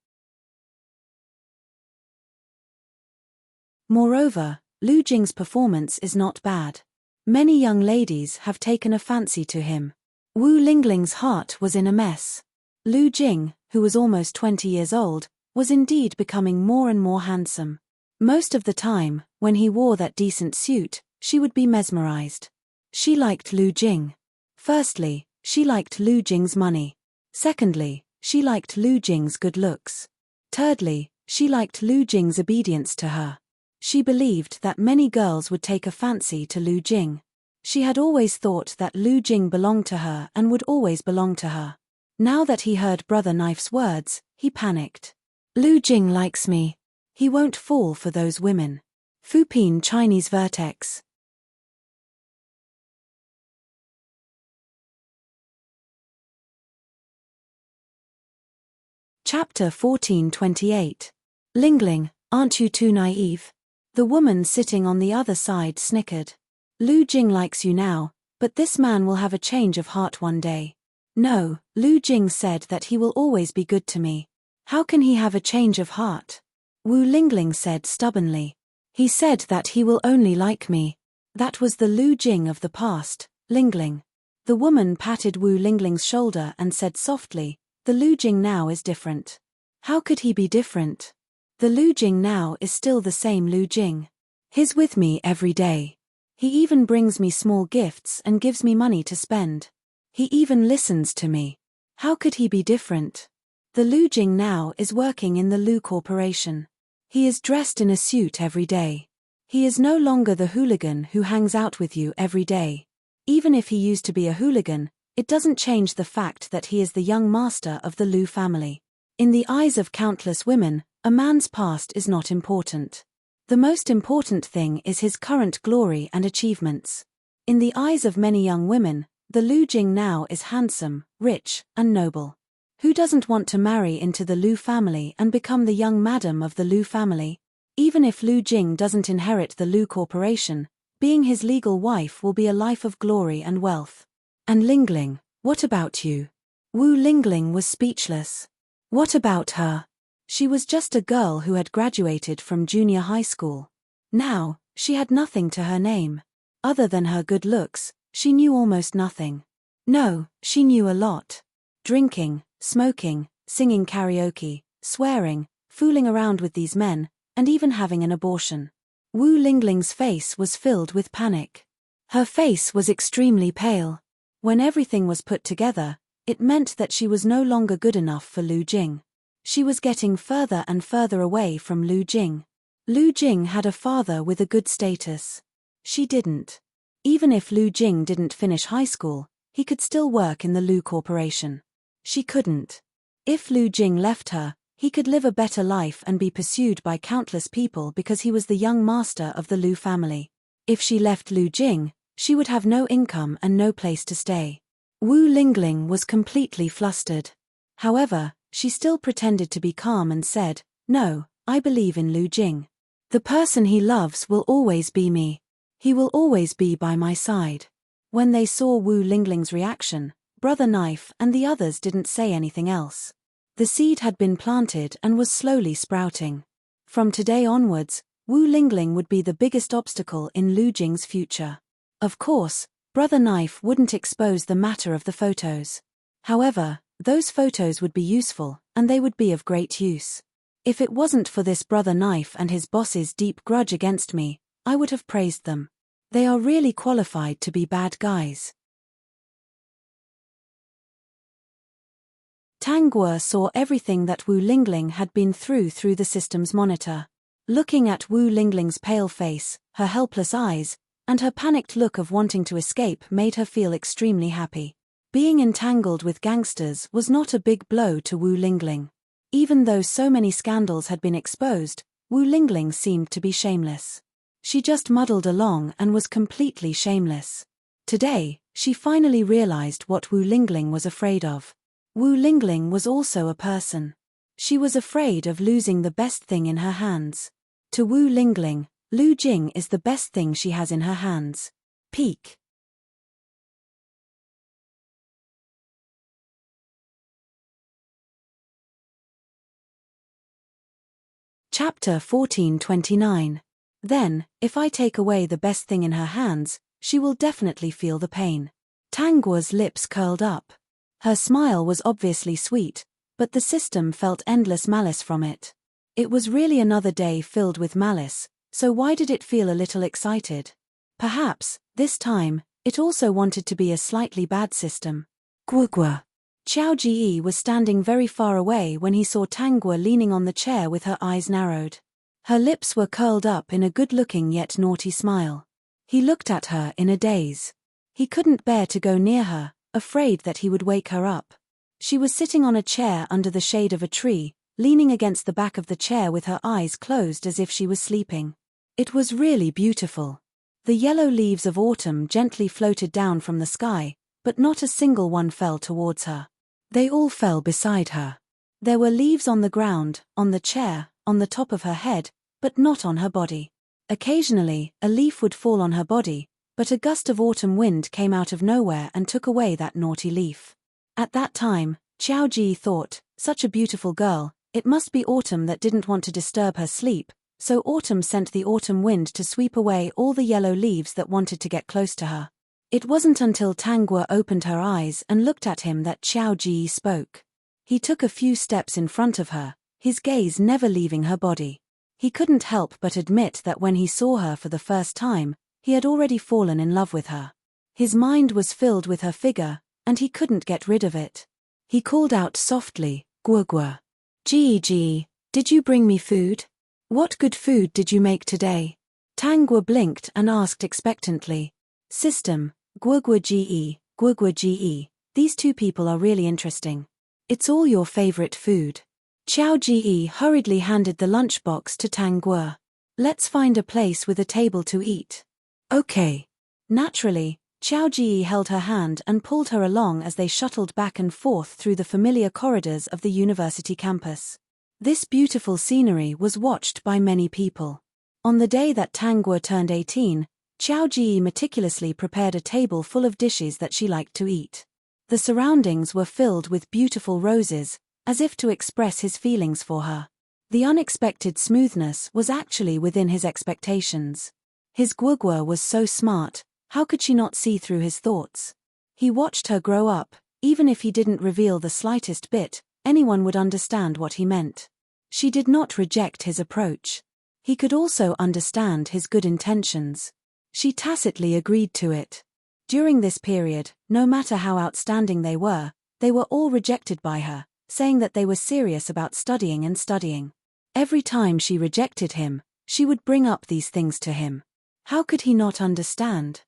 Moreover, Lu Jing's performance is not bad. Many young ladies have taken a fancy to him. Wu Lingling's heart was in a mess. Lu Jing, who was almost 20 years old, was indeed becoming more and more handsome. Most of the time, when he wore that decent suit, she would be mesmerized. She liked Lu Jing. Firstly, she liked Lu Jing's money. Secondly, she liked Lu Jing's good looks. Thirdly, she liked Lu Jing's obedience to her. She believed that many girls would take a fancy to Lu Jing. She had always thought that Lu Jing belonged to her and would always belong to her. Now that he heard Brother Knife's words, he panicked. Lu Jing likes me. He won't fall for those women. Fupin Chinese Vertex. Chapter 14:28. Lingling, aren't you too naive? The woman sitting on the other side snickered. Lu Jing likes you now, but this man will have a change of heart one day. No, Lu Jing said that he will always be good to me. How can he have a change of heart? Wu Lingling said stubbornly. He said that he will only like me. That was the Lu Jing of the past, Lingling. The woman patted Wu Lingling's shoulder and said softly, the Lu Jing now is different. How could he be different? The Lu Jing now is still the same Lu Jing. He's with me every day. He even brings me small gifts and gives me money to spend. He even listens to me. How could he be different? The Lu Jing now is working in the Lu Corporation. He is dressed in a suit every day. He is no longer the hooligan who hangs out with you every day. Even if he used to be a hooligan, it doesn't change the fact that he is the young master of the Lu family. In the eyes of countless women, a man's past is not important. The most important thing is his current glory and achievements. In the eyes of many young women, the Lu Jing now is handsome, rich, and noble. Who doesn't want to marry into the Lu family and become the young madam of the Lu family? Even if Lu Jing doesn't inherit the Lu Corporation, being his legal wife will be a life of glory and wealth. And Lingling, what about you? Wu Lingling was speechless. What about her? She was just a girl who had graduated from junior high school. Now, she had nothing to her name. Other than her good looks, she knew almost nothing. No, she knew a lot. Drinking, smoking, singing karaoke, swearing, fooling around with these men, and even having an abortion. Wu Lingling's face was filled with panic. Her face was extremely pale. When everything was put together, it meant that she was no longer good enough for Lu Jing. She was getting further and further away from Lu Jing. Lu Jing had a father with a good status. She didn't. Even if Lu Jing didn't finish high school, he could still work in the Lu Corporation. She couldn't. If Lu Jing left her, he could live a better life and be pursued by countless people because he was the young master of the Lu family. If she left Lu Jing, she would have no income and no place to stay. Wu Lingling was completely flustered. However, she still pretended to be calm and said, "No, I believe in Lu Jing. The person he loves will always be me. He will always be by my side." When they saw Wu Lingling's reaction, Brother Knife and the others didn't say anything else. The seed had been planted and was slowly sprouting. From today onwards, Wu Lingling would be the biggest obstacle in Lu Jing's future. Of course, Brother Knife wouldn't expose the matter of the photos. However, those photos would be useful, and they would be of great use. If it wasn't for this Brother Knife and his boss's deep grudge against me, I would have praised them. They are really qualified to be bad guys. Tang Guo saw everything that Wu Lingling had been through the system's monitor. Looking at Wu Lingling's pale face, her helpless eyes, and her panicked look of wanting to escape made her feel extremely happy. Being entangled with gangsters was not a big blow to Wu Lingling. Even though so many scandals had been exposed, Wu Lingling seemed to be shameless. She just muddled along and was completely shameless. Today, she finally realized what Wu Lingling was afraid of. Wu Lingling was also a person. She was afraid of losing the best thing in her hands. To Wu Lingling, Lu Jing is the best thing she has in her hands. Peak. Chapter 1429. Then, if I take away the best thing in her hands, she will definitely feel the pain. Tang Guo's lips curled up. Her smile was obviously sweet, but the system felt endless malice from it. It was really another day filled with malice, so why did it feel a little excited? Perhaps, this time, it also wanted to be a slightly bad system. Guogua. Qiao Ji was standing very far away when he saw Tang Guo leaning on the chair with her eyes narrowed. Her lips were curled up in a good-looking yet naughty smile. He looked at her in a daze. He couldn't bear to go near her, afraid that he would wake her up. She was sitting on a chair under the shade of a tree, leaning against the back of the chair with her eyes closed as if she was sleeping. It was really beautiful. The yellow leaves of autumn gently floated down from the sky, but not a single one fell towards her. They all fell beside her. There were leaves on the ground, on the chair, on the top of her head, but not on her body. Occasionally, a leaf would fall on her body, but a gust of autumn wind came out of nowhere and took away that naughty leaf. At that time, Qiao Ji thought, such a beautiful girl, it must be autumn that didn't want to disturb her sleep, so autumn sent the autumn wind to sweep away all the yellow leaves that wanted to get close to her. It wasn't until Tang Guo opened her eyes and looked at him that Qiao Ji spoke. He took a few steps in front of her, his gaze never leaving her body. He couldn't help but admit that when he saw her for the first time, he had already fallen in love with her. His mind was filled with her figure, and he couldn't get rid of it. He called out softly, Guogua. Ji, did you bring me food? What good food did you make today? Tang Guo blinked and asked expectantly. System, Guogua Ge, these two people are really interesting. It's all your favorite food. Qiao Ji hurriedly handed the lunchbox to Tang Guo. Let's find a place with a table to eat. Okay. Naturally, Qiao Ji held her hand and pulled her along as they shuttled back and forth through the familiar corridors of the university campus. This beautiful scenery was watched by many people. On the day that Tang Guo turned 18, Qiao Ji meticulously prepared a table full of dishes that she liked to eat. The surroundings were filled with beautiful roses, as if to express his feelings for her. The unexpected smoothness was actually within his expectations. His Guogua was so smart, how could she not see through his thoughts? He watched her grow up, even if he didn't reveal the slightest bit, anyone would understand what he meant. She did not reject his approach. He could also understand his good intentions. She tacitly agreed to it. During this period, no matter how outstanding they were all rejected by her, saying that they were serious about studying and studying. Every time she rejected him, she would bring up these things to him. How could he not understand?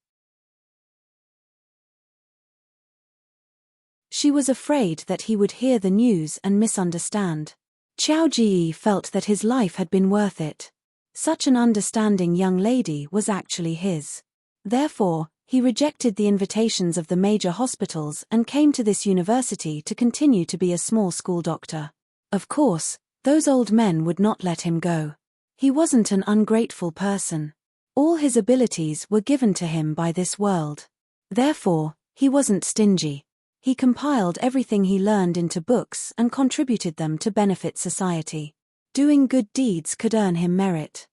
She was afraid that he would hear the news and misunderstand. Qiao Ji felt that his life had been worth it. Such an understanding young lady was actually his. Therefore, he rejected the invitations of the major hospitals and came to this university to continue to be a small school doctor. Of course, those old men would not let him go. He wasn't an ungrateful person. All his abilities were given to him by this world. Therefore, he wasn't stingy. He compiled everything he learned into books and contributed them to benefit society. Doing good deeds could earn him merit.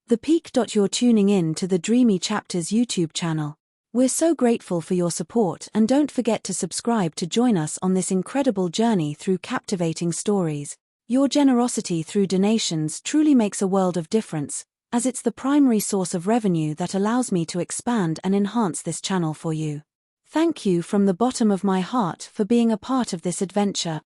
The peak. You're tuning in to the Dreamy Chapters YouTube channel. We're so grateful for your support, and don't forget to subscribe to join us on this incredible journey through captivating stories. Your generosity through donations truly makes a world of difference, as it's the primary source of revenue that allows me to expand and enhance this channel for you. Thank you from the bottom of my heart for being a part of this adventure.